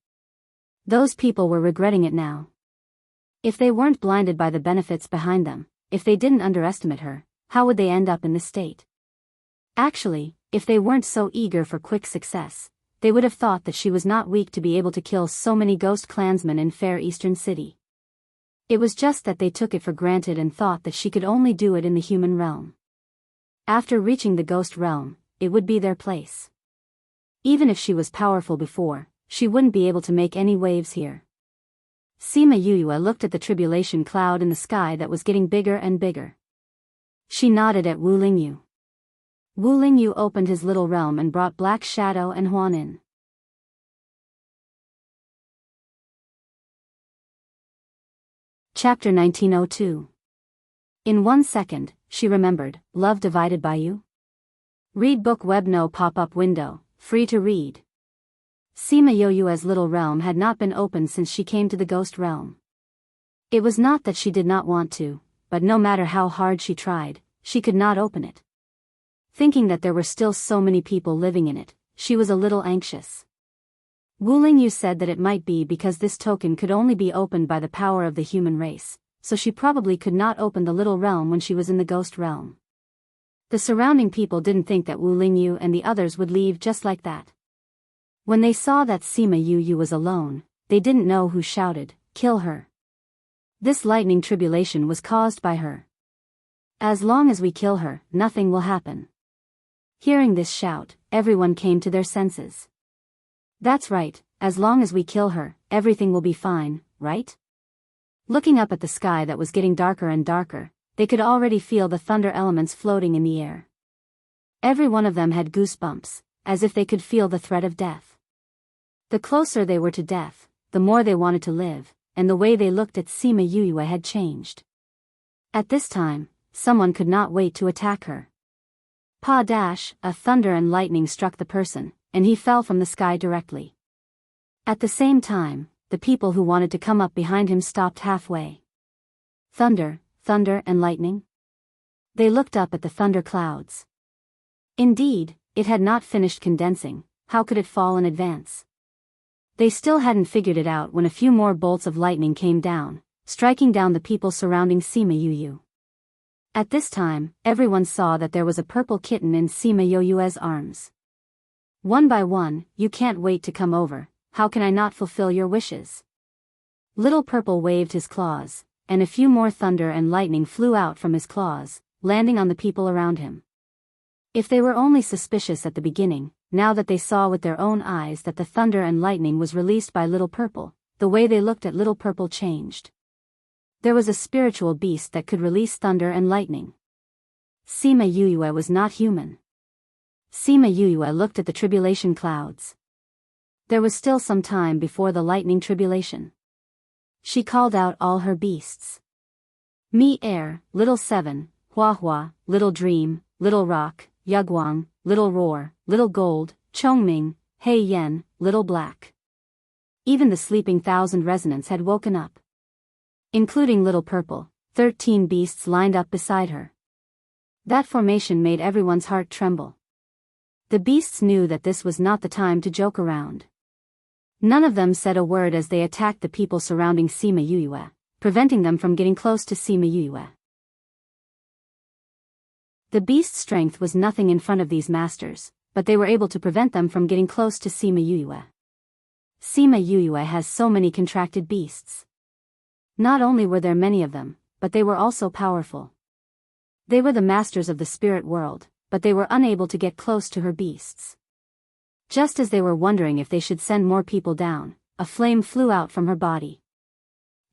Those people were regretting it now. If they weren't blinded by the benefits behind them, if they didn't underestimate her, how would they end up in this state? Actually, if they weren't so eager for quick success, they would have thought that she was not weak to be able to kill so many ghost clansmen in Fair Eastern City. It was just that they took it for granted and thought that she could only do it in the human realm. After reaching the ghost realm, it would be their place. Even if she was powerful before, she wouldn't be able to make any waves here. Sima Yuyue looked at the tribulation cloud in the sky that was getting bigger and bigger. She nodded at Wu Lingyu. Wu Lingyu opened his little realm and brought Black Shadow and Huan in. Chapter 1902. In 1 second, she remembered, Love Divided by You? Read book web no pop-up window, free to read. Sima Yuyue's little realm had not been opened since she came to the ghost realm. It was not that she did not want to, but no matter how hard she tried, she could not open it. Thinking that there were still so many people living in it, she was a little anxious. Wu Lingyu said that it might be because this token could only be opened by the power of the human race, so she probably could not open the little realm when she was in the ghost realm. The surrounding people didn't think that Wu Lingyu and the others would leave just like that. When they saw that Sima Yu was alone, they didn't know who shouted, "Kill her." This lightning tribulation was caused by her. As long as we kill her, nothing will happen. Hearing this shout, everyone came to their senses. That's right, as long as we kill her, everything will be fine, right? Looking up at the sky that was getting darker and darker, they could already feel the thunder elements floating in the air. Every one of them had goosebumps, as if they could feel the threat of death. The closer they were to death, the more they wanted to live, and the way they looked at Sima Yue had changed. At this time, someone could not wait to attack her. A thunder and lightning struck the person, and he fell from the sky directly. At the same time, the people who wanted to come up behind him stopped halfway. Thunder and lightning? They looked up at the thunder clouds. Indeed, it had not finished condensing. How could it fall in advance? They still hadn't figured it out when a few more bolts of lightning came down, striking down the people surrounding Sima Yu. At this time, everyone saw that there was a purple kitten in Sima Yu's arms. One by one, "You can't wait to come over, how can I not fulfill your wishes?" Little Purple waved his claws, and a few more thunder and lightning flew out from his claws, landing on the people around him. If they were only suspicious at the beginning, now that they saw with their own eyes that the thunder and lightning was released by Little Purple, the way they looked at Little Purple changed. There was a spiritual beast that could release thunder and lightning. Sima Yue was not human. Sima Yue looked at the tribulation clouds. There was still some time before the lightning tribulation. She called out all her beasts. Mi Air, Little Seven, Hua Hua, Little Dream, Little Rock, Yugwang, Little Roar, Little Gold, Chongming, Hei Yen, Little Black. Even the sleeping thousand resonants had woken up. Including Little Purple, 13 beasts lined up beside her. That formation made everyone's heart tremble. The beasts knew that this was not the time to joke around. None of them said a word as they attacked the people surrounding Sima Yue, preventing them from getting close to Sima Yue. The beast's strength was nothing in front of these masters, but they were able to prevent them from getting close to Sima Yue. Sima Yue has so many contracted beasts. Not only were there many of them, but they were also powerful. They were the masters of the spirit world, but they were unable to get close to her beasts. Just as they were wondering if they should send more people down, a flame flew out from her body.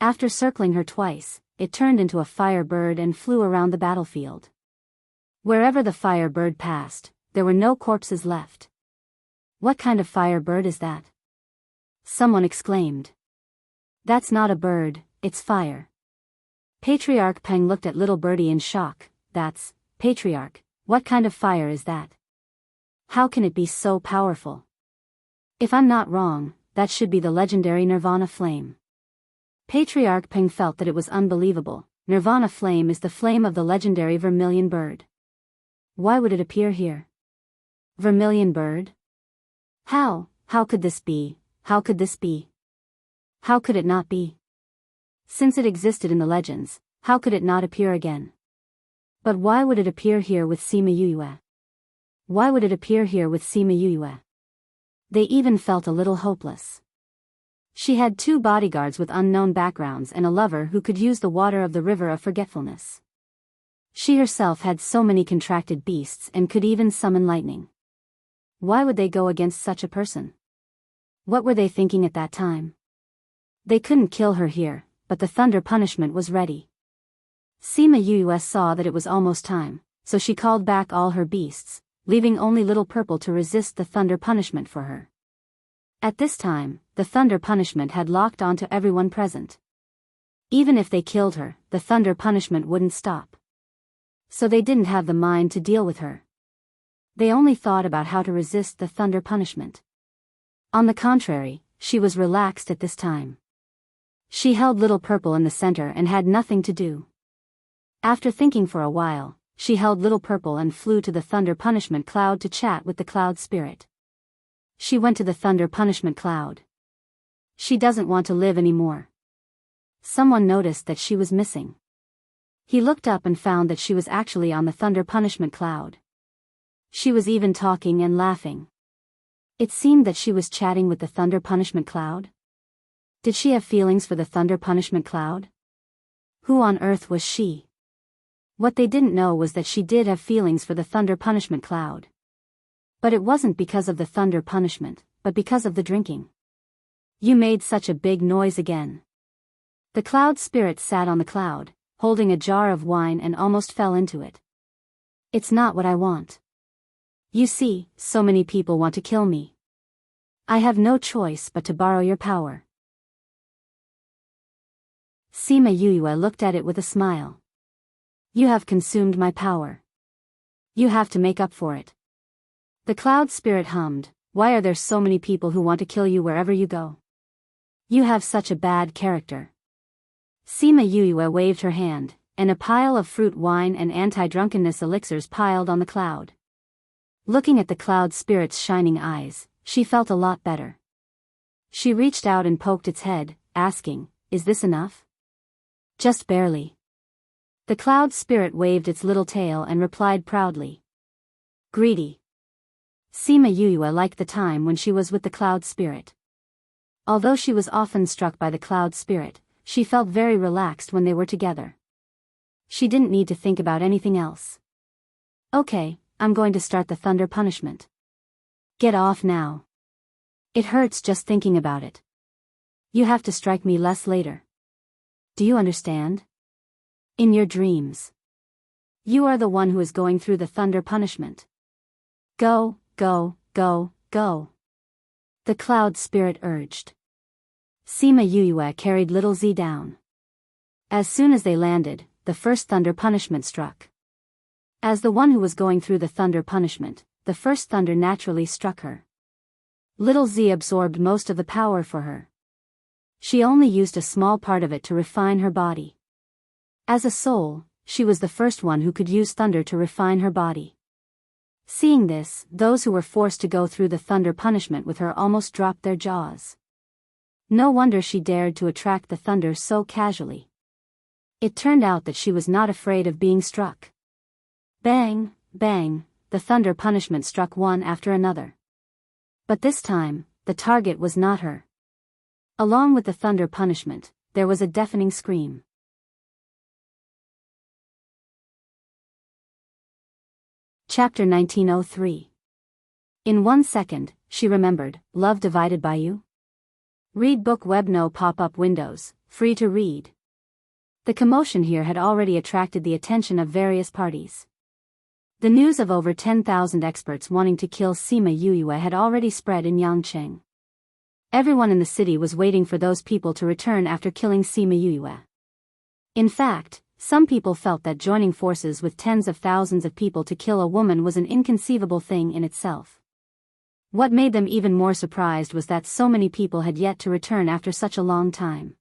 After circling her twice, it turned into a fire bird and flew around the battlefield. Wherever the fire bird passed, there were no corpses left. "What kind of fire bird is that?" someone exclaimed. "That's not a bird, it's fire." Patriarch Peng looked at little birdie in shock. "That's, Patriarch, what kind of fire is that? How can it be so powerful? If I'm not wrong, that should be the legendary Nirvana flame." Patriarch Peng felt that it was unbelievable. Nirvana flame is the flame of the legendary vermilion bird. Why would it appear here? Vermilion bird? How could this be? How could this be? How could it not be? Since it existed in the legends, how could it not appear again? But why would it appear here with Sima Yue? Why would it appear here with Sima Yue? They even felt a little hopeless. She had 2 bodyguards with unknown backgrounds and a lover who could use the water of the river of forgetfulness. She herself had so many contracted beasts and could even summon lightning. Why would they go against such a person? What were they thinking at that time? They couldn't kill her here, but the thunder punishment was ready. Sima Yue saw that it was almost time, so she called back all her beasts, leaving only Little Purple to resist the thunder punishment for her. At this time, the thunder punishment had locked onto everyone present. Even if they killed her, the thunder punishment wouldn't stop. So they didn't have the mind to deal with her. They only thought about how to resist the thunder punishment. On the contrary, she was relaxed at this time. She held Little Purple in the center and had nothing to do. After thinking for a while, she held Little Purple and flew to the thunder punishment cloud to chat with the cloud spirit. She went to the thunder punishment cloud. She doesn't want to live anymore. someone noticed that she was missing. He looked up and found that she was actually on the thunder punishment cloud. She was even talking and laughing. It seemed that she was chatting with the thunder punishment cloud. Did she have feelings for the thunder punishment cloud? Who on earth was she? What they didn't know was that she did have feelings for the thunder punishment cloud. But it wasn't because of the thunder punishment, but because of the drinking. You made such a big noise again. The cloud spirit sat on the cloud, holding a jar of wine, and almost fell into it. It's not what I want. You see, so many people want to kill me. I have no choice but to borrow your power. Sima Yue looked at it with a smile. You have consumed my power. You have to make up for it. The cloud spirit hummed, why are there so many people who want to kill you wherever you go? You have such a bad character. Sima Yue waved her hand, and a pile of fruit wine and anti-drunkenness elixirs piled on the cloud. Looking at the cloud spirit's shining eyes, she felt a lot better. She reached out and poked its head, asking, is this enough? Just barely. The cloud spirit waved its little tail and replied proudly. Greedy. Sima Yue liked the time when she was with the cloud spirit. Although she was often struck by the cloud spirit, she felt very relaxed when they were together. She didn't need to think about anything else. Okay, I'm going to start the thunder punishment. Get off now. It hurts just thinking about it. You have to strike me less later. Do you understand? In your dreams. You are the one who is going through the thunder punishment. Go, go, go, go. The cloud spirit urged. Sima Yue carried little Z down. As soon as they landed, the first thunder punishment struck. As the one who was going through the thunder punishment, the first thunder naturally struck her. Little Z absorbed most of the power for her. She only used a small part of it to refine her body. As a soul, she was the first one who could use thunder to refine her body. Seeing this, those who were forced to go through the thunder punishment with her almost dropped their jaws. No wonder she dared to attract the thunder so casually. It turned out that she was not afraid of being struck. Bang, bang, the thunder punishment struck one after another. But this time, the target was not her. Along with the thunder punishment, there was a deafening scream. Chapter 1903. In 1 second, she remembered, love divided by you? Read book web no pop-up windows, free to read. The commotion here had already attracted the attention of various parties. The news of over 10,000 experts wanting to kill Sima Yue had already spread in Yangcheng. Everyone in the city was waiting for those people to return after killing Sima Yue. In fact, some people felt that joining forces with tens of thousands of people to kill a woman was an inconceivable thing in itself. What made them even more surprised was that so many people had yet to return after such a long time.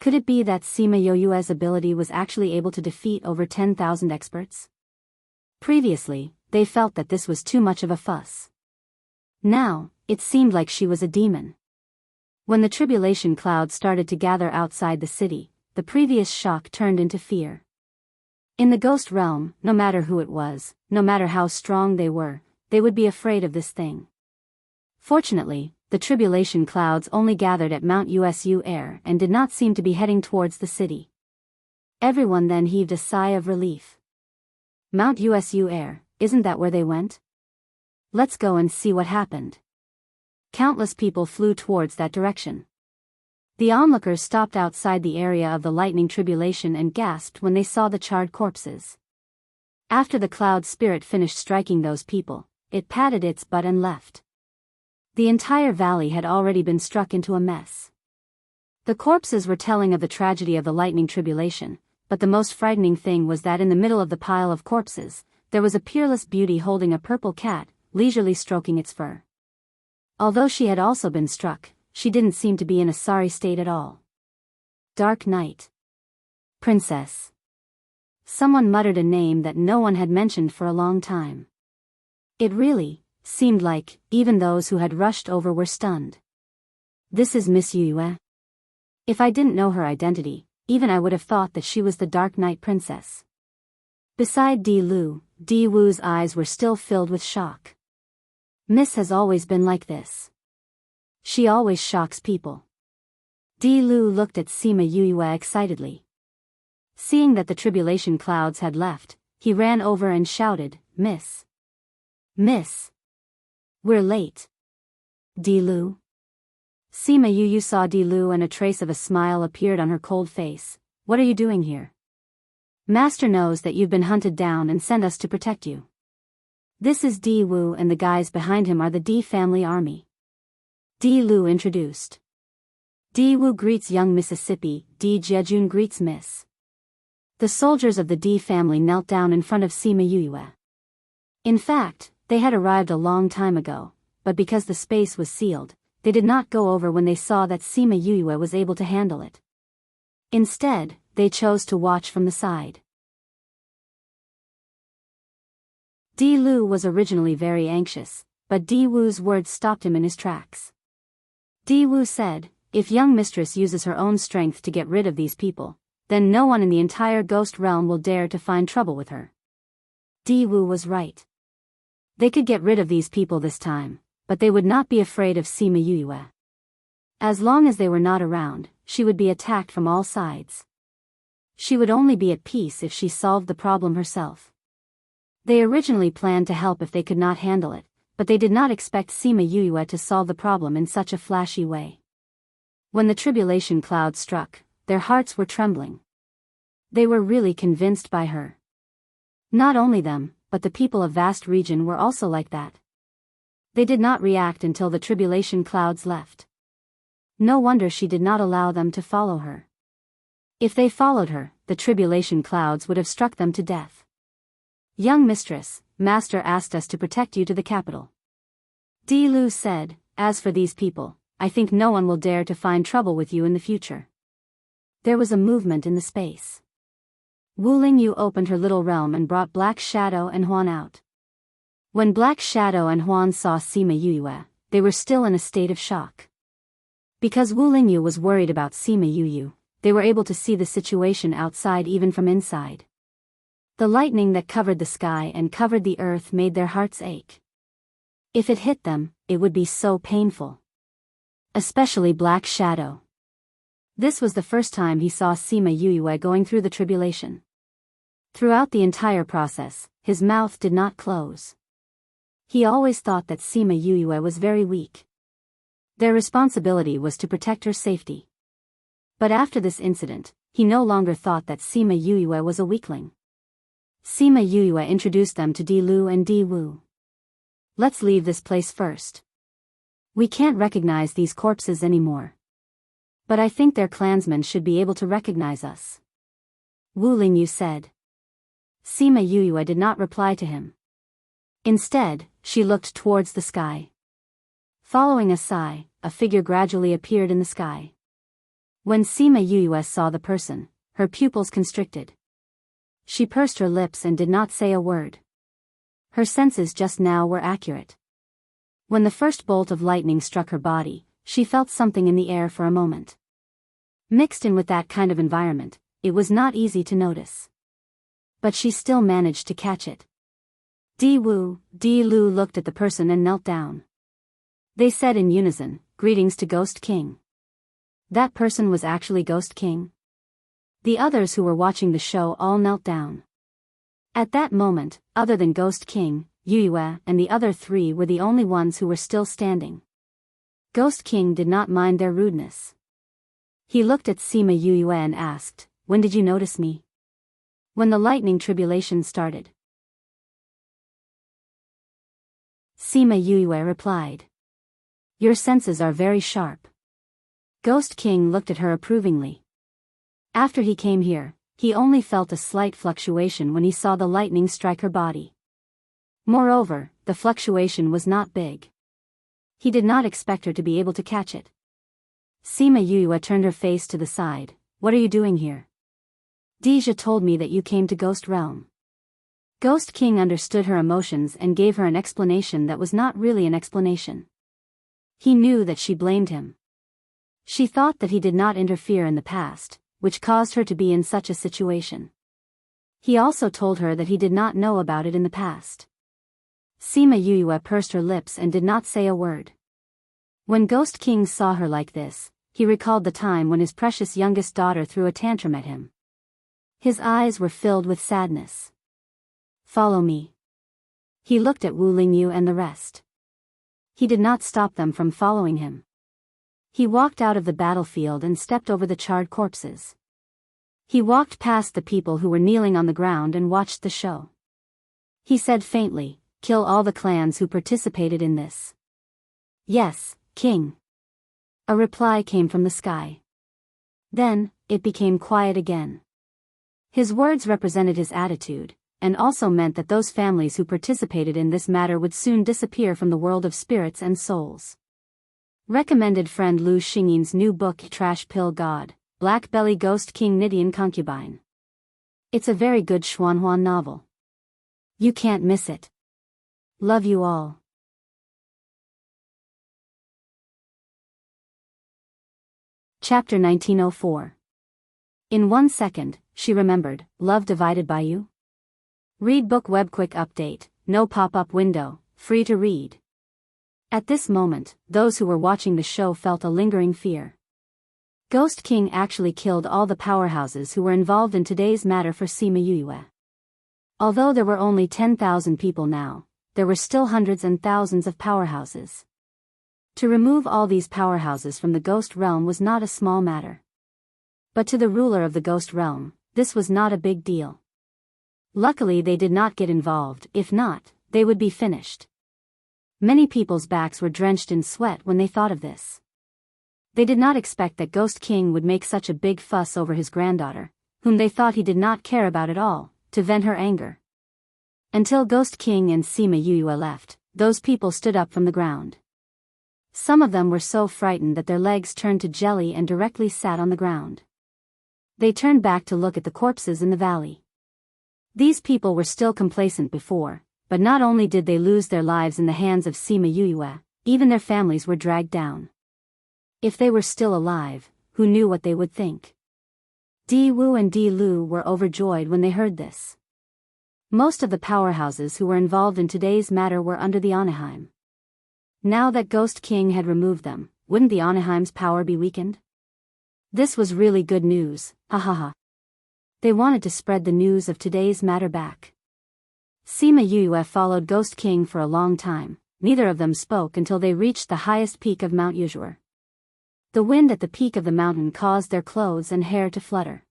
Could it be that Sima Yue's ability was actually able to defeat over 10,000 experts? Previously, they felt that this was too much of a fuss. Now, it seemed like she was a demon. When the tribulation cloud started to gather outside the city, the previous shock turned into fear. In the ghost realm, no matter who it was, no matter how strong they were, they would be afraid of this thing. Fortunately, the tribulation clouds only gathered at Mount Usu Air and did not seem to be heading towards the city. Everyone then heaved a sigh of relief. Mount Usu Air, isn't that where they went? Let's go and see what happened. Countless people flew towards that direction. The onlookers stopped outside the area of the lightning tribulation and gasped when they saw the charred corpses. After the cloud spirit finished striking those people, it patted its butt and left. The entire valley had already been struck into a mess. The corpses were telling of the tragedy of the lightning tribulation, but the most frightening thing was that in the middle of the pile of corpses, there was a peerless beauty holding a purple cat, leisurely stroking its fur. Although she had also been struck, she didn't seem to be in a sorry state at all. Dark Night. Princess. Someone muttered a name that no one had mentioned for a long time. It really seemed like even those who had rushed over were stunned. This is Miss Yue. If I didn't know her identity, even I would have thought that she was the Dark Knight princess. Beside Di Wu's eyes were still filled with shock. Miss has always been like this. She always shocks people. Di Lu looked at Sima Yue excitedly. Seeing that the tribulation clouds had left, he ran over and shouted, Miss! Miss! We're late. Di Lu? Sima Yue saw Di Lu and a trace of a smile appeared on her cold face. What are you doing here? Master knows that you've been hunted down and sent us to protect you. This is Di Wu and the guys behind him are the Di family army. Di Lu introduced. Di Wu greets young Mississippi, Di Jiejun greets Miss. The soldiers of the Di family knelt down in front of Sima Yue. In fact, they had arrived a long time ago, but because the space was sealed, they did not go over when they saw that Sima Yue was able to handle it. Instead, they chose to watch from the side. Di Lu was originally very anxious, but Di Wu's words stopped him in his tracks. Di Wu said, if young mistress uses her own strength to get rid of these people, then no one in the entire ghost realm will dare to find trouble with her. Di Wu was right. They could get rid of these people this time, but they would not be afraid of Sima Yue. As long as they were not around, she would be attacked from all sides. She would only be at peace if she solved the problem herself. They originally planned to help if they could not handle it, but they did not expect Sima Yue to solve the problem in such a flashy way. When the tribulation cloud struck, their hearts were trembling. They were really convinced by her. Not only them, but the people of vast region were also like that. They did not react until the tribulation clouds left. No wonder she did not allow them to follow her. If they followed her, the tribulation clouds would have struck them to death. Young mistress, master asked us to protect you to the capital. Di Lu said, as for these people, I think no one will dare to find trouble with you in the future. There was a movement in the space. Wu Lingyu opened her little realm and brought Black Shadow and Huan out. When Black Shadow and Huan saw Sima Yue, they were still in a state of shock. Because Wu Lingyu was worried about Sima Yue, they were able to see the situation outside even from inside. The lightning that covered the sky and covered the earth made their hearts ache. If it hit them, it would be so painful. Especially Black Shadow. This was the first time he saw Sima Yue going through the tribulation. Throughout the entire process, his mouth did not close. He always thought that Sima Yue was very weak. Their responsibility was to protect her safety. But after this incident, he no longer thought that Sima Yue was a weakling. Sima Yue introduced them to Di Lu and Di Wu. Let's leave this place first. We can't recognize these corpses anymore. But I think their clansmen should be able to recognize us. Wu Lingyu said. Sima Yue did not reply to him. Instead, she looked towards the sky. Following a sigh, a figure gradually appeared in the sky. When Sima Yue saw the person, her pupils constricted. She pursed her lips and did not say a word. Her senses just now were accurate. When the first bolt of lightning struck her body, she felt something in the air for a moment. Mixed in with that kind of environment, it was not easy to notice. But she still managed to catch it. Di Lu looked at the person and knelt down. They said in unison, greetings to Ghost King. That person was actually Ghost King. The others who were watching the show all knelt down. At that moment, other than Ghost King, Yue and the other three were the only ones who were still standing. Ghost King did not mind their rudeness. He looked at Sima Yue and asked, when did you notice me? When the lightning tribulation started. Sima Yue replied. Your senses are very sharp. Ghost King looked at her approvingly. After he came here, he only felt a slight fluctuation when he saw the lightning strike her body. Moreover, the fluctuation was not big. He did not expect her to be able to catch it. Sima Yue turned her face to the side. What are you doing here? Deja told me that you came to Ghost Realm. Ghost King understood her emotions and gave her an explanation that was not really an explanation. He knew that she blamed him. She thought that he did not interfere in the past, which caused her to be in such a situation. He also told her that he did not know about it in the past. Sima Yue pursed her lips and did not say a word. When Ghost King saw her like this, he recalled the time when his precious youngest daughter threw a tantrum at him. His eyes were filled with sadness. "Follow me." He looked at Wu Lingyu and the rest. He did not stop them from following him. He walked out of the battlefield and stepped over the charred corpses. He walked past the people who were kneeling on the ground and watched the show. He said faintly, "Kill all the clans who participated in this." "Yes, King." A reply came from the sky. Then, it became quiet again. His words represented his attitude, and also meant that those families who participated in this matter would soon disappear from the world of spirits and souls. Recommended friend Lu Xingyin's new book Trash Pill God, Black Belly Ghost King Nidian Concubine. It's a very good Xuanhuan novel. You can't miss it. Love you all. Chapter 1904. In 1 second, she remembered, love divided by you? Read book web quick update, no pop-up window, free to read. At this moment, those who were watching the show felt a lingering fear. Ghost King actually killed all the powerhouses who were involved in today's matter for Sima Yue. Although there were only 10,000 people now, there were still hundreds and thousands of powerhouses. To remove all these powerhouses from the ghost realm was not a small matter. But to the ruler of the ghost realm, this was not a big deal. Luckily they did not get involved, if not, they would be finished. Many people's backs were drenched in sweat when they thought of this. They did not expect that Ghost King would make such a big fuss over his granddaughter, whom they thought he did not care about at all, to vent her anger. Until Ghost King and Sima Yue left, those people stood up from the ground. Some of them were so frightened that their legs turned to jelly and directly sat on the ground. They turned back to look at the corpses in the valley. These people were still complacent before, but not only did they lose their lives in the hands of Sima Yue, even their families were dragged down. If they were still alive, who knew what they would think? Di Wu and Di Lu were overjoyed when they heard this. Most of the powerhouses who were involved in today's matter were under the Anaheim. Now that Ghost King had removed them, wouldn't the Anaheim's power be weakened? This was really good news, ha ha ha. They wanted to spread the news of today's matter back. Sima Yue followed Ghost King for a long time. Neither of them spoke until they reached the highest peak of Mount Yuzhuor. The wind at the peak of the mountain caused their clothes and hair to flutter.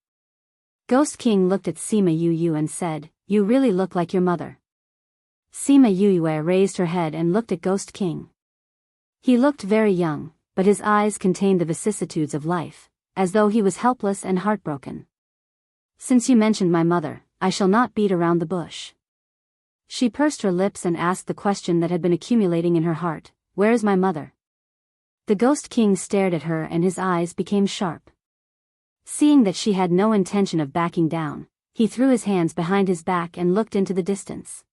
Ghost King looked at Sima Yue and said, "You really look like your mother." Sima Yue raised her head and looked at Ghost King. He looked very young, but his eyes contained the vicissitudes of life, as though he was helpless and heartbroken. "Since you mentioned my mother, I shall not beat around the bush." She pursed her lips and asked the question that had been accumulating in her heart, "Where is my mother?" The Ghost King stared at her and his eyes became sharp. Seeing that she had no intention of backing down, he threw his hands behind his back and looked into the distance.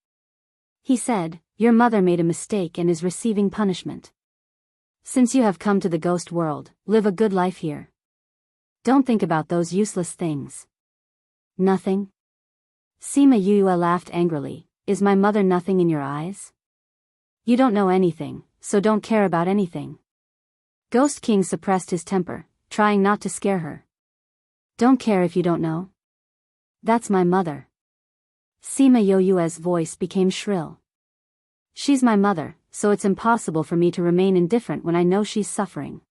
He said, "Your mother made a mistake and is receiving punishment. Since you have come to the ghost world, live a good life here. Don't think about those useless things." "Nothing?" Sima Yue laughed angrily. "Is my mother nothing in your eyes? You don't know anything, so don't care about anything." Ghost King suppressed his temper, trying not to scare her. "Don't care if you don't know? That's my mother." Sima Yue's voice became shrill. "She's my mother, so it's impossible for me to remain indifferent when I know she's suffering.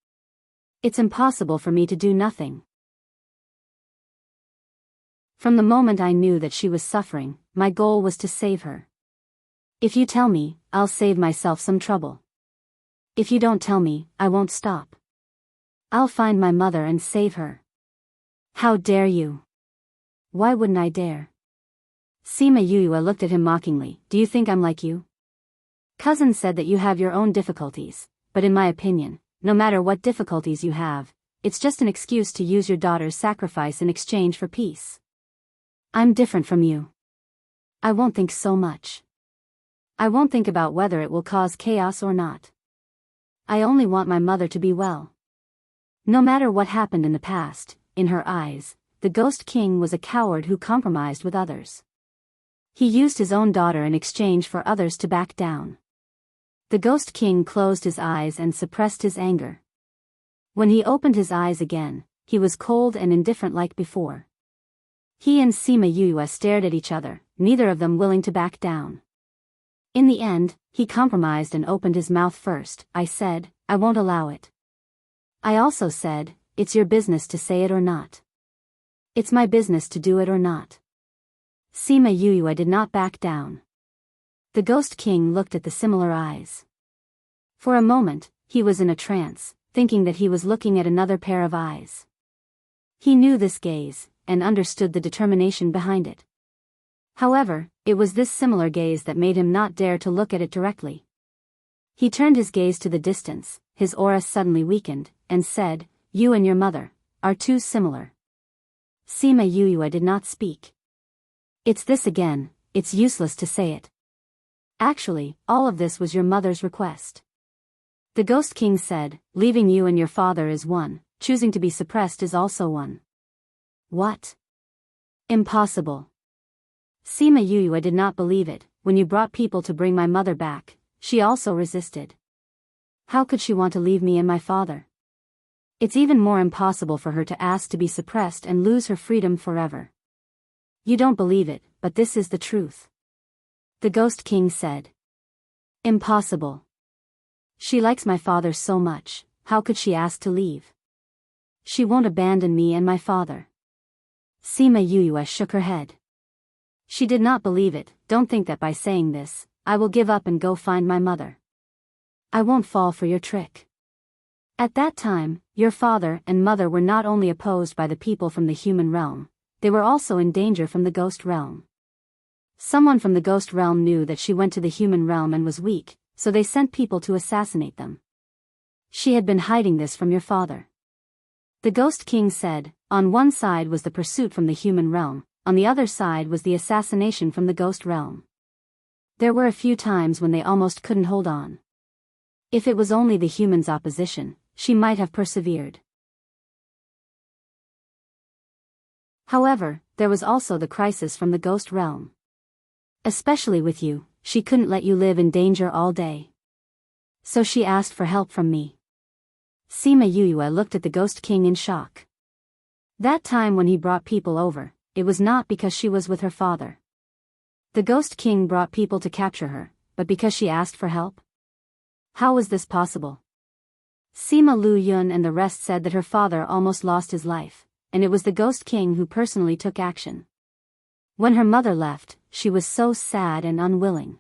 It's impossible for me to do nothing. From the moment I knew that she was suffering, my goal was to save her. If you tell me, I'll save myself some trouble. If you don't tell me, I won't stop. I'll find my mother and save her." "How dare you?" "Why wouldn't I dare?" Sima Yue looked at him mockingly. "Do you think I'm like you? Cousin said that you have your own difficulties, but in my opinion, no matter what difficulties you have, it's just an excuse to use your daughter's sacrifice in exchange for peace. I'm different from you. I won't think so much. I won't think about whether it will cause chaos or not. I only want my mother to be well. No matter what happened in the past, in her eyes, the Ghost King was a coward who compromised with others. He used his own daughter in exchange for others to back down. The Ghost King closed his eyes and suppressed his anger. When he opened his eyes again, he was cold and indifferent like before. He and Sima Yue stared at each other, neither of them willing to back down. In the end, he compromised and opened his mouth first. I said, I won't allow it. I also said, it's your business to say it or not. It's my business to do it or not. Sima Yue did not back down. The Ghost King looked at the similar eyes. For a moment, he was in a trance, thinking that he was looking at another pair of eyes. He knew this gaze, and understood the determination behind it. However, it was this similar gaze that made him not dare to look at it directly. He turned his gaze to the distance, his aura suddenly weakened, and said, you and your mother are too similar. Sima Yue did not speak. It's this again, it's useless to say it. Actually, all of this was your mother's request. The Ghost King said, leaving you and your father is one, choosing to be suppressed is also one. What? Impossible. Sima Yue did not believe it. When you brought people to bring my mother back, she also resisted. How could she want to leave me and my father? It's even more impossible for her to ask to be suppressed and lose her freedom forever. You don't believe it, but this is the truth. The Ghost King said. Impossible. She likes my father so much, how could she ask to leave? She won't abandon me and my father. Sima Yue shook her head. She did not believe it. Don't think that by saying this, I will give up and go find my mother. I won't fall for your trick. At that time, your father and mother were not only opposed by the people from the human realm, they were also in danger from the ghost realm. Someone from the ghost realm knew that she went to the human realm and was weak, so they sent people to assassinate them. She had been hiding this from your father. The Ghost King said, on one side was the pursuit from the human realm, on the other side was the assassination from the ghost realm. There were a few times when they almost couldn't hold on. If it was only the humans' opposition, she might have persevered. However, there was also the crisis from the ghost realm. Especially with you, she couldn't let you live in danger all day. So she asked for help from me. Sima Yue looked at the Ghost King in shock. That time when he brought people over, it was not because she was with her father. The Ghost King brought people to capture her, but because she asked for help? How was this possible? Sima Lu Yun and the rest said that her father almost lost his life, and it was the Ghost King who personally took action. When her mother left, she was so sad and unwilling.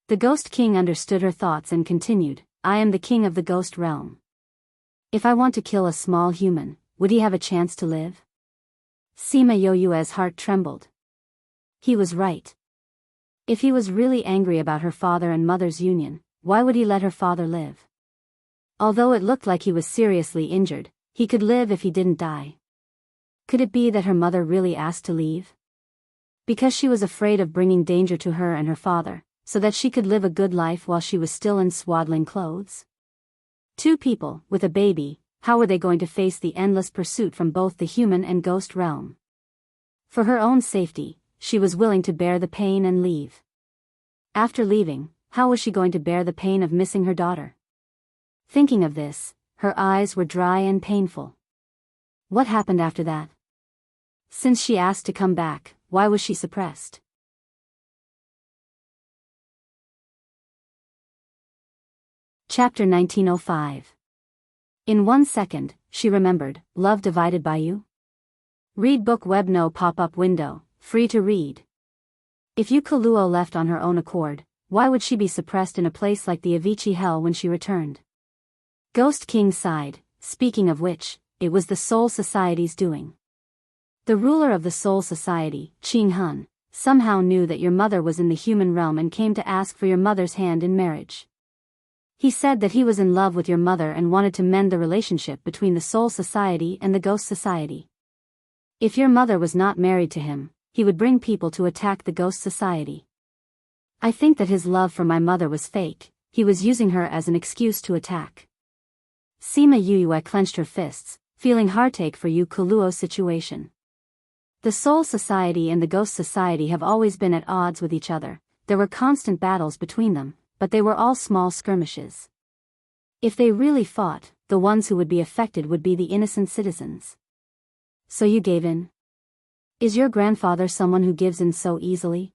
The Ghost King understood her thoughts and continued, I am the king of the ghost realm. If I want to kill a small human, would he have a chance to live? Sima Yue's heart trembled. He was right. If he was really angry about her father and mother's union, why would he let her father live? Although it looked like he was seriously injured, he could live if he didn't die. Could it be that her mother really asked to leave? Because she was afraid of bringing danger to her and her father, so that she could live a good life while she was still in swaddling clothes? Two people, with a baby, how were they going to face the endless pursuit from both the human and ghost realm? For her own safety, she was willing to bear the pain and leave. After leaving, how was she going to bear the pain of missing her daughter? Thinking of this, her eyes were dry and painful. What happened after that? Since she asked to come back, why was she suppressed? Chapter 1905. In 1 second, she remembered, love divided by you? Read book web no pop-up window, free to read. If Yu Kaluo left on her own accord, why would she be suppressed in a place like the Avicii Hell when she returned? Ghost King sighed, speaking of which, it was the Soul Society's doing. The ruler of the Soul Society, Qing Hun, somehow knew that your mother was in the human realm and came to ask for your mother's hand in marriage. He said that he was in love with your mother and wanted to mend the relationship between the Soul Society and the Ghost Society. If your mother was not married to him, he would bring people to attack the Ghost Society. I think that his love for my mother was fake, he was using her as an excuse to attack. Sima Yue clenched her fists, feeling heartache for Yu Kuluo's situation. The Soul Society and the Ghost Society have always been at odds with each other. There were constant battles between them, but they were all small skirmishes. If they really fought, the ones who would be affected would be the innocent citizens. So you gave in? Is your grandfather someone who gives in so easily?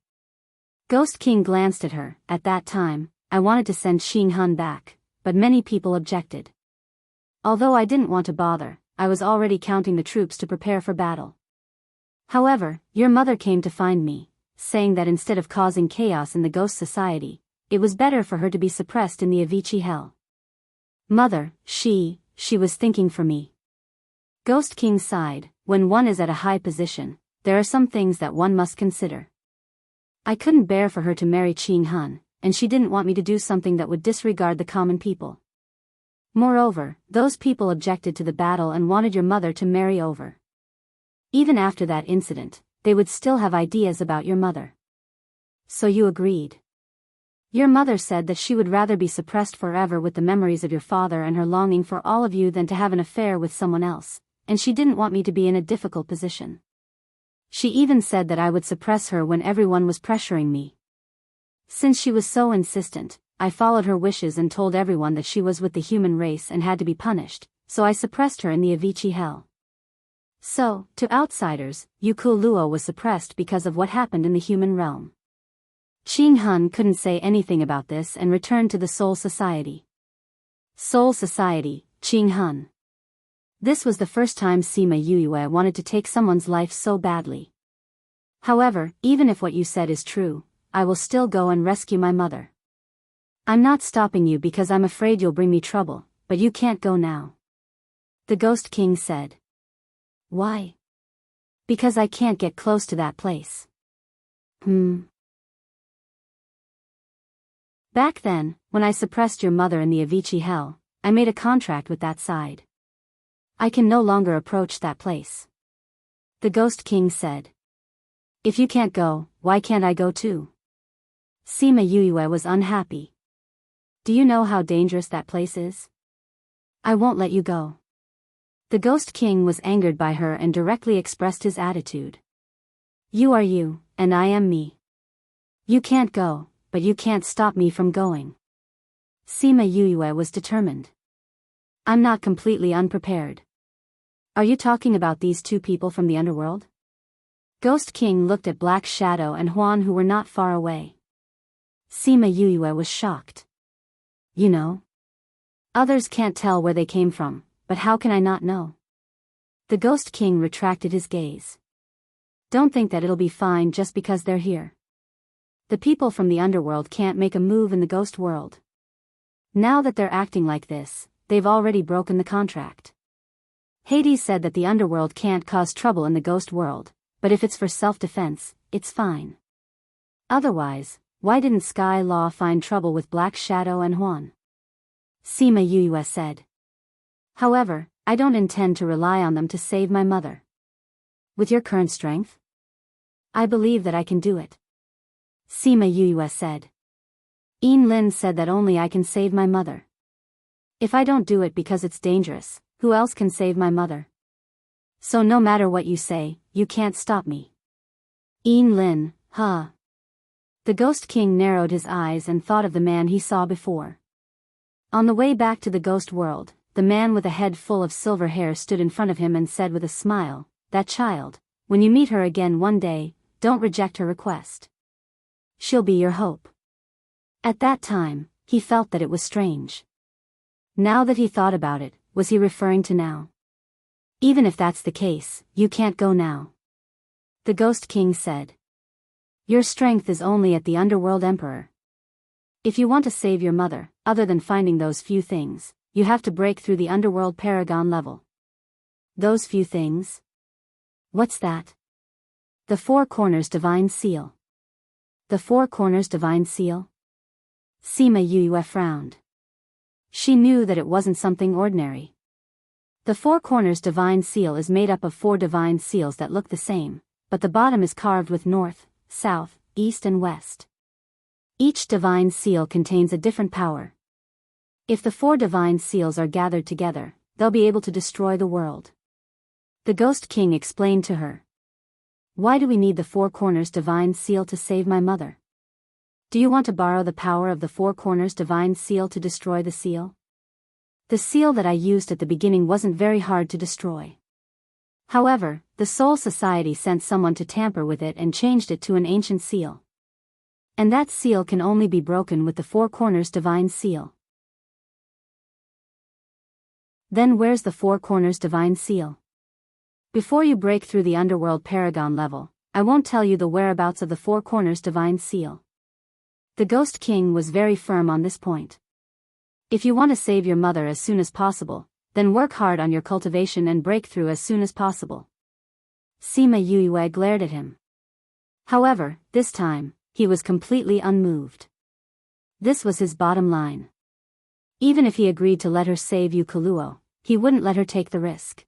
Ghost King glanced at her. At that time, I wanted to send Xing Hun back, but many people objected. Although I didn't want to bother, I was already counting the troops to prepare for battle. However, your mother came to find me, saying that instead of causing chaos in the Ghost Society, it was better for her to be suppressed in the Avicii Hell. Mother, she was thinking for me. Ghost King sighed. When one is at a high position, there are some things that one must consider. I couldn't bear for her to marry Xing Hun, and she didn't want me to do something that would disregard the common people. Moreover, those people objected to the battle and wanted your mother to marry over. Even after that incident, they would still have ideas about your mother. So you agreed. Your mother said that she would rather be suppressed forever with the memories of your father and her longing for all of you than to have an affair with someone else, and she didn't want me to be in a difficult position. She even said that I would suppress her when everyone was pressuring me. Since she was so insistent, I followed her wishes and told everyone that she was with the human race and had to be punished, so I suppressed her in the Avicii Hell. So, to outsiders, Yu Kuluo was suppressed because of what happened in the human realm. Xing Hun couldn't say anything about this and returned to the Soul Society. Soul Society, Xing Hun. This was the first time Sima Yue wanted to take someone's life so badly. However, even if what you said is true, I will still go and rescue my mother. I'm not stopping you because I'm afraid you'll bring me trouble, but you can't go now. The Ghost King said. Why? Because I can't get close to that place. Back then, when I suppressed your mother in the Avicii Hell, I made a contract with that side. I can no longer approach that place. The Ghost King said. If you can't go, why can't I go too? Sima Yue was unhappy. Do you know how dangerous that place is? I won't let you go. The Ghost King was angered by her and directly expressed his attitude. You are you, and I am me. You can't go, but you can't stop me from going. Sima Yue was determined. I'm not completely unprepared. Are you talking about these two people from the underworld? Ghost King looked at Black Shadow and Huan, who were not far away. Sima Yue was shocked. You know? Others can't tell where they came from, but how can I not know? The Ghost King retracted his gaze. Don't think that it'll be fine just because they're here. The people from the underworld can't make a move in the ghost world. Now that they're acting like this, they've already broken the contract. Hades said that the underworld can't cause trouble in the ghost world, but if it's for self-defense, it's fine. Otherwise, why didn't Sky Law find trouble with Black Shadow and Huan? Sima Yue said. However, I don't intend to rely on them to save my mother. With your current strength? I believe that I can do it. Sima Yue said. Yin Lin said that only I can save my mother. If I don't do it because it's dangerous, who else can save my mother? So no matter what you say, you can't stop me. Yin Lin, huh? The Ghost King narrowed his eyes and thought of the man he saw before. On the way back to the ghost world, the man with a head full of silver hair stood in front of him and said with a smile, that child, when you meet her again one day, don't reject her request. She'll be your hope. At that time, he felt that it was strange. Now that he thought about it, was he referring to now? Even if that's the case, you can't go now. The Ghost King said. Your strength is only at the Underworld Emperor. If you want to save your mother, other than finding those few things, you have to break through the Underworld Paragon level. Those few things? What's that? The Four Corners Divine Seal. The Four Corners Divine Seal? Sima Yue frowned. She knew that it wasn't something ordinary. The Four Corners Divine Seal is made up of 4 divine seals that look the same, but the bottom is carved with north, south, east and west. Each divine seal contains a different power. If the 4 divine seals are gathered together, they'll be able to destroy the world. The Ghost King explained to her. Why do we need the 4 corners divine seal to save my mother? Do you want to borrow the power of the 4 corners divine seal to destroy the seal? The seal that I used at the beginning wasn't very hard to destroy. However, the Soul Society sent someone to tamper with it and changed it to an ancient seal. And that seal can only be broken with the 4 corners divine seal. Then where's the 4 corners divine seal? Before you break through the underworld paragon level, I won't tell you the whereabouts of the 4 corners divine seal. The Ghost King was very firm on this point. If you want to save your mother as soon as possible, then work hard on your cultivation and breakthrough as soon as possible. Sima Yue glared at him. However, this time, he was completely unmoved. This was his bottom line. Even if he agreed to let her save Yu Kaluo, he wouldn't let her take the risk.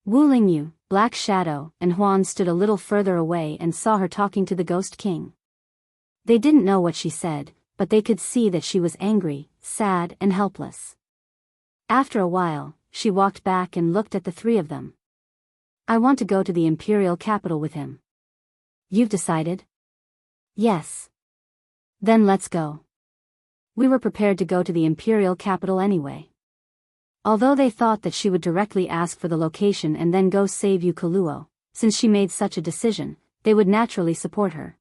Wu Lingyu, Black Shadow, and Huan stood a little further away and saw her talking to the Ghost King. They didn't know what she said, but they could see that she was angry, sad, and helpless. After a while, she walked back and looked at the 3 of them. I want to go to the imperial capital with him. You've decided? Yes. Then let's go. We were prepared to go to the imperial capital anyway. Although they thought that she would directly ask for the location and then go save Yu Kaluo, since she made such a decision, they would naturally support her.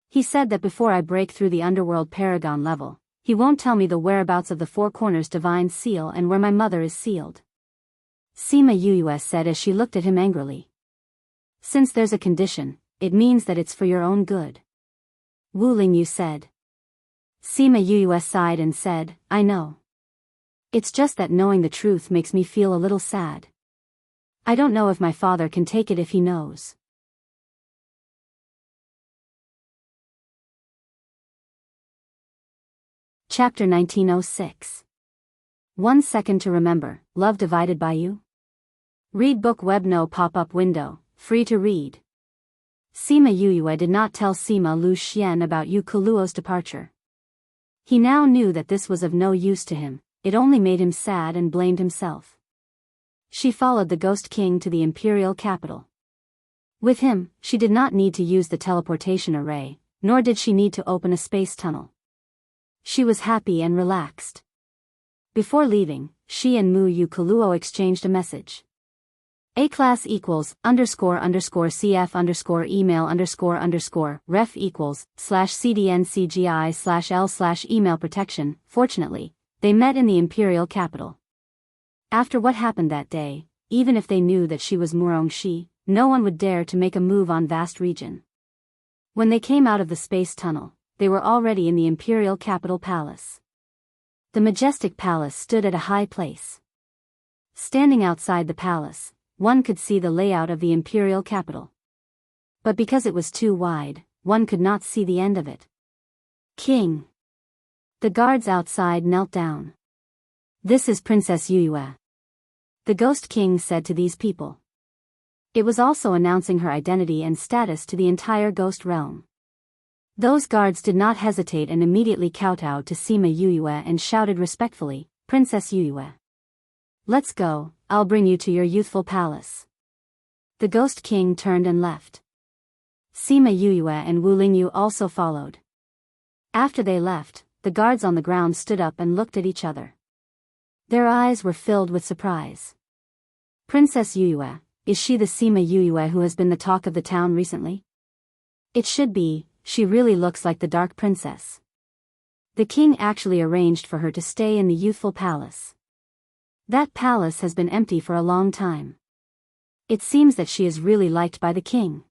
He said that before I break through the underworld paragon level, he won't tell me the whereabouts of the 4 corners divine seal and where my mother is sealed. Sima Yue said as she looked at him angrily. Since there's a condition, it means that it's for your own good. Wu Lingyu said. Sima Yue sighed and said, I know. It's just that knowing the truth makes me feel a little sad. I don't know if my father can take it if he knows. Chapter 1906. 1 second to remember, love divided by you? Read book web no pop-up window, free to read. Sima Yue did not tell Sima Lu Xian about Yu Kaluo's departure. He now knew that this was of no use to him, it only made him sad and blamed himself. She followed the Ghost King to the imperial capital. With him, she did not need to use the teleportation array, nor did she need to open a space tunnel. She was happy and relaxed. Before leaving, she and Mu Yu Kaluo exchanged a message. A-class equals, __cf email _ref equals, /cdncgi/l/email protection. Fortunately, they met in the imperial capital. After what happened that day, even if they knew that she was Murongxi, no one would dare to make a move on vast region. When they came out of the space tunnel, they were already in the imperial capital palace. The majestic palace stood at a high place. Standing outside the palace, one could see the layout of the imperial capital. But because it was too wide, one could not see the end of it. King. The guards outside knelt down. This is Princess Yue. The Ghost King said to these people. It was also announcing her identity and status to the entire ghost realm. Those guards did not hesitate and immediately kowtowed to Sima Yue and shouted respectfully, Princess Yue. Let's go, I'll bring you to your youthful palace. The Ghost King turned and left. Sima Yue and Wu Lingyu also followed. After they left, the guards on the ground stood up and looked at each other. Their eyes were filled with surprise. Princess Yue, is she the Sima Yue who has been the talk of the town recently? It should be. She really looks like the Dark Princess. The king actually arranged for her to stay in the youthful palace. That palace has been empty for a long time. It seems that she is really liked by the king.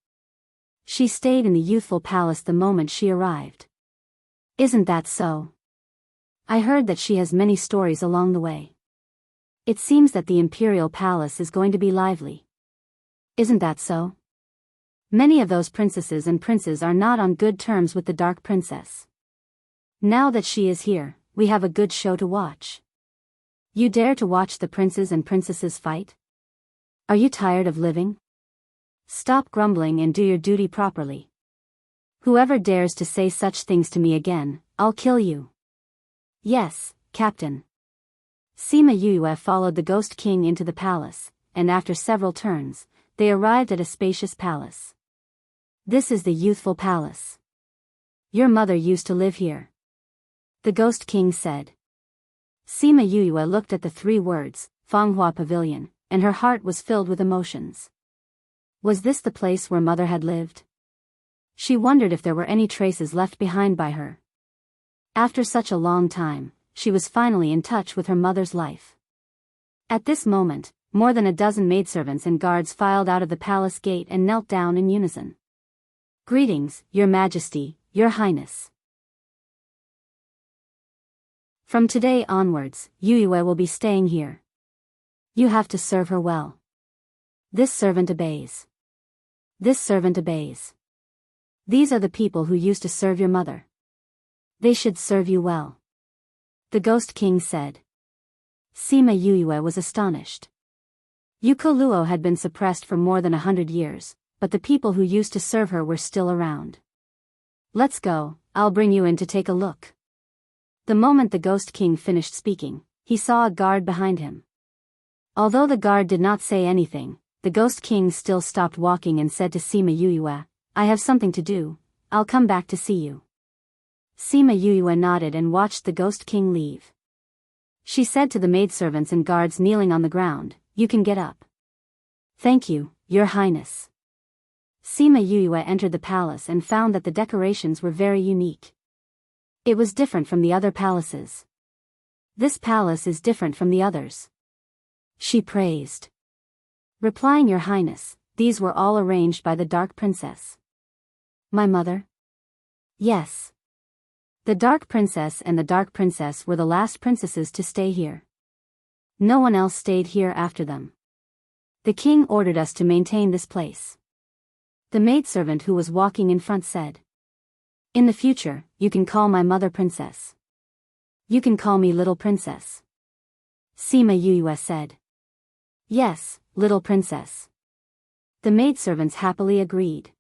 She stayed in the youthful palace the moment she arrived. Isn't that so? I heard that she has many stories along the way. It seems that the imperial palace is going to be lively. Isn't that so? Many of those princesses and princes are not on good terms with the Dark Princess. Now that she is here, we have a good show to watch. You dare to watch the princes and princesses fight? Are you tired of living? Stop grumbling and do your duty properly. Whoever dares to say such things to me again, I'll kill you. Yes, Captain. Sima Yue followed the Ghost King into the palace, and after several turns, they arrived at a spacious palace. This is the youthful palace. Your mother used to live here, the Ghost King said. Sima Yue looked at the 3 words, Fanghua Pavilion, and her heart was filled with emotions. Was this the place where mother had lived? She wondered if there were any traces left behind by her. After such a long time, she was finally in touch with her mother's life. At this moment, more than a dozen maidservants and guards filed out of the palace gate and knelt down in unison. Greetings, Your Majesty, Your Highness. From today onwards, Yue will be staying here. You have to serve her well. This servant obeys. This servant obeys. These are the people who used to serve your mother. They should serve you well, the Ghost King said. Sima Yue was astonished. Yuko Luo had been suppressed for more than 100 years, but the people who used to serve her were still around. Let's go, I'll bring you in to take a look. The moment the Ghost King finished speaking, he saw a guard behind him. Although the guard did not say anything, the Ghost King still stopped walking and said to Sima Yue, I have something to do, I'll come back to see you. Sima Yue nodded and watched the Ghost King leave. She said to the maidservants and guards kneeling on the ground, You can get up. Thank you, Your Highness. Sima Yue entered the palace and found that the decorations were very unique. It was different from the other palaces. This palace is different from the others, she praised. Replying, Your Highness, these were all arranged by the Dark Princess. My mother? Yes. The Dark Princess and the Dark Princess were the last princesses to stay here. No one else stayed here after them. The king ordered us to maintain this place. The maidservant who was walking in front said. In the future, you can call my mother Princess. You can call me Little Princess. Sima Yue said. Yes, Little Princess. The maidservants happily agreed.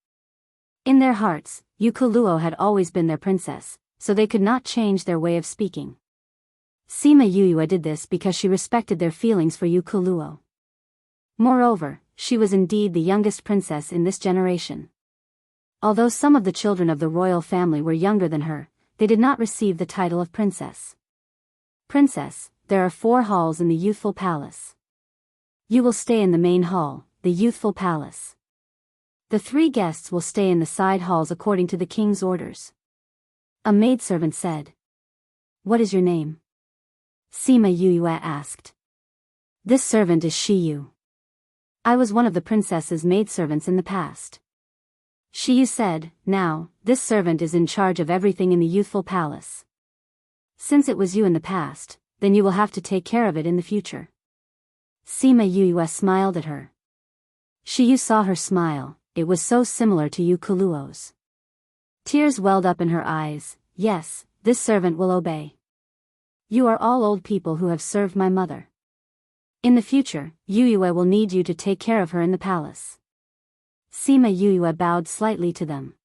In their hearts, Yuko Luo had always been their princess, so they could not change their way of speaking. Sima Yue did this because she respected their feelings for Yuko Luo. Moreover, she was indeed the youngest princess in this generation. Although some of the children of the royal family were younger than her, they did not receive the title of princess. Princess, there are 4 halls in the youthful palace. You will stay in the main hall, the youthful palace. The 3 guests will stay in the side halls according to the king's orders. A maidservant said. What is your name? Sima Yue asked. This servant is Shiyu. I was one of the princess's maidservants in the past. Shiyu said, now, this servant is in charge of everything in the youthful palace. Since it was you in the past, then you will have to take care of it in the future. Sima Yue smiled at her. Shiyu saw her smile, it was so similar to Yuko Luo's. Tears welled up in her eyes. Yes, this servant will obey. You are all old people who have served my mother. In the future, Yue will need you to take care of her in the palace. Sima Yue bowed slightly to them.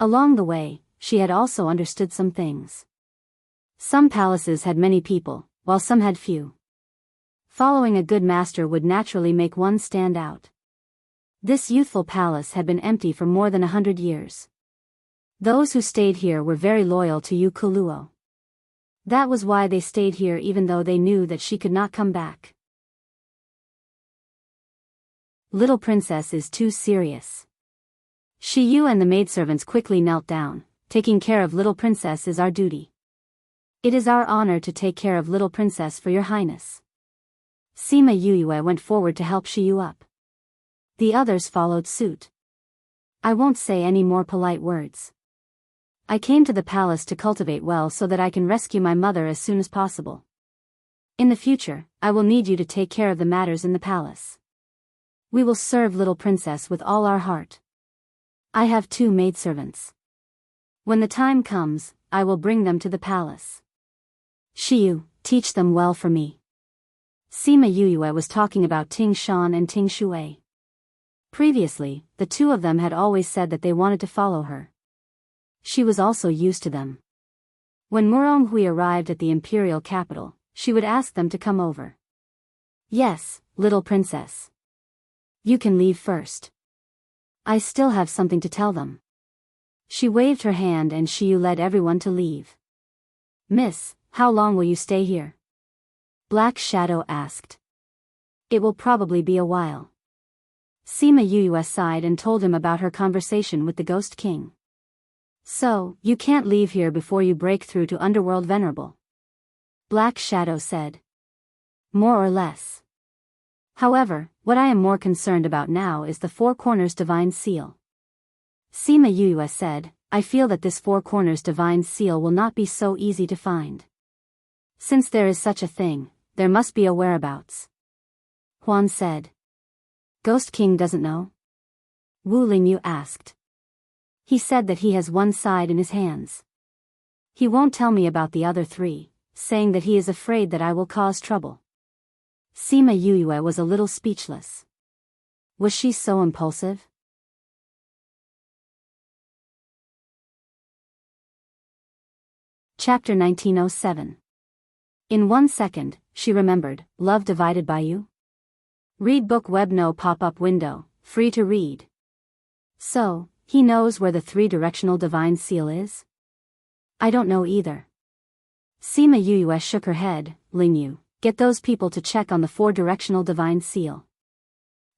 Along the way, she had also understood some things. Some palaces had many people, while some had few. Following a good master would naturally make one stand out. This youthful palace had been empty for more than 100 years. Those who stayed here were very loyal to Yuko Luo. That was why they stayed here even though they knew that she could not come back. Little Princess is too serious. Shiyu and the maidservants quickly knelt down. Taking care of Little Princess is our duty. It is our honor to take care of Little Princess for your highness. Sima Yue went forward to help Shiyu up. The others followed suit. I won't say any more polite words. I came to the palace to cultivate well so that I can rescue my mother as soon as possible. In the future, I will need you to take care of the matters in the palace. We will serve Little Princess with all our heart. I have 2 maidservants. When the time comes, I will bring them to the palace. Shiyu, teach them well for me. Sima Yue was talking about Ting Shan and Ting Shui. Previously, the 2 of them had always said that they wanted to follow her. She was also used to them. When Muronghui arrived at the imperial capital, she would ask them to come over. Yes, little princess. You can leave first. I still have something to tell them. She waved her hand and Shiyu led everyone to leave. Miss, how long will you stay here? Black Shadow asked. It will probably be a while. Sima Yuyue sighed and told him about her conversation with the Ghost King. So, you can't leave here before you break through to Underworld Venerable? Black Shadow said. More or less. However, what I am more concerned about now is the Four Corners Divine Seal. Sima Yuyue said, I feel that this Four Corners Divine Seal will not be so easy to find. Since there is such a thing, there must be a whereabouts. Huan said. Ghost King doesn't know? Wu Lingyu asked. He said that he has one side in his hands. He won't tell me about the other three, saying that he is afraid that I will cause trouble. Sima Yuyue was a little speechless. Was she so impulsive? Chapter 1907. In 1 second, she remembered, Love Divided by You? Read book web no pop-up window, free to read. So, he knows where the three-directional divine seal is? I don't know either. Sima Yuyue shook her head. Lingyu, get those people to check on the four-directional divine seal.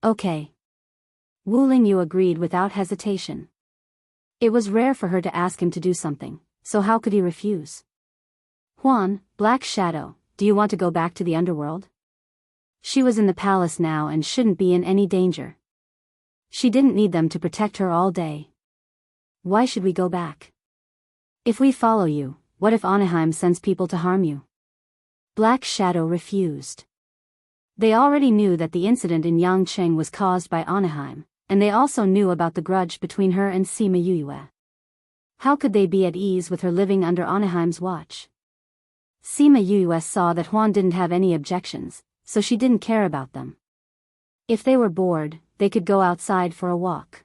Okay. Wu Lingyu agreed without hesitation. It was rare for her to ask him to do something, so how could he refuse? Huan, Black Shadow, do you want to go back to the underworld? She was in the palace now and shouldn't be in any danger. She didn't need them to protect her all day. Why should we go back? If we follow you, what if Anaheim sends people to harm you? Black Shadow refused. They already knew that the incident in Yangcheng was caused by Anaheim, and they also knew about the grudge between her and Sima Yuyue. How could they be at ease with her living under Anaheim's watch? Sima Yuyue saw that Huan didn't have any objections, so she didn't care about them. If they were bored, they could go outside for a walk.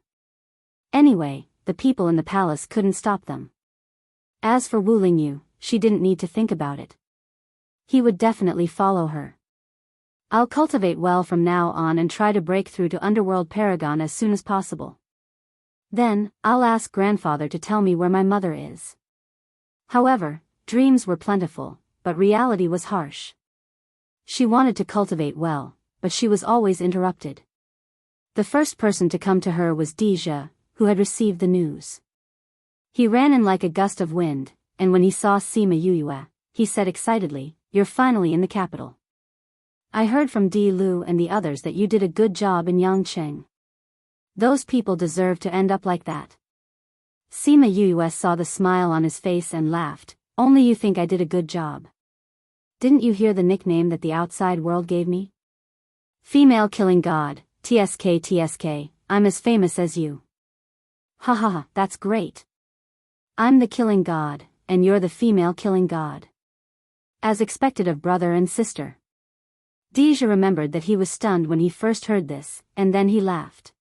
Anyway, the people in the palace couldn't stop them. As for Wu Lingyu, she didn't need to think about it. He would definitely follow her. I'll cultivate well from now on and try to break through to Underworld Paragon as soon as possible. Then, I'll ask grandfather to tell me where my mother is. However, dreams were plentiful, but reality was harsh. She wanted to cultivate well, but she was always interrupted. The first person to come to her was Deja, who had received the news. He ran in like a gust of wind, and when he saw Sima Yuyue, he said excitedly, You're finally in the capital. I heard from Di Lu and the others that you did a good job in Yangcheng. Those people deserve to end up like that. Sima Yuyue saw the smile on his face and laughed, Only you think I did a good job. Didn't you hear the nickname that the outside world gave me? Female Killing God, TSK TSK, I'm as famous as you. Ha ha ha, that's great. I'm the killing god, and you're the female killing god. As expected of brother and sister. Deja remembered that he was stunned when he first heard this, and then he laughed.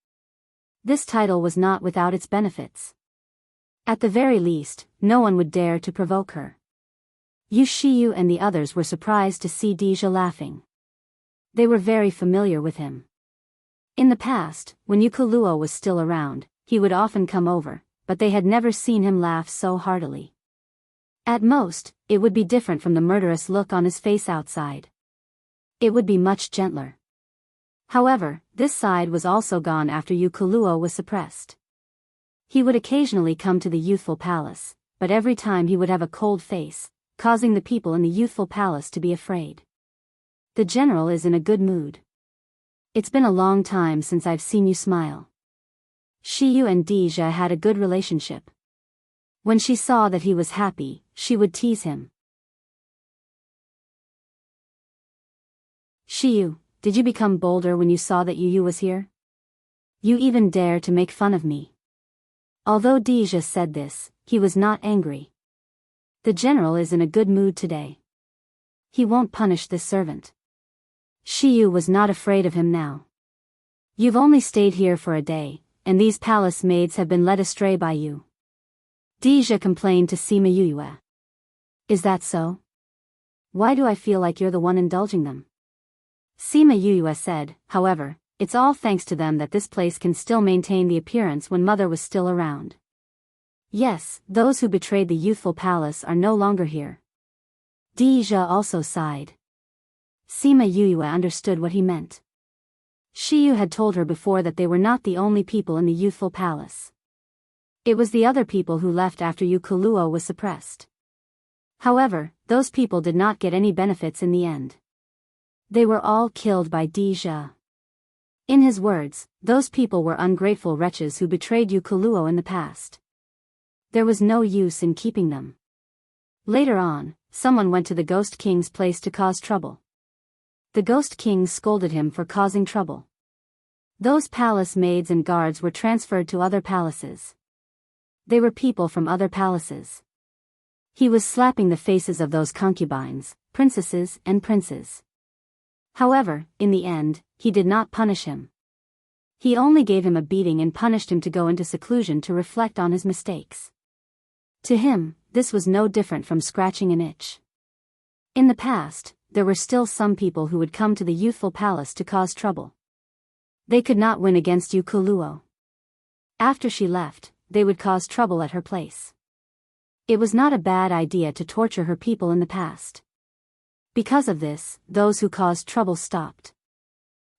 This title was not without its benefits. At the very least, no one would dare to provoke her. Yu Shiyu and the others were surprised to see Deja laughing. They were very familiar with him. In the past, when Yu Kuluo was still around, he would often come over, but they had never seen him laugh so heartily. At most, it would be different from the murderous look on his face outside. It would be much gentler. However, this side was also gone after Yu Kuluo was suppressed. He would occasionally come to the youthful palace, but every time he would have a cold face, causing the people in the youthful palace to be afraid. The general is in a good mood. It's been a long time since I've seen you smile. Shiyu and Deja had a good relationship. When she saw that he was happy, she would tease him. Shiyu, did you become bolder when you saw that Yu was here? You even dare to make fun of me. Although Deja said this, he was not angry. The general is in a good mood today. He won't punish this servant. Shiyu was not afraid of him now. You've only stayed here for a day, and these palace maids have been led astray by you. Deja complained to Sima Yuyue. Is that so? Why do I feel like you're the one indulging them? Sima Yuyue said, however, it's all thanks to them that this place can still maintain the appearance when mother was still around. Yes, those who betrayed the youthful palace are no longer here. Dija also sighed. Sima Yuyue understood what he meant. Shiyu had told her before that they were not the only people in the youthful palace. It was the other people who left after Yukuluo was suppressed. However, those people did not get any benefits in the end. They were all killed by Dija. In his words, those people were ungrateful wretches who betrayed Yukuluo in the past. There was no use in keeping them. Later on, someone went to the Ghost King's place to cause trouble. The Ghost King scolded him for causing trouble. Those palace maids and guards were transferred to other palaces. They were people from other palaces. He was slapping the faces of those concubines, princesses and princes. However, in the end, he did not punish him. He only gave him a beating and punished him to go into seclusion to reflect on his mistakes. To him, this was no different from scratching an itch. In the past, there were still some people who would come to the youthful palace to cause trouble. They could not win against Yukuluo. After she left, they would cause trouble at her place. It was not a bad idea to torture her people in the past. Because of this, those who caused trouble stopped.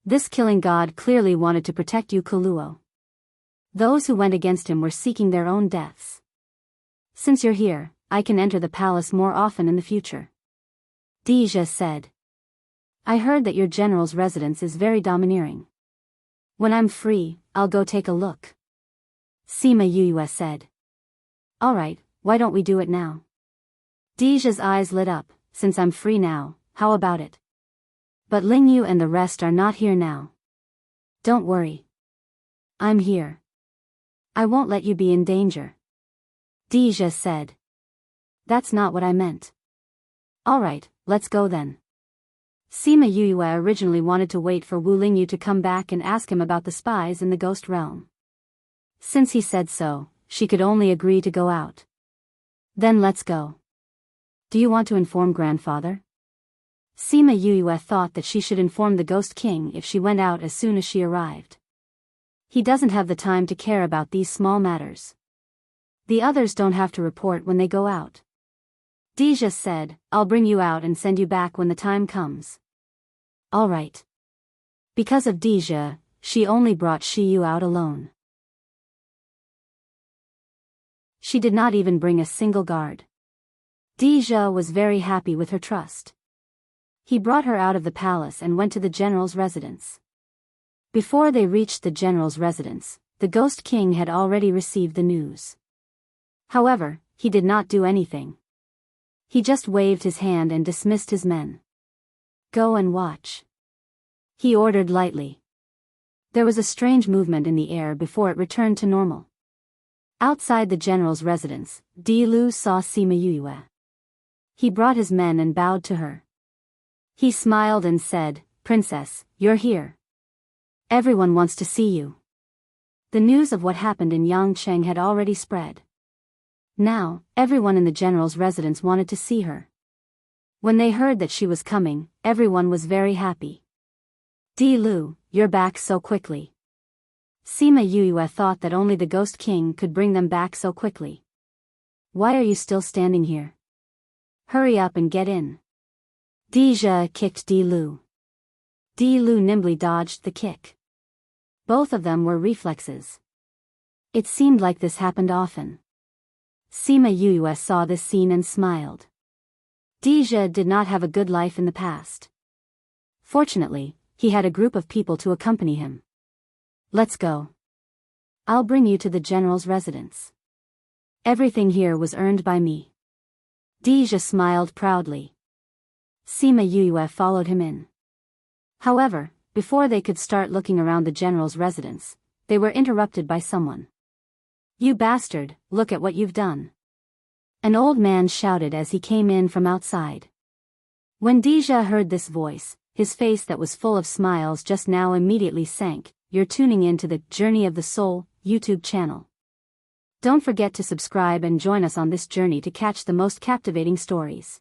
This killing god clearly wanted to protect Yukuluo. Those who went against him were seeking their own deaths. Since you're here, I can enter the palace more often in the future. Dija said. I heard that your general's residence is very domineering. When I'm free, I'll go take a look. Sima Yuyue said. Alright, why don't we do it now? Dija's eyes lit up. Since I'm free now, how about it? But Lingyu and the rest are not here now. Don't worry. I'm here. I won't let you be in danger. Dija said. That's not what I meant. Alright, let's go then. Sima Yuyue originally wanted to wait for Wu Lingyu to come back and ask him about the spies in the ghost realm. Since he said so, she could only agree to go out. Then let's go. Do you want to inform grandfather? Sima Yuyue thought that she should inform the Ghost King if she went out as soon as she arrived. He doesn't have the time to care about these small matters. The others don't have to report when they go out. Dija said, I'll bring you out and send you back when the time comes. Alright. Because of Dija, she only brought Shiyu out alone. She did not even bring a single guard. Dija was very happy with her trust. He brought her out of the palace and went to the general's residence. Before they reached the general's residence, the Ghost King had already received the news. However, he did not do anything. He just waved his hand and dismissed his men. Go and watch. He ordered lightly. There was a strange movement in the air before it returned to normal. Outside the general's residence, Di Lu saw Sima Yuyue. He brought his men and bowed to her. He smiled and said, Princess, you're here. Everyone wants to see you. The news of what happened in Yangcheng had already spread. Now, everyone in the general's residence wanted to see her. When they heard that she was coming, everyone was very happy. Di Lu, you're back so quickly. Sima Yuyue thought that only the Ghost King could bring them back so quickly. Why are you still standing here? Hurry up and get in. Dija kicked Di Lu. Di Lu nimbly dodged the kick. Both of them were reflexes. It seemed like this happened often. Sima Yuyue saw this scene and smiled. Dija did not have a good life in the past. Fortunately, he had a group of people to accompany him. Let's go. I'll bring you to the general's residence. Everything here was earned by me. Dija smiled proudly. Sima Yuyue followed him in. However, before they could start looking around the general's residence, they were interrupted by someone. You bastard, look at what you've done. An old man shouted as he came in from outside. When Dija heard this voice, his face that was full of smiles just now immediately sank. You're tuning in to the Journey of the Soul YouTube channel. Don't forget to subscribe and join us on this journey to catch the most captivating stories.